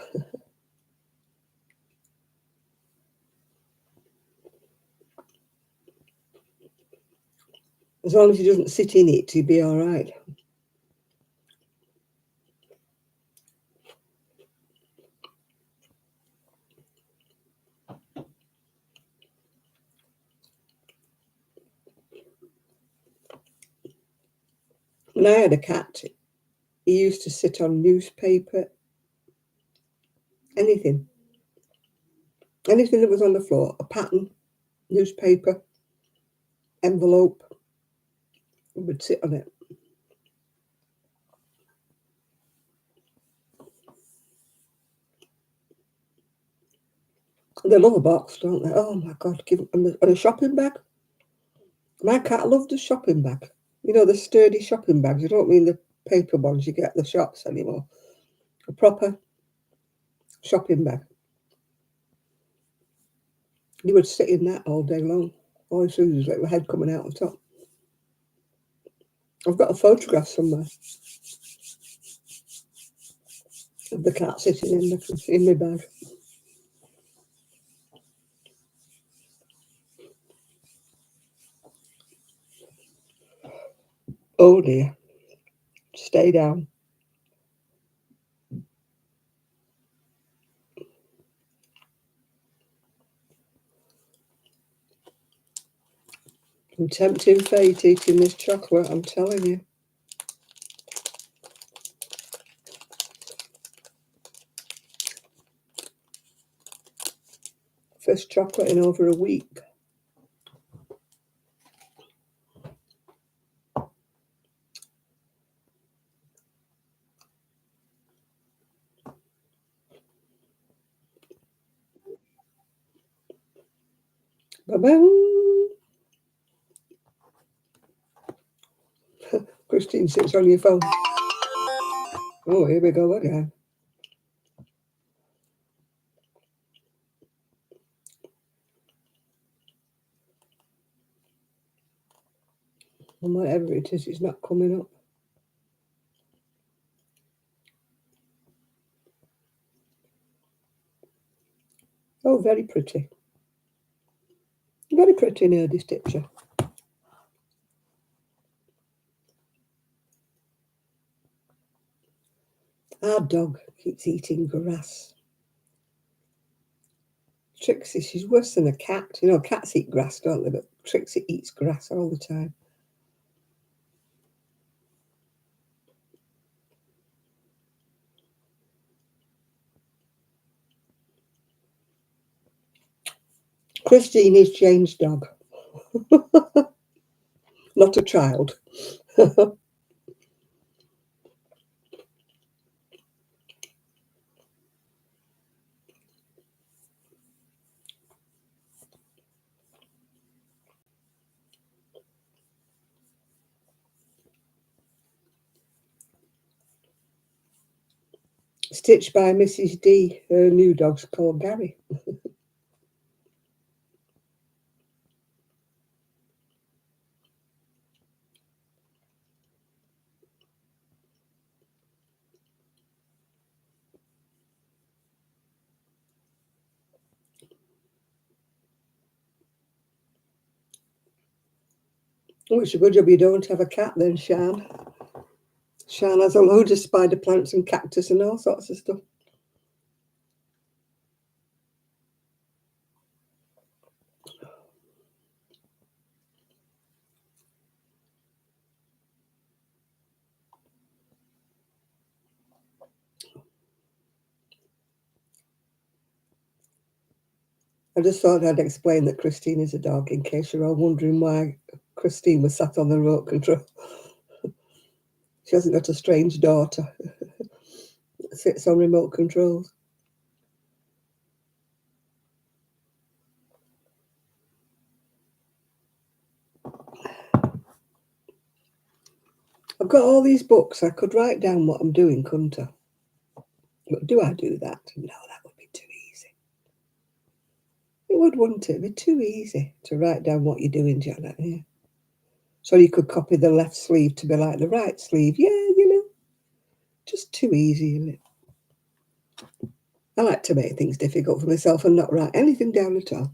As long as he doesn't sit in it, he'd be all right. When I had a cat, he used to sit on newspaper, anything that was on the floor, a pattern, newspaper, envelope, he would sit on it. They love a box, don't they? Oh my God, give them a shopping bag. My cat loved a shopping bag. You know, the sturdy shopping bags. I don't mean the paper ones you get at the shops anymore. A proper shopping bag. He would sit in that all day long. All he sees was like the head coming out the top. I've got a photograph somewhere of the cat sitting in my bag. Oh dear. Stay down. I'm tempting fate eating this chocolate, I'm telling you. First chocolate in over a week. Ba-bang! Christine sits on your phone. Oh, here we go again. And whatever it is, it's not coming up. Oh, very pretty. Very pretty nerdy stitcher. Our dog keeps eating grass. Trixie, she's worse than a cat. You know, cats eat grass, don't they? But Trixie eats grass all the time. Christine is Jane's dog. Not a child. Stitched by Mrs. D. Her new dog's called Gary. Oh, it's a good job you don't have a cat then, Shan. Shan has a load of spider plants and cactus and all sorts of stuff. I just thought I'd explain that Christine is a dog in case you're all wondering why Christine was sat on the remote control. She hasn't got a strange daughter that sits on remote controls. I've got all these books. I could write down what I'm doing, couldn't I? But do I do that? No, that would be too easy. It would, wouldn't it? It'd be too easy to write down what you're doing, Janet. Yeah. So you could copy the left sleeve to be like the right sleeve. Yeah, you know. Just too easy, isn't it? I like to make things difficult for myself and not write anything down at all.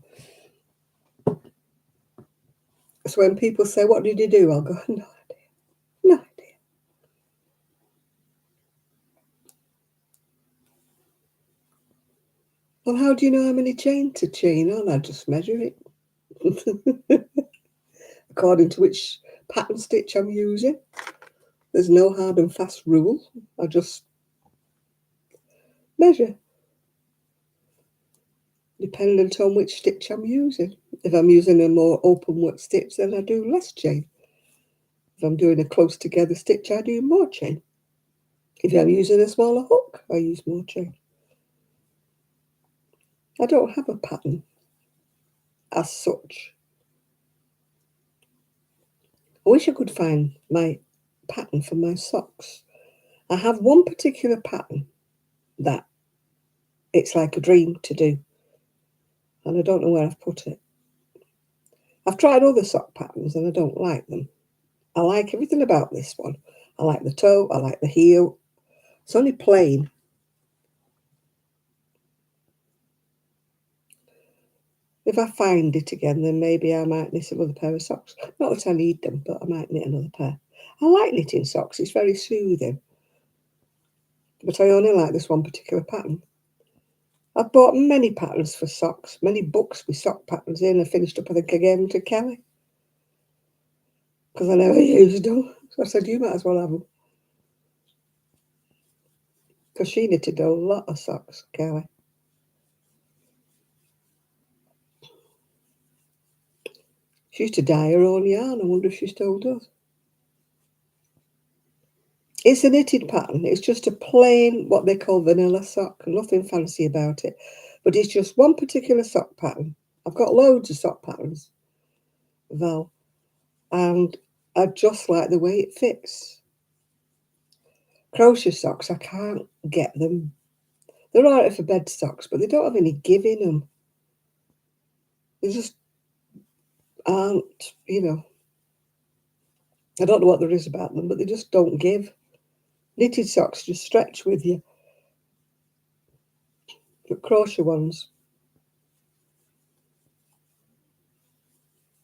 So when people say, what did you do? I'll go, no idea. No idea. Well, how do you know how many chain to chain on? I just measure it. According to which pattern stitch I'm using. There's no hard and fast rule. I just measure. Dependent on which stitch I'm using. If I'm using a more open work stitch, then I do less chain. If I'm doing a close together stitch, I do more chain. If I'm using a smaller hook, I use more chain. I don't have a pattern as such. I wish I could find my pattern for my socks. I have one particular pattern that it's like a dream to do, and I don't know where I've put it. I've tried other sock patterns and I don't like them. I like everything about this one. I like the toe, I like the heel. It's only plain. If I find it again, then maybe I might knit another pair of socks. Not that I need them, but I might knit another pair. I like knitting socks. It's very soothing. But I only like this one particular pattern. I've bought many patterns for socks, many books with sock patterns in. I finished up, I think I gave them to Kelly because I never used them. So I said, you might as well have them. Because she knitted a lot of socks, Kelly. She used to dye her own yarn. I wonder if she still does. It's a knitted pattern. It's just a plain, what they call vanilla sock. Nothing fancy about it. But it's just one particular sock pattern. I've got loads of sock patterns, Val. And I just like the way it fits. Crochet socks, I can't get them. They're all right for bed socks, but they don't have any give in them. They just aren't, you know. I don't know what there is about them, but they just don't give. Knitted socks just stretch with you. But crochet ones,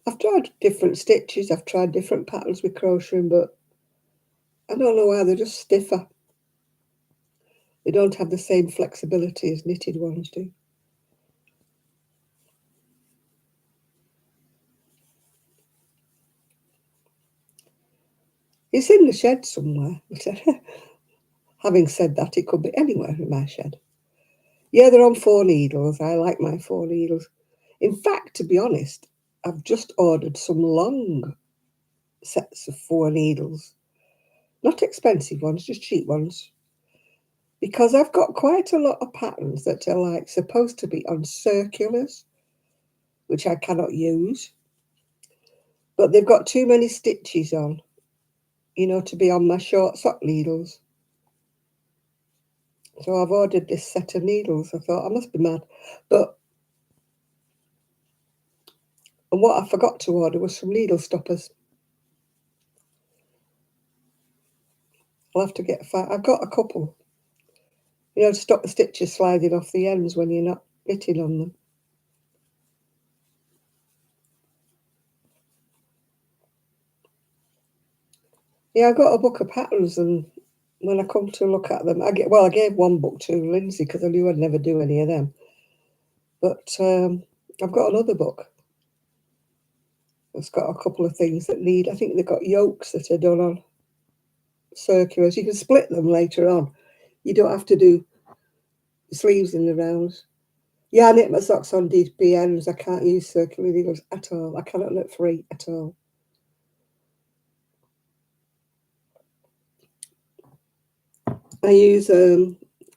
I've tried different stitches, I've tried different patterns with crocheting, but I don't know why they're just stiffer. They don't have the same flexibility as knitted ones do. It's in the shed somewhere. Having said that, it could be anywhere in my shed. Yeah, they're on 4 needles. I like my 4 needles. In fact, to be honest, I've just ordered some long sets of 4 needles. Not expensive ones, just cheap ones. Because I've got quite a lot of patterns that are like supposed to be on circulars, which I cannot use. But they've got too many stitches on, you know, to be on my short sock needles. So I've ordered this set of needles. I thought, I must be mad. And what I forgot to order was some needle stoppers. I'll have to get I've got a couple. You know, to stop the stitches sliding off the ends when you're not knitting on them. Yeah, I got a book of patterns, and when I come to look at them, I gave one book to Lindsay because I knew I'd never do any of them. But I've got another book. It's got a couple of things that need, I think they've got yokes that are done on circulars. You can split them later on. You don't have to do sleeves in the rounds. Yeah, I knit my socks on DPNs. I can't use circular needles at all. I cannot knit free at all. I use a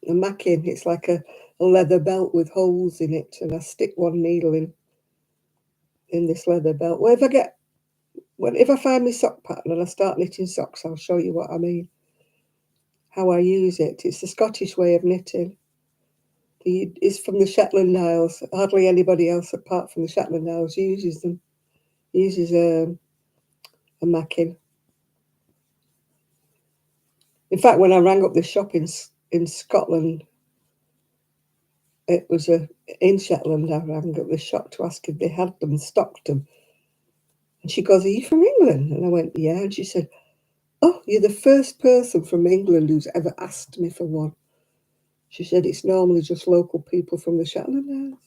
macking. It's like a leather belt with holes in it, and I stick one needle in this leather belt. Well, if I find my sock pattern and I start knitting socks, I'll show you what I mean. How I use it. It's the Scottish way of knitting. It's from the Shetland Isles. Hardly anybody else apart from the Shetland Isles uses them. Uses a macking. In fact, when I rang up the shop in Scotland, it was in Shetland. I rang up the shop to ask if they had them, stocked them. And she goes, "Are you from England?" And I went, "Yeah." And she said, "Oh, you're the first person from England who's ever asked me for one." She said, "It's normally just local people from the Shetland Isles."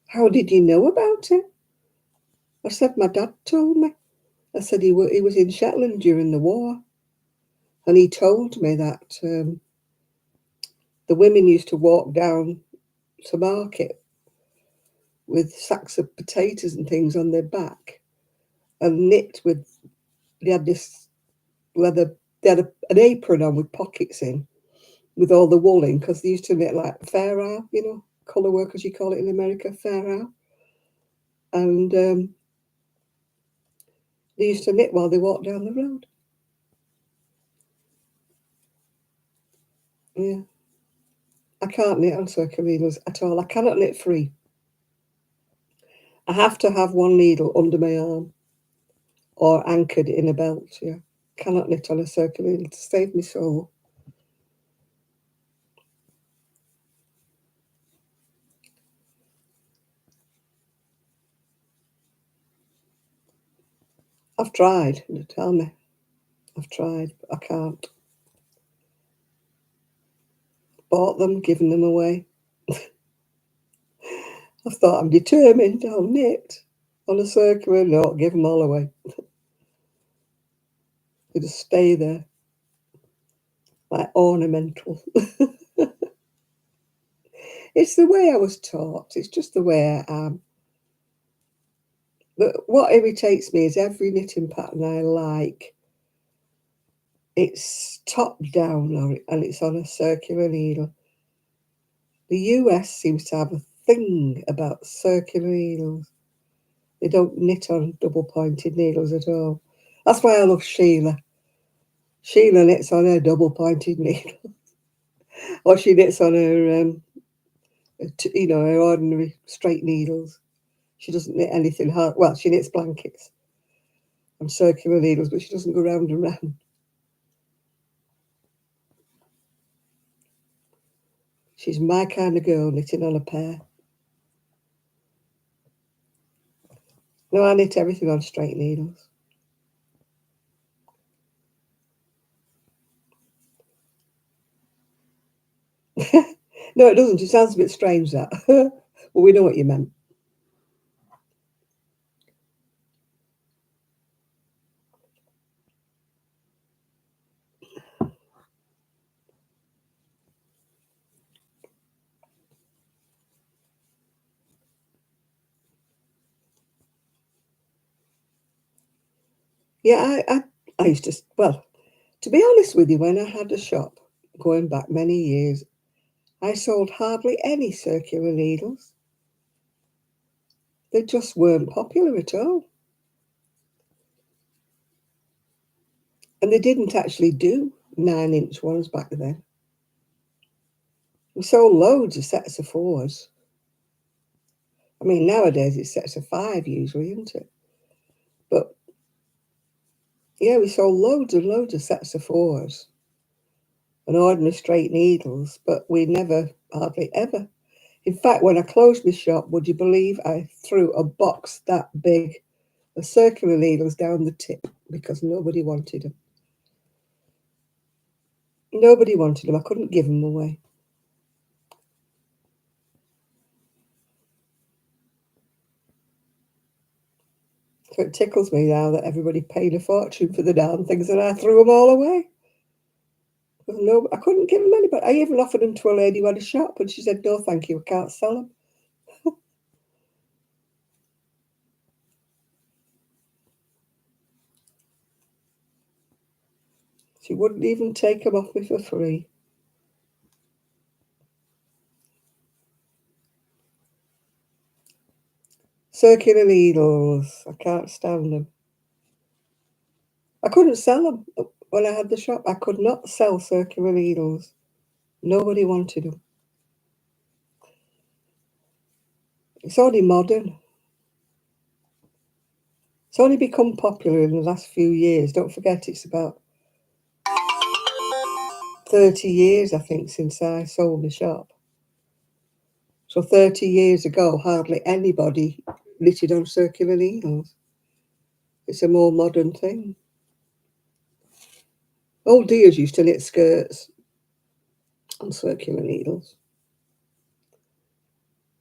"How did you know about it?" I said, "My dad told me." I said, he was in Shetland during the war. And he told me that the women used to walk down to market with sacks of potatoes and things on their back and knit with, they had this leather, they had an apron on with pockets in with all the wool in, because they used to knit like fair, you know, colour work as you call it in America, fair. And they used to knit while they walked down the road. Yeah. I can't knit on circular needles at all. I cannot knit free. I have to have one needle under my arm or anchored in a belt, yeah. Cannot knit on a circular needle to save me soul. I've tried, tell me. I've tried, but I can't. Bought them, given them away. I thought, I'm determined, I'll knit on a circular. No, give them all away. They just stay there, like ornamental. It's the way I was taught. It's just the way I am. But what irritates me is every knitting pattern I like, it's top down and it's on a circular needle. The US seems to have a thing about circular needles. They don't knit on double pointed needles at all. That's why I love Sheila. Sheila knits on her double-pointed needle, or she knits on her, her ordinary straight needles. She doesn't knit anything hard. Well, she knits blankets on circular needles, but she doesn't go round and round. She's my kind of girl, knitting on a pair. No, I knit everything on straight needles. No, it doesn't. It sounds a bit strange, that. Well, we know what you meant. Yeah, I used to, well, to be honest with you, when I had a shop, going back many years, I sold hardly any circular needles. They just weren't popular at all. And they didn't actually do 9-inch ones back then. We sold loads of sets of 4s. I mean, nowadays it's sets of 5 usually, isn't it? But yeah, we sold loads and loads of sets of 4s and ordinary straight needles, but we never, hardly ever. In fact, when I closed my shop, would you believe I threw a box that big of circular needles down the tip because nobody wanted them. Nobody wanted them. I couldn't give them away. So it tickles me now that everybody paid a fortune for the darn things and I threw them all away. No, I couldn't give them anybody. I even offered them to a lady who had a shop and she said, no, thank you, I can't sell them. She wouldn't even take them off me for free. Circular needles, I can't stand them. I couldn't sell them when I had the shop. I could not sell circular needles. Nobody wanted them. It's only modern. It's only become popular in the last few years. Don't forget, it's about 30 years, I think, since I sold the shop. So 30 years ago, hardly anybody knitted on circular needles. It's a more modern thing. Old dears used to knit skirts on circular needles.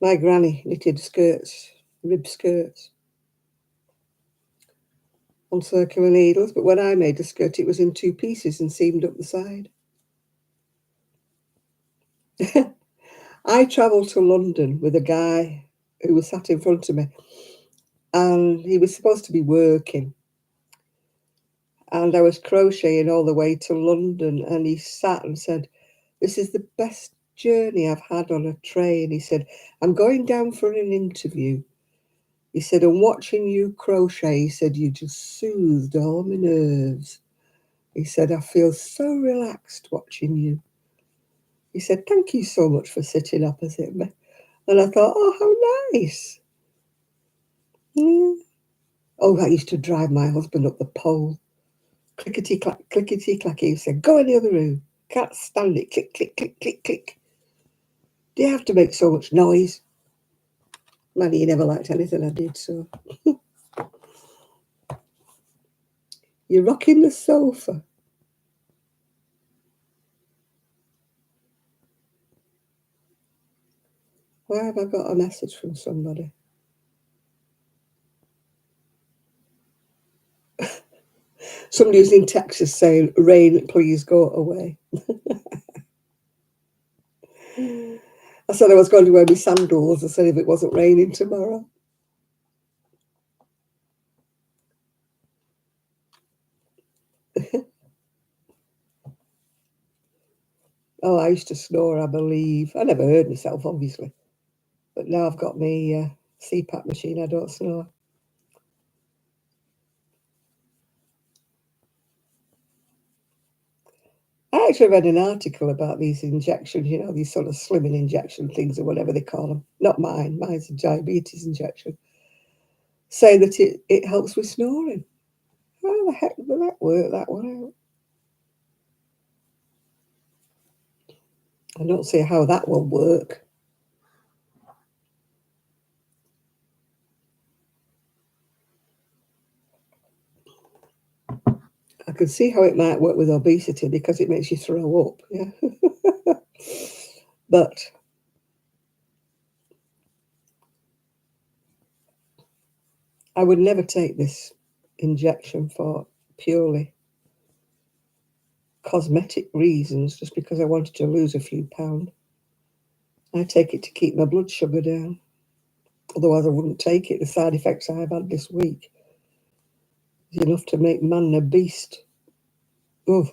My granny knitted skirts, rib skirts, on circular needles, but when I made a skirt, it was in 2 pieces and seamed up the side. I travelled to London with a guy who was sat in front of me, and he was supposed to be working. And I was crocheting all the way to London, and he sat and said, this is the best journey I've had on a train. He said, I'm going down for an interview. He said, I'm watching you crochet. He said, you just soothed all my nerves. He said, I feel so relaxed watching you. He said, thank you so much for sitting opposite me. And I thought, oh, how nice. Yeah. Oh, that used to drive my husband up the pole. Clickety-clack, clickety-clack. He said, go in the other room. Can't stand it. Click, click, click, click, click. Do you have to make so much noise? Man, he never liked anything I did, so. You're rocking the sofa. Why have I got a message from somebody? Somebody who's in Texas saying, rain, please go away. I said I was going to wear my sandals. I said if it wasn't raining tomorrow. Oh, I used to snore, I believe. I never heard myself, obviously. But now I've got my CPAP machine, I don't snore. I actually read an article about these injections, you know, these sort of slimming injection things or whatever they call them. Not mine. Mine's a diabetes injection. Say that it helps with snoring. How the heck will that work that one out? I don't see how that will work. I can see how it might work with obesity because it makes you throw up. Yeah. But I would never take this injection for purely cosmetic reasons, just because I wanted to lose a few pounds. I take it to keep my blood sugar down. Otherwise, I wouldn't take it. The side effects I've had this week is enough to make man a beast. Oh,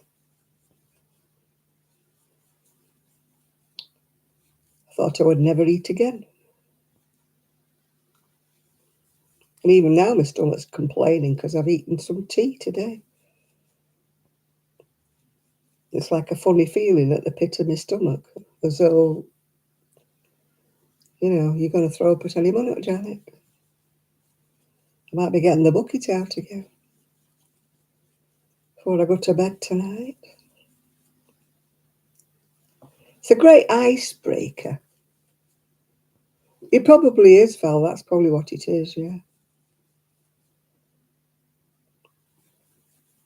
I thought I would never eat again. And even now, my stomach's complaining because I've eaten some tea today. It's like a funny feeling at the pit of my stomach, as though, you know, you're going to throw up at any minute, Janet. I might be getting the bucket out again before I go to bed tonight. It's a great icebreaker. It probably is, Val. That's probably what it is, yeah.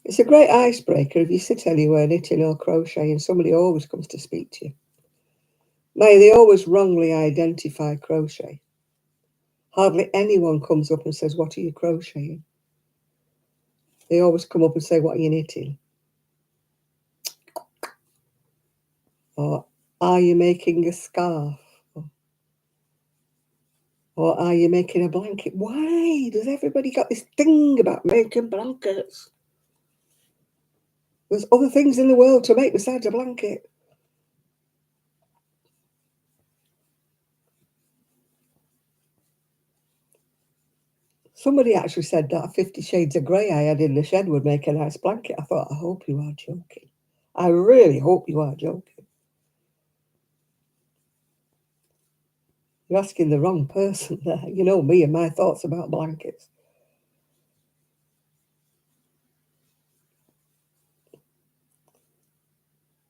It's a great icebreaker if you sit anywhere knitting or crocheting, somebody always comes to speak to you. May they always wrongly identify crochet. Hardly anyone comes up and says, "What are you crocheting?" They always come up and say, "What are you knitting?" Or, "Are you making a scarf?" Or, "Are you making a blanket?" Why does everybody got this thing about making blankets? There's other things in the world to make besides a blanket. Somebody actually said that 50 Shades of Grey I had in the shed would make a nice blanket. I thought, I hope you are joking. I really hope you are joking. You're asking the wrong person there. You know me and my thoughts about blankets.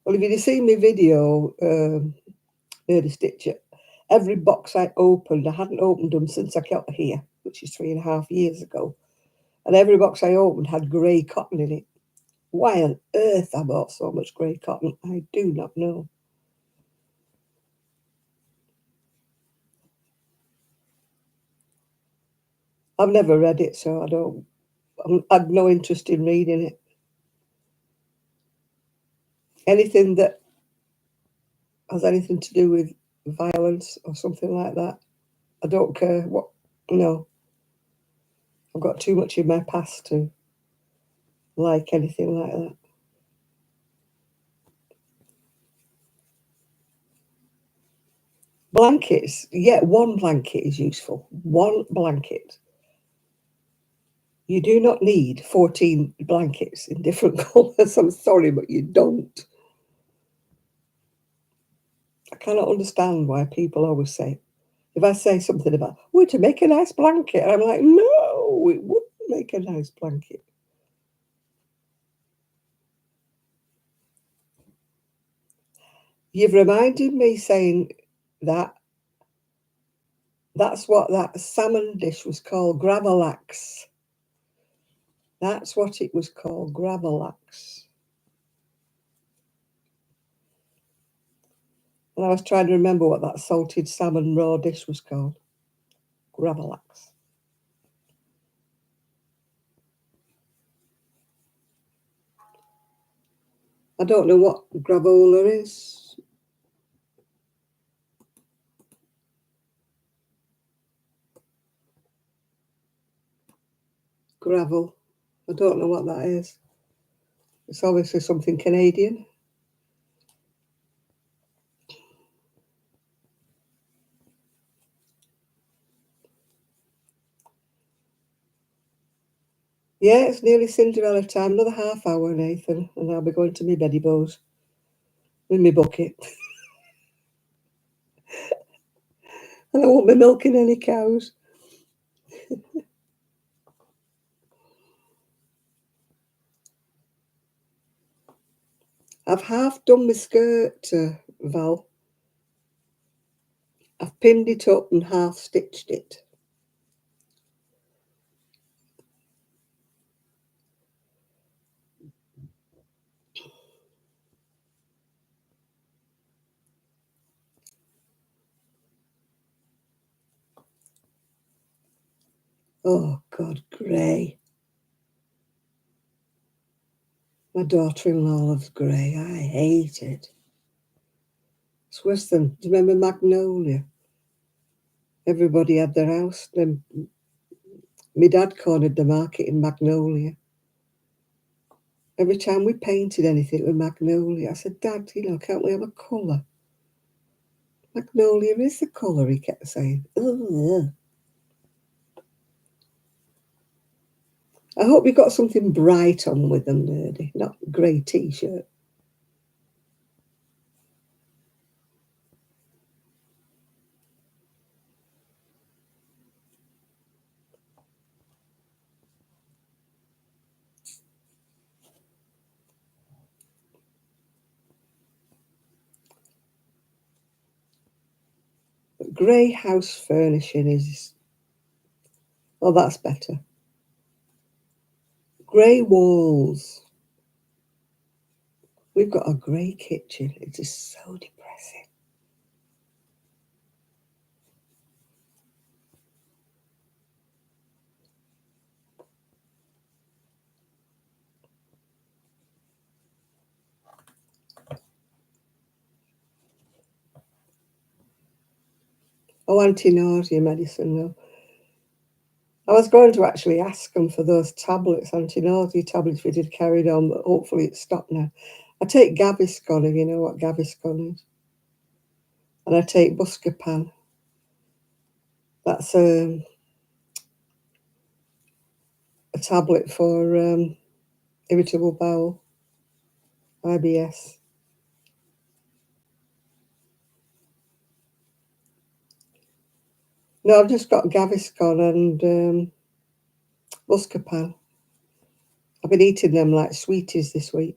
Well, if you'd have seen my video, Nerdy Stitcher, every box I opened, I hadn't opened them since I got here, which is 3.5 years ago. And every box I opened had grey cotton in it. Why on earth I bought so much grey cotton, I do not know. I've never read it, so I've no interest in reading it. Anything that has anything to do with violence or something like that, I don't care what, no. I've got too much in my past to like anything like that. Blankets, yeah, one blanket is useful. One blanket. You do not need 14 blankets in different colours. I'm sorry, but you don't. I cannot understand why people always say, if I say something about, to make a nice blanket, I'm like, no, it wouldn't make a nice blanket. You've reminded me saying that that's what that salmon dish was called, gravlax. That's what it was called, gravlax. And I was trying to remember what that salted salmon raw dish was called. Gravlax. I don't know what gravola is. Gravel. I don't know what that is. It's obviously something Canadian. Yeah, it's nearly Cinderella time. Another half hour, Nathan, and I'll be going to my beddy bows. in my bucket. And I won't be milking any cows. I've half done my skirt, Val. I've pinned it up and half stitched it. Oh, God, grey. My daughter-in-law loves grey. I hate it. It's worse than, do you remember Magnolia? Everybody had their house. Then my dad cornered the market in Magnolia. Every time we painted anything with Magnolia, I said, Dad, can't we have a colour? Magnolia is the colour, he kept saying. Ugh. I hope you got something bright on with them, Nerdy, not grey T-shirt. But grey house furnishing is, oh, that's better. Grey walls. We've got a grey kitchen. It is so depressing. Oh, anti-nausea medicine, though. I was going to actually ask them for those tablets, anti-nausea tablets, if it had carried on, but hopefully it's stopped now. I take Gaviscon, if you know what Gaviscon is. And I take Buscopan. That's a tablet for irritable bowel, IBS. No, I've just got Gaviscon and Buscopan. I've been eating them like sweeties this week.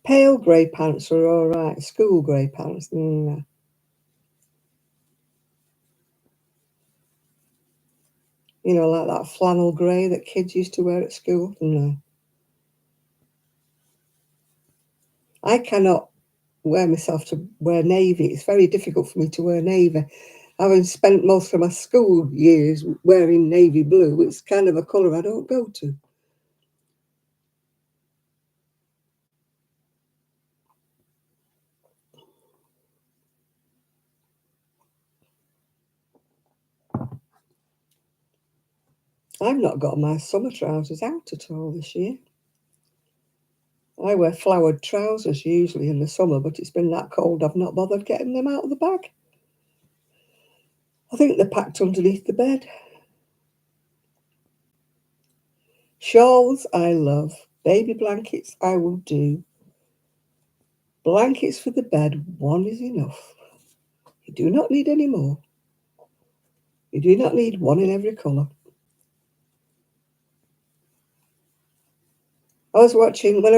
Pale grey pants are all right. School grey pants, no. Like that flannel grey that kids used to wear at school, no. I cannot wear myself to wear navy. It's very difficult for me to wear navy. Having spent most of my school years wearing navy blue, it's kind of a colour I don't go to. I've not got my summer trousers out at all this year. I wear flowered trousers usually in the summer, but it's been that cold I've not bothered getting them out of the bag. I think they're packed underneath the bed. Shawls I love. Baby blankets I will do. Blankets for the bed, one is enough. You do not need any more. You do not need one in every colour. When I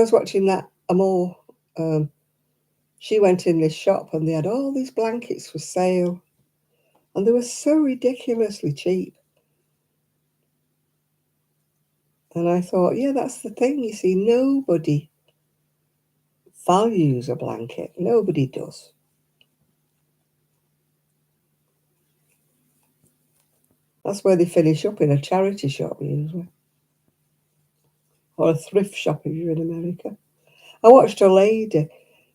was watching that Amor, she went in this shop and they had all these blankets for sale. And they were so ridiculously cheap. And I thought, yeah, that's the thing. You see, nobody values a blanket. Nobody does. That's where they finish up, in a charity shop usually. Or a thrift shop if you're in America. I watched a lady.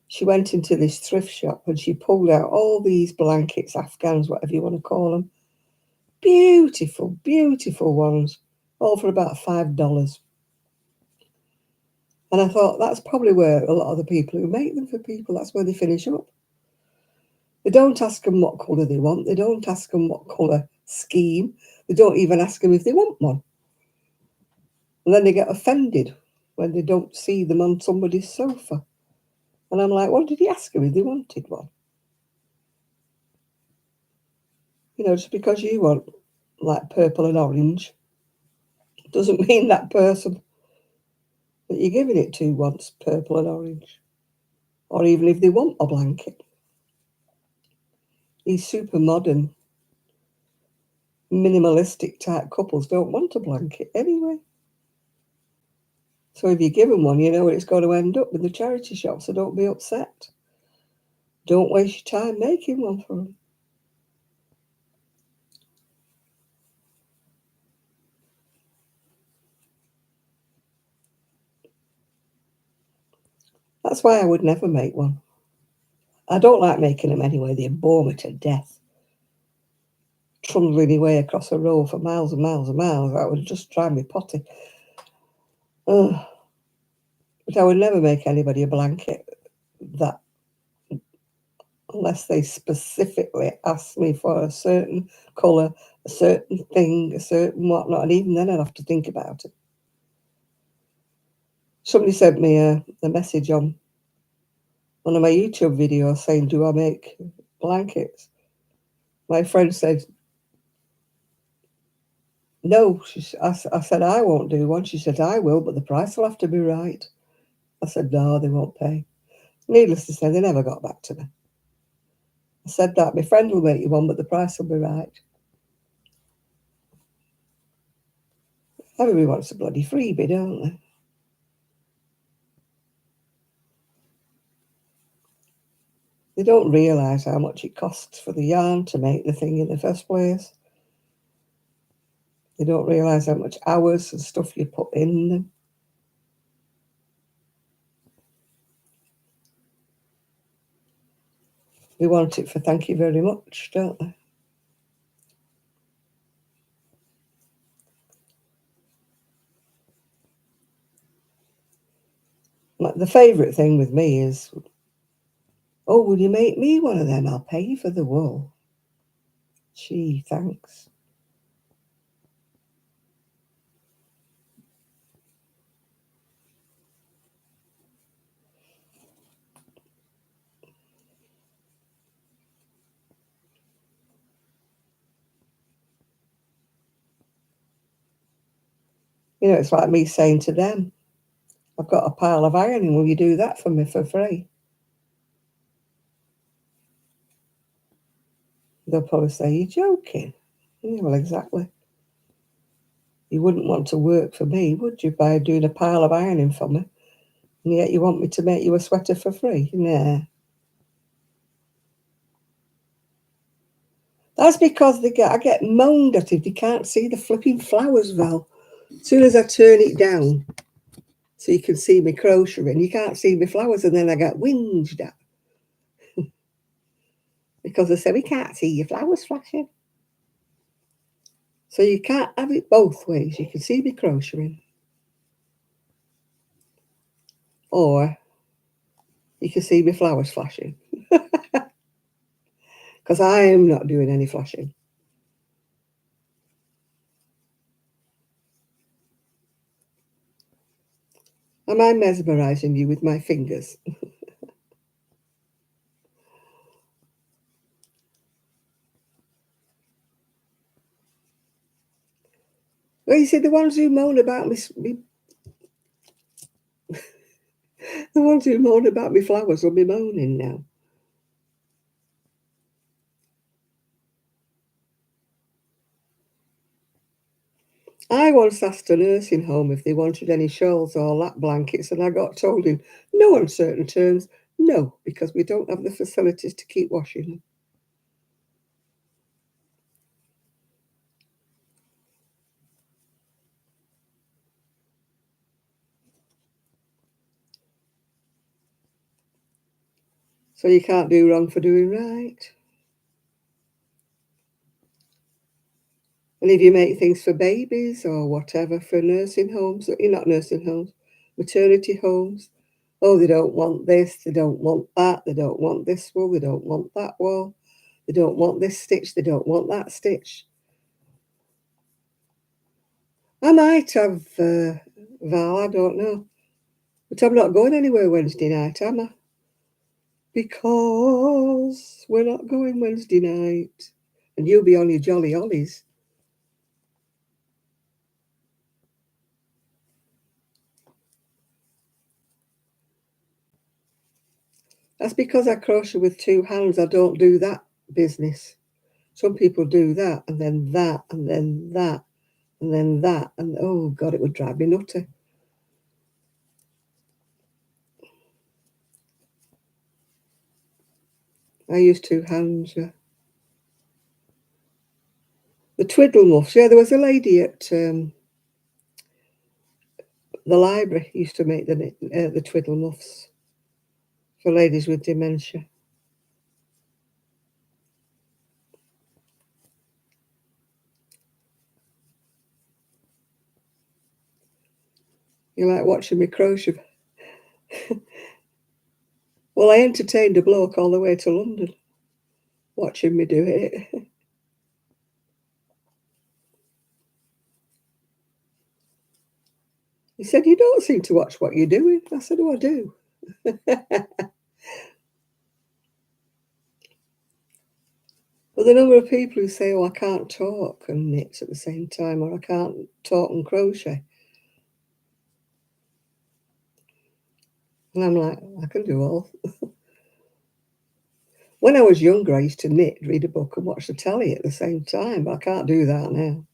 She went into this thrift shop and she pulled out all these blankets, Afghans, whatever you want to call them. Beautiful, beautiful ones. All for about $5. And I thought, that's probably where a lot of the people who make them for people, that's where they finish up. They don't ask them what colour they want. They don't ask them what colour scheme. They don't even ask them if they want one. And then they get offended when they don't see them on somebody's sofa. And I'm like, well, did you ask them if they wanted one? You know, just because you want like purple and orange doesn't mean that person that you're giving it to wants purple and orange. Or even if they want a blanket. These super modern, minimalistic type couples don't want a blanket anyway. So if you give them one, you know where it's going to end up, in the charity shop, so don't be upset. Don't waste your time making one for them. That's why I would never make one. I don't like making them anyway. They bore me to death. Trundling away across a road for miles and miles and miles. That would just drive me potty. Ugh. But I would never make anybody a blanket that, unless they specifically ask me for a certain colour, a certain thing, a certain whatnot, and even then I'd have to think about it. Somebody sent me a message on one of my YouTube videos saying, do I make blankets? My friend said, no. I said, I won't do one. She said, I will, but the price will have to be right. I said, no, they won't pay. Needless to say, they never got back to me. I said that, my friend will make you one, but the price will be right. Everybody wants a bloody freebie, don't they? They don't realise how much it costs for the yarn to make the thing in the first place. They don't realise how much hours and stuff you put in them. They want it for thank you very much, don't they? Like, the favourite thing with me is, oh, will you make me one of them? I'll pay you for the wool. Gee, thanks. You know, it's like me saying to them, I've got a pile of ironing, will you do that for me for free? They'll probably say, you're joking. Yeah, well, exactly. You wouldn't want to work for me, would you, by doing a pile of ironing for me? And yet you want me to make you a sweater for free? Nah. That's because I get moaned at if they can't see the flipping flowers, Val. As soon as I turn it down so you can see me crocheting, you can't see my flowers, and then I get whinged at. Because they say, we can't see your flowers flashing. So you can't have it both ways. You can see me crocheting, or you can see my flowers flashing. Because I am not doing any flashing. Am I mesmerising you with my fingers? Well, you see, the ones who moan about me the ones who moan about me flowers will be moaning now. I once asked a nursing home if they wanted any shawls or lap blankets, and I got told in no uncertain terms, no, because we don't have the facilities to keep washing them. So you can't do wrong for doing right. And if you make things for babies or whatever for nursing homes, not nursing homes, maternity homes, oh, they don't want this, they don't want that, they don't want this wool, they don't want that wool, they don't want this stitch, they don't want that stitch. I might have, Val, I don't know. But I'm not going anywhere Wednesday night, am I? Because we're not going Wednesday night. And you'll be on your jolly ollies. That's because I crochet with two hands. I don't do that business. Some people do that, and then that, and then that, and then that. And oh, God, it would drive me nutty. I use two hands, yeah. The twiddle muffs, yeah, there was a lady at the library used to make the twiddle muffs for ladies with dementia. You like watching me crochet? Well, I entertained a bloke all the way to London watching me do it. He said, "You don't seem to watch what you're doing." I said, "Oh, I do." But the number of people who say, "Oh, I can't talk and knit at the same time," or "I can't talk and crochet," and I'm like, I can do all. When I was younger, I used to knit, read a book, and watch the telly at the same time, but I can't do that now.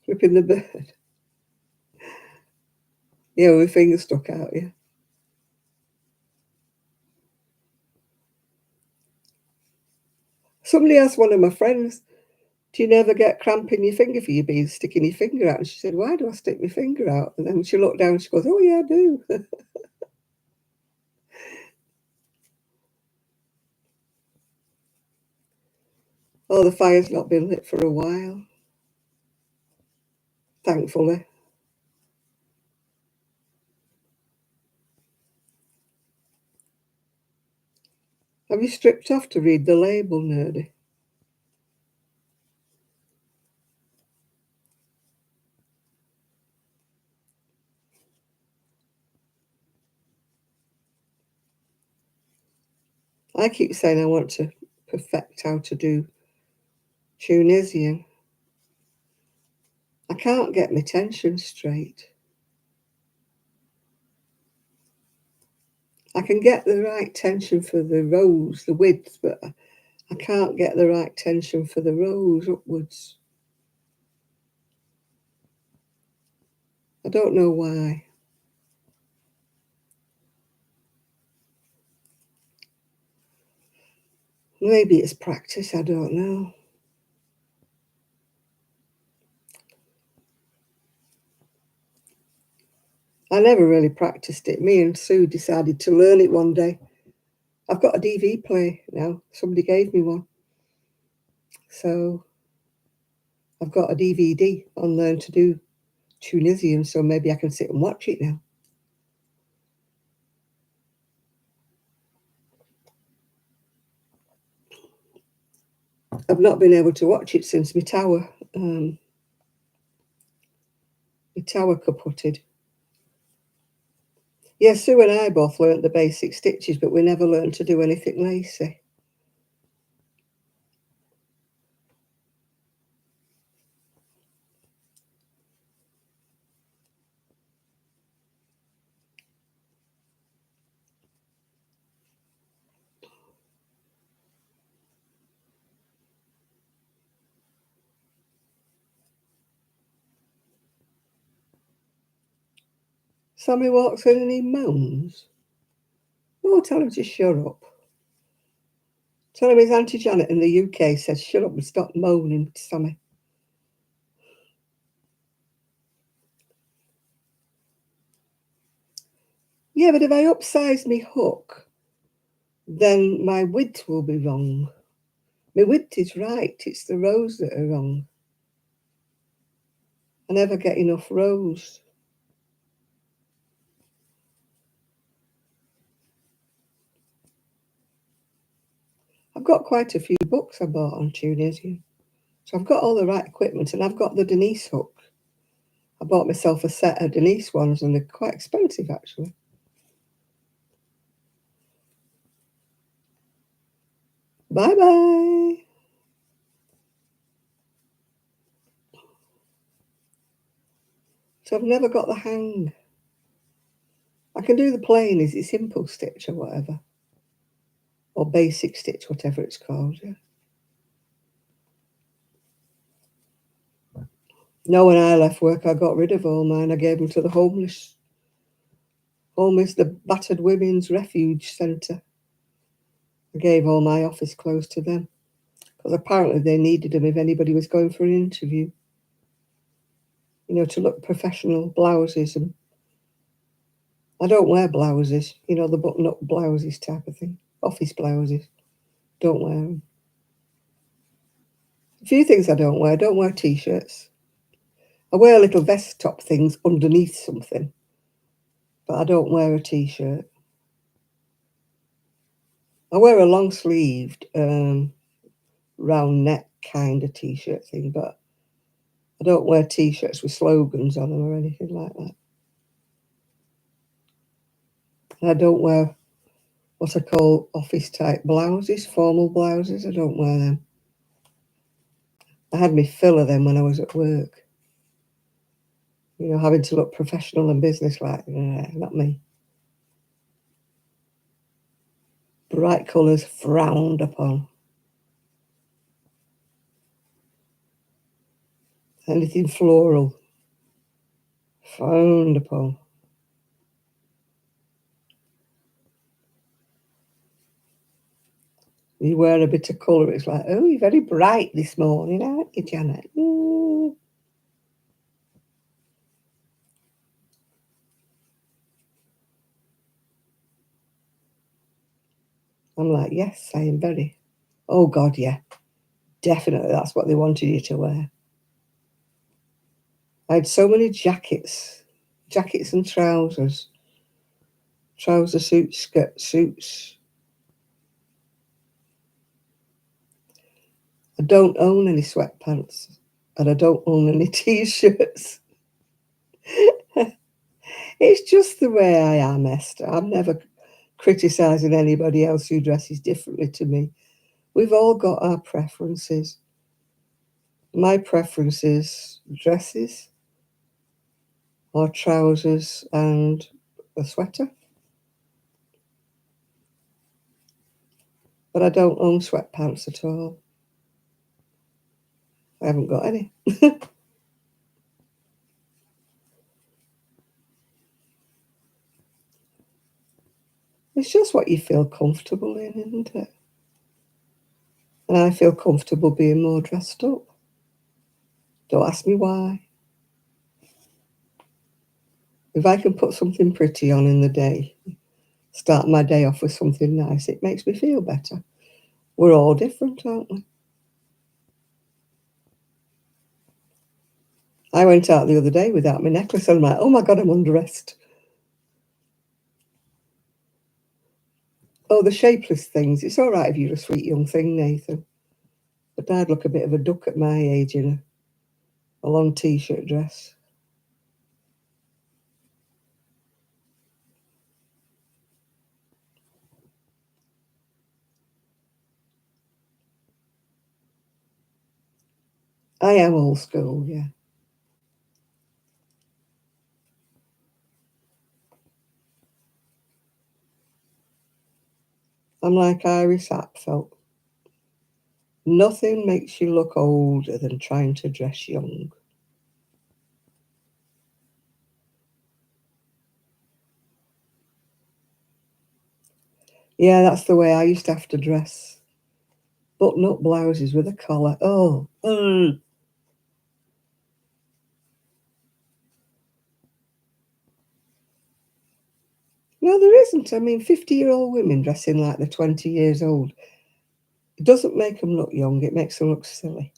Flipping the bird. Yeah, with my fingers stuck out, yeah. Somebody asked one of my friends, "Do you never get cramp in your finger for your beads sticking your finger out?" And she said, "Why do I stick my finger out?" And then she looked down and she goes, "Oh, yeah, I do." Oh, the fire's not been lit for a while, thankfully. Have you stripped off to read the label, Nerdy? I keep saying I want to perfect how to do Tunisian. I can't get my tension straight. I can get the right tension for the rows, the width, but I can't get the right tension for the rows upwards. I don't know why. Maybe it's practice, I don't know. I never really practiced it. Me and Sue decided to learn it one day. I've got a DV player now. Somebody gave me one. So I've got a DVD on Learn to Do Tunisian, so maybe I can sit and watch it now. I've not been able to watch it since my tower kaputted. Yeah, Sue and I both learnt the basic stitches, but we never learned to do anything lacy. Sammy walks in and he moans. Oh, tell him to shut up. Tell him his Auntie Janet in the UK says, "Shut up and stop moaning, Sammy." Yeah, but if I upsize me hook, then my width will be wrong. My width is right, it's the rows that are wrong. I never get enough rows. I've got quite a few books I bought on Tunisia. So I've got all the right equipment, and I've got the Denise hook. I bought myself a set of Denise ones, and they're quite expensive, actually. Bye-bye. So I've never got the hang. I can do the plain, is it simple stitch or whatever? Or basic stitch, whatever it's called, yeah. No, when I left work, I got rid of all mine. I gave them to the homeless, the battered women's refuge centre. I gave all my office clothes to them because apparently they needed them if anybody was going for an interview. You know, to look professional, blouses. And I don't wear blouses, you know, the button-up blouses type of thing, office blouses. Don't wear them. A few things I don't wear. I don't wear T-shirts. I wear little vest top things underneath something, but I don't wear a T-shirt. I wear a long-sleeved, round neck kind of T-shirt thing, but I don't wear T-shirts with slogans on them or anything like that. And I don't wear what I call office-type blouses, formal blouses. I don't wear them. I had my fill of them when I was at work. You know, having to look professional and businesslike. Not me. Bright colours frowned upon. Anything floral, frowned upon. You wear a bit of colour, it's like, oh, you're very bright this morning, aren't you, Janet? I'm like, yes, I am very. Oh, God, yeah. Definitely, that's what they wanted you to wear. I had so many jackets and trousers. Trouser suits, skirt suits. I don't own any sweatpants, and I don't own any T-shirts. It's just the way I am, Esther. I'm never criticising anybody else who dresses differently to me. We've all got our preferences. My preference is dresses or trousers and a sweater. But I don't own sweatpants at all. I haven't got any. It's just what you feel comfortable in, isn't it? And I feel comfortable being more dressed up. Don't ask me why. If I can put something pretty on in the day, start my day off with something nice, it makes me feel better. We're all different, aren't we? I went out the other day without my necklace and I'm like, oh my God, I'm undressed. Oh, the shapeless things. It's all right if you're a sweet young thing, Nathan. But I'd look a bit of a duck at my age in a long T-shirt dress. I am old school, yeah. I'm like Iris Apfel. Nothing makes you look older than trying to dress young. Yeah, that's the way I used to have to dress. Button-up blouses with a collar. Oh. No, there isn't. I mean, 50-year-old women dressing like they're 20 years old. It doesn't make them look young. It makes them look silly.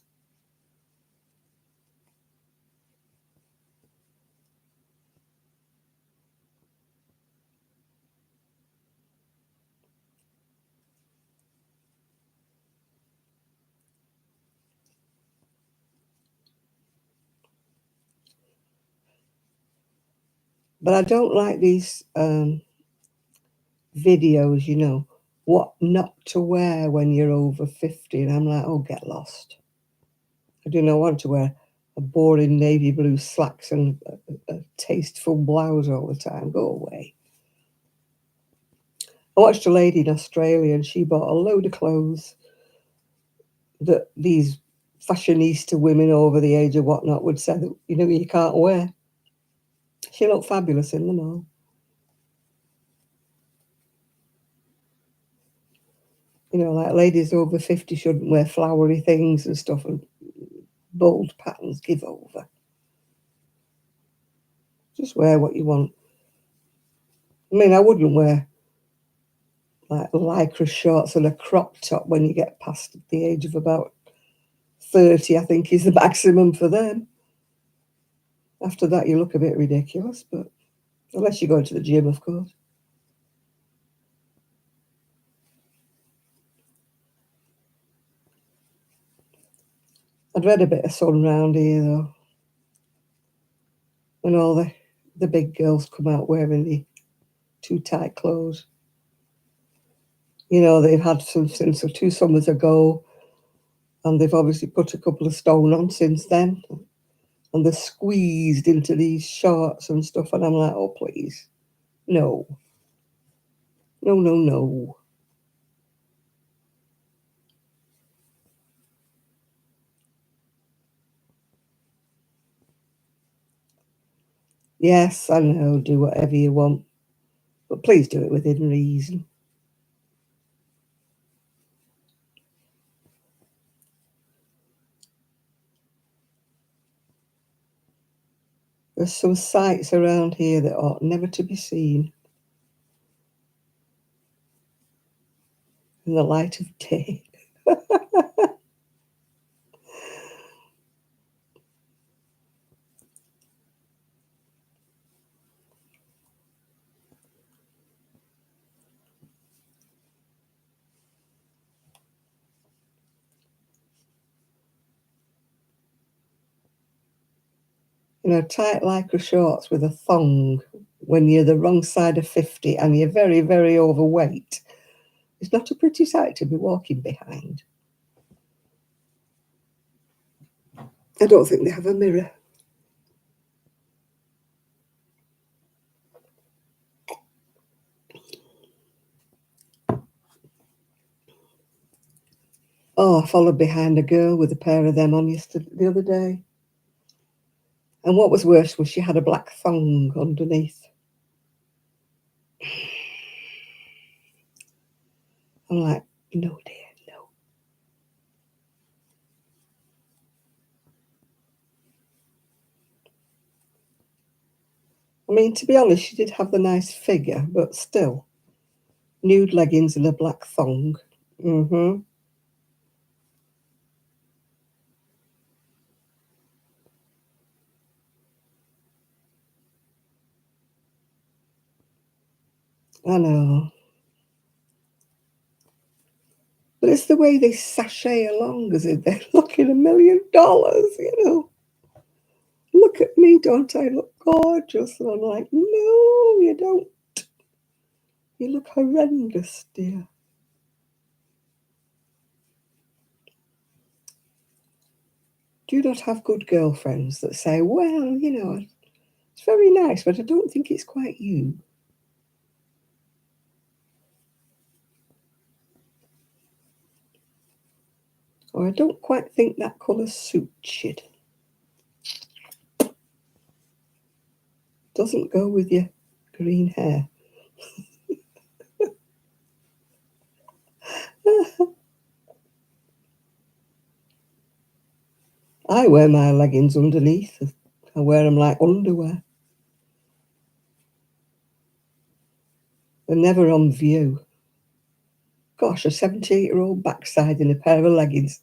But I don't like these videos, you know, what not to wear when you're over 50. And I'm like, oh, get lost. I do not want to wear a boring navy blue slacks and a tasteful blouse all the time. Go away. I watched a lady in Australia and she bought a load of clothes that these fashionista women over the age of whatnot would say that, you know, you can't wear. She looked fabulous in them all. You know, like ladies over 50 shouldn't wear flowery things and stuff and bold patterns. Give over. Just wear what you want. I mean, I wouldn't wear like lycra shorts and a crop top when you get past the age of about 30, I think is the maximum for them. After that, you look a bit ridiculous, but unless you go to the gym, of course. I'd read a bit of sun round here, though, when all the big girls come out wearing the too tight clothes. You know, they've had some since 2 summers ago, and they've obviously put a couple of stone on since then. And they're squeezed into these shorts and stuff, and I'm like, oh, please. No. No, no, no. Yes, I know, do whatever you want, but please do it within reason. There's some sights around here that ought never to be seen in the light of day. You know, tight lycra shorts with a thong when you're the wrong side of 50 and you're very, very overweight. It's not a pretty sight to be walking behind. I don't think they have a mirror. Oh, I followed behind a girl with a pair of them on the other day. And what was worse was she had a black thong underneath. I'm like, no, dear, no. I mean, to be honest, she did have the nice figure, but still. Nude leggings and a black thong. Mm-hmm. I know. But it's the way they sashay along as if they're looking $1 million, you know. Look at me, don't I look gorgeous? And I'm like, no, you don't. You look horrendous, dear. Do you not have good girlfriends that say, well, you know, it's very nice, but I don't think it's quite you? Or I don't quite think that colour suits you. Doesn't go with your green hair. I wear my leggings underneath. I wear them like underwear. They're never on view. Gosh, a 78-year-old backside in a pair of leggings.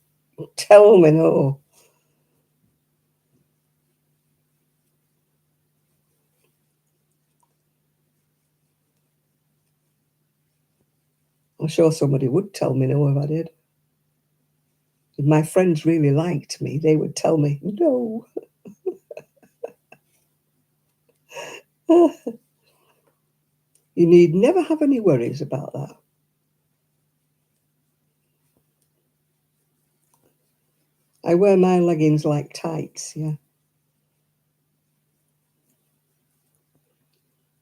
Tell me no. I'm sure somebody would tell me no if I did. If my friends really liked me, they would tell me no. You need never have any worries about that. I wear my leggings like tights, yeah.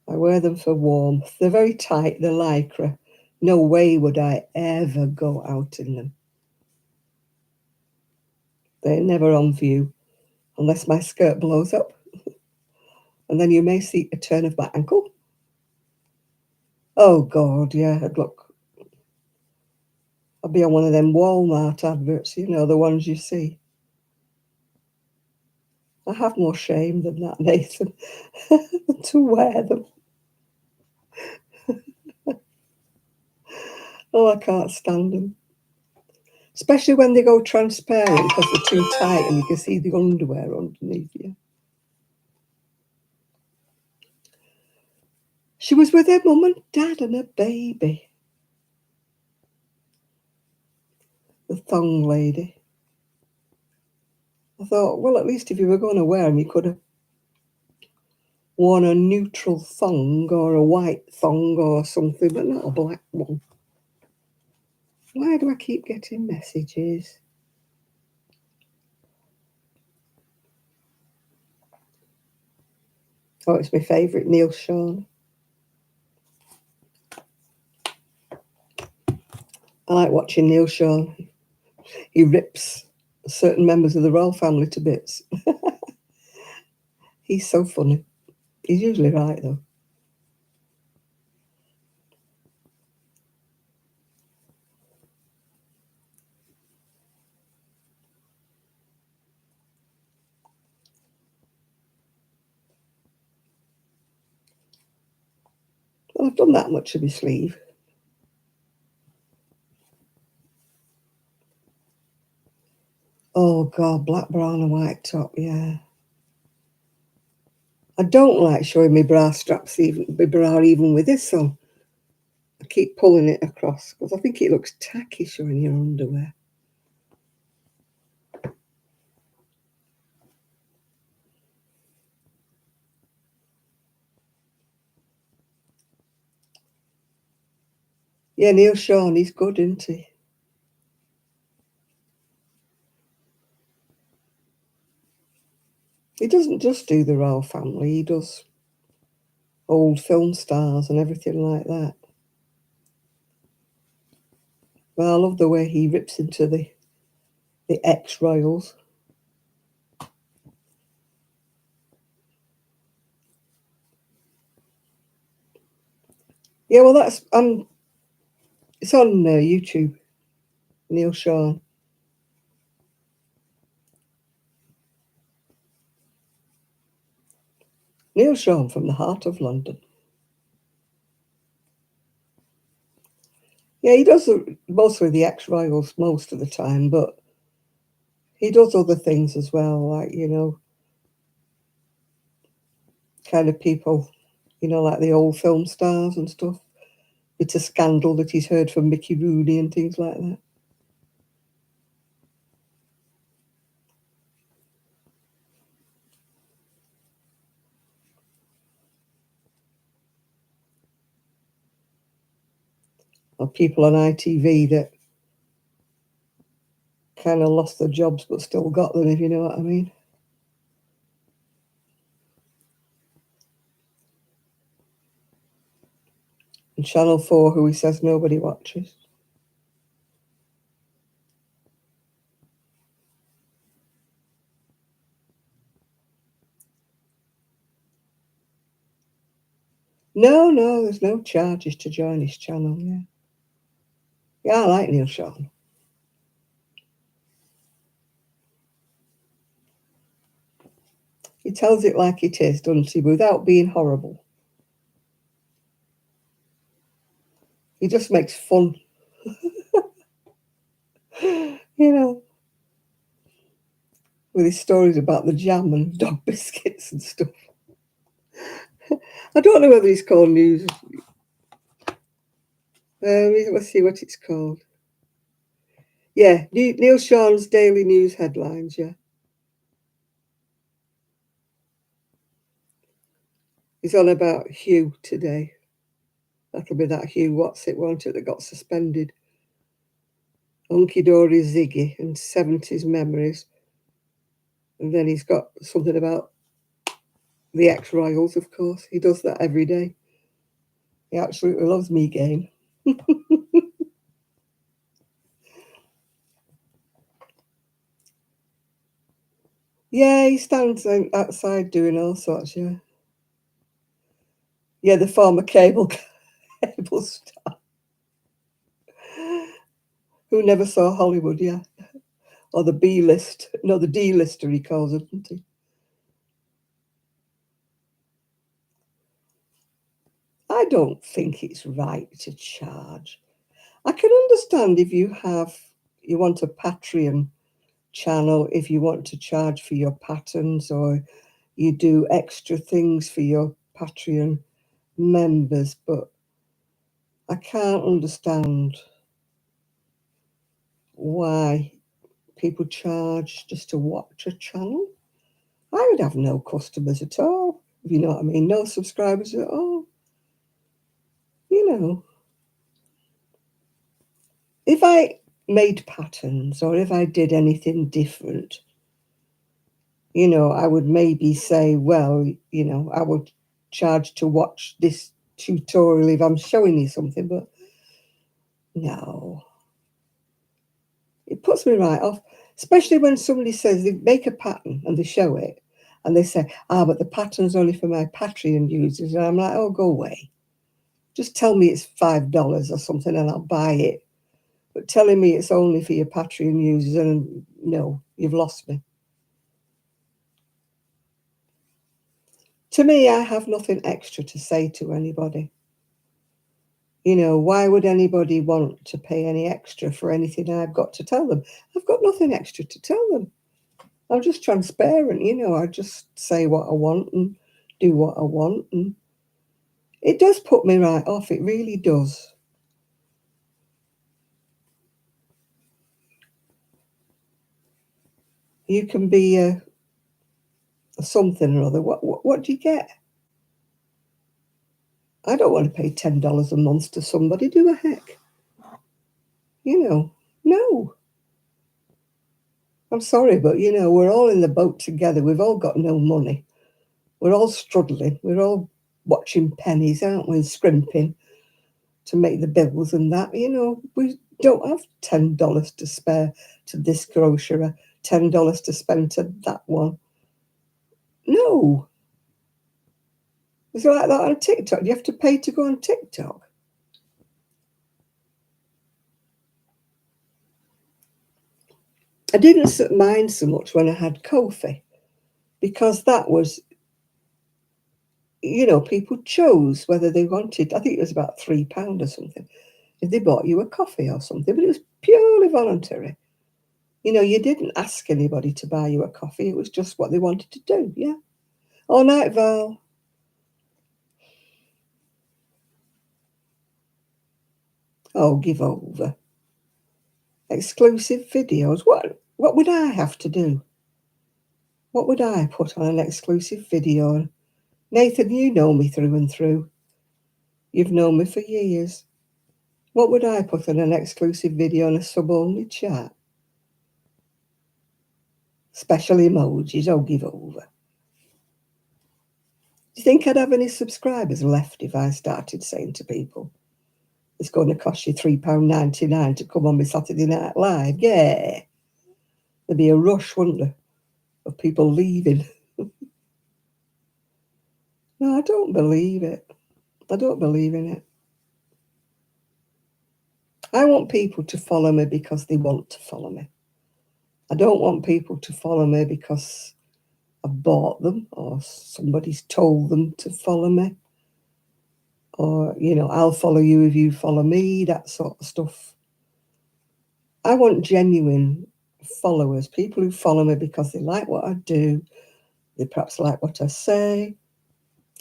I wear them for warmth. They're very tight, they're lycra. No way would I ever go out in them. They're never on view, unless my skirt blows up. And then you may see a turn of my ankle. Oh, God, yeah, look. I'll be on one of them Walmart adverts, you know, the ones you see. I have more shame than that, Nathan, to wear them. Oh, I can't stand them. Especially when they go transparent because they're too tight and you can see the underwear underneath you. She was with her mum and dad and her baby. The thong lady. I thought, well, at least if you were going to wear them, you could have worn a neutral thong or a white thong or something, but not a black one. Why do I keep getting messages? Oh, it's my favourite, Neil Sean. I like watching Neil Sean. He rips certain members of the royal family to bits. He's so funny. He's usually right, though. Well, I've done that much of my sleeve. Oh, God, black, brown and white top, yeah. I don't like showing my bra straps, my bra even with this on. I keep pulling it across because I think it looks tacky showing your underwear. Yeah, Neil Sean, he's good, isn't he? He doesn't just do the royal family, he does old film stars and everything like that. Well, I love the way he rips into the ex-royals. Yeah, well, that's it's on YouTube. Neil Sean. Neil Sean from the heart of London. Yeah, he does mostly the ex-royals most of the time, but he does other things as well, like, you know, kind of people, you know, like the old film stars and stuff. It's a scandal that he's heard from Mickey Rooney and things like that. Or people on ITV that kind of lost their jobs but still got them, if you know what I mean. And Channel 4, who he says nobody watches. No, there's no charges to join his channel, yeah. Yeah, I like Neil Sean. He tells it like it is, doesn't he, without being horrible. He just makes fun. You know, with his stories about the jam and dog biscuits and stuff. I don't know whether he's called news. Let's see what it's called. Yeah, Neil Sean's Daily News Headlines, yeah. He's on about Hugh today. That'll be that Hugh what's it, won't it, that got suspended. Hunky Dory Ziggy and 70s memories. And then he's got something about the ex-royals, of course. He does that every day. He absolutely loves me game. Yeah, he stands outside doing all sorts, yeah. Yeah, the former cable star who never saw Hollywood, yeah. Or the B-list. No, the D-lister he calls it, doesn't he? I don't think it's right to charge. I can understand if you want a Patreon channel, if you want to charge for your patterns or you do extra things for your Patreon members, but I can't understand why people charge just to watch a channel. I would have no customers at all, if you know what I mean, no subscribers at all. You know, if I made patterns or if I did anything different, you know, I would maybe say, well, you know, I would charge to watch this tutorial if I'm showing you something, but no. It puts me right off, especially when somebody says they make a pattern and they show it and they say, but the pattern's only for my Patreon users. And I'm like, oh, go away. Just tell me it's $5 or something and I'll buy it. But telling me it's only for your Patreon users, and no, you've lost me. To me, I have nothing extra to say to anybody. You know, why would anybody want to pay any extra for anything I've got to tell them? I've got nothing extra to tell them. I'm just transparent, you know, I just say what I want and do what I want. And it does put me right off, it really does. You can be a something or other. What do you get? I don't want to pay $10 a month to somebody, do a heck. You know, no. I'm sorry, but, you know, we're all in the boat together. We've all got no money. We're all struggling. We're all watching pennies, aren't we, and scrimping to make the bills and that. You know, we don't have $10 to spare to this grocery, $10 to spend to that one. No. It's like that on TikTok. You have to pay to go on TikTok. I didn't mind so much when I had Ko-fi because that was, you know, people chose whether they wanted, I think it was about £3 or something, if they bought you a coffee or something, but it was purely voluntary. You know, you didn't ask anybody to buy you a coffee. It was just what they wanted to do, yeah. All night, Val. Oh, give over. Exclusive videos. What would I have to do? What would I put on an exclusive video? Nathan, you know me through and through. You've known me for years. What would I put on an exclusive video on a sub-only chat? Special emojis. Oh, give over. Do you think I'd have any subscribers left if I started saying to people, it's going to cost you £3.99 to come on my Saturday Night Live? Yeah. There'd be a rush, wouldn't there, of people leaving. No, I don't believe it. I don't believe in it. I want people to follow me because they want to follow me. I don't want people to follow me because I've bought them or somebody's told them to follow me. Or, you know, I'll follow you if you follow me, that sort of stuff. I want genuine followers, people who follow me because they like what I do, they perhaps like what I say,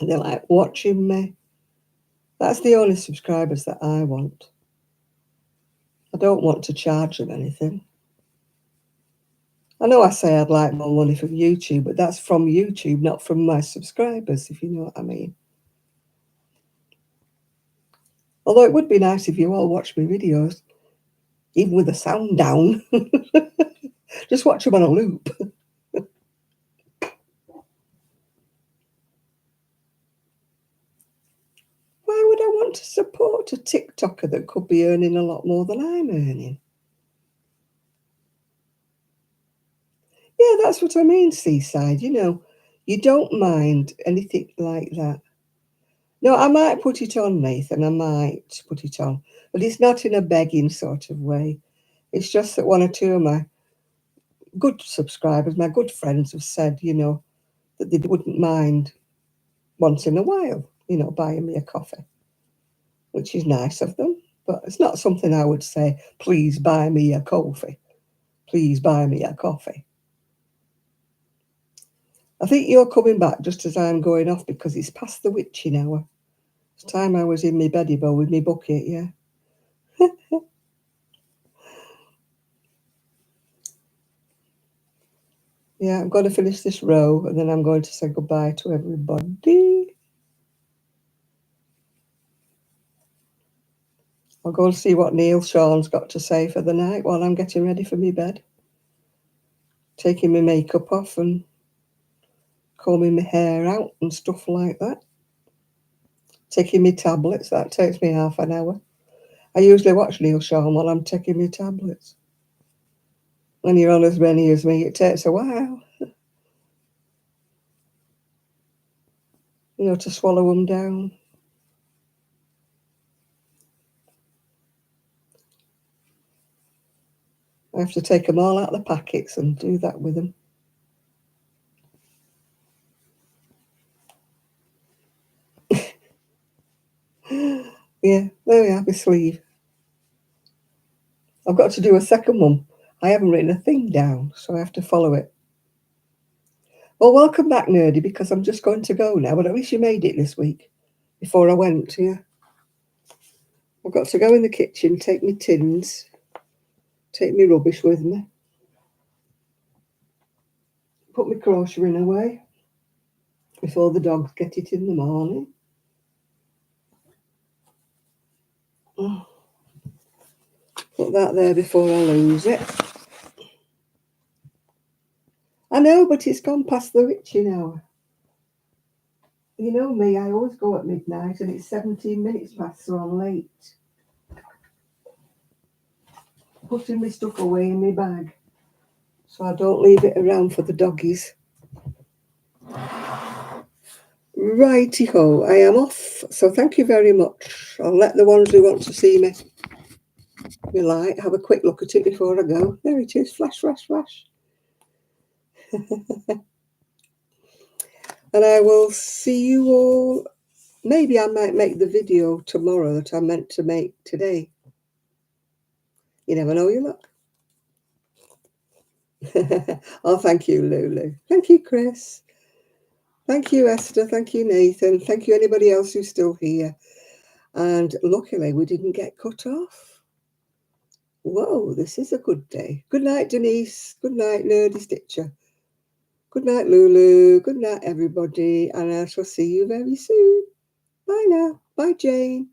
they like watching me. That's the only subscribers that I want. I don't want to charge them anything. I know I say I'd like more money from YouTube, but that's from YouTube, not from my subscribers, if you know what I mean. Although it would be nice if you all watched my videos, even with the sound down. Just watch them on a loop. Why would I want to support a TikToker that could be earning a lot more than I'm earning? Yeah, that's what I mean, Seaside. You know, you don't mind anything like that. No, I might put it on, Nathan. I might put it on. But it's not in a begging sort of way. It's just that one or two of my good subscribers, my good friends have said, you know, that they wouldn't mind once in a while, you know, buying me a coffee, which is nice of them. But it's not something I would say, please buy me a coffee. Please buy me a coffee. I think you're coming back just as I'm going off because it's past the witching hour. It's time I was in my beddy bowl with my bucket, yeah. Yeah, I'm going to finish this row and then I'm going to say goodbye to everybody. I'll go and see what Neil Sean's got to say for the night while I'm getting ready for my bed. Taking my makeup off and combing my hair out and stuff like that. Taking my tablets, that takes me half an hour. I usually watch Neil Sean while I'm taking my tablets. When you're on as many as me, it takes a while, you know, to swallow them down. I have to take them all out of the packets and do that with them. Yeah, there we are, my sleeve. I've got to do a second one. I haven't written a thing down, so I have to follow it. Well, welcome back, Nerdy, because I'm just going to go now, but at least you made it this week before I went, yeah. I've got to go in the kitchen, take my tins, take my rubbish with me, put my crocheting away before the dogs get it in the morning. Oh, put that there before I lose it. I know, but it's gone past the witching hour. You know me, I always go at midnight and it's 17 minutes past, so I'm late. Putting my stuff away in my bag so I don't leave it around for the doggies. Righty-ho, I am off. So thank you very much. I'll let the ones who want to see me light have a quick look at it before I go. There it is, flash, flash, flash. And I will see you all. Maybe I might make the video tomorrow that I meant to make today. You never know, you look. Oh, thank you, Lulu. Thank you, Chris. Thank you, Esther. Thank you, Nathan. Thank you, anybody else who's still here. And luckily, we didn't get cut off. Whoa, this is a good day. Good night, Denise. Good night, Nerdy Stitcher. Good night, Lulu. Good night, everybody. And I shall see you very soon. Bye now. Bye, Jane.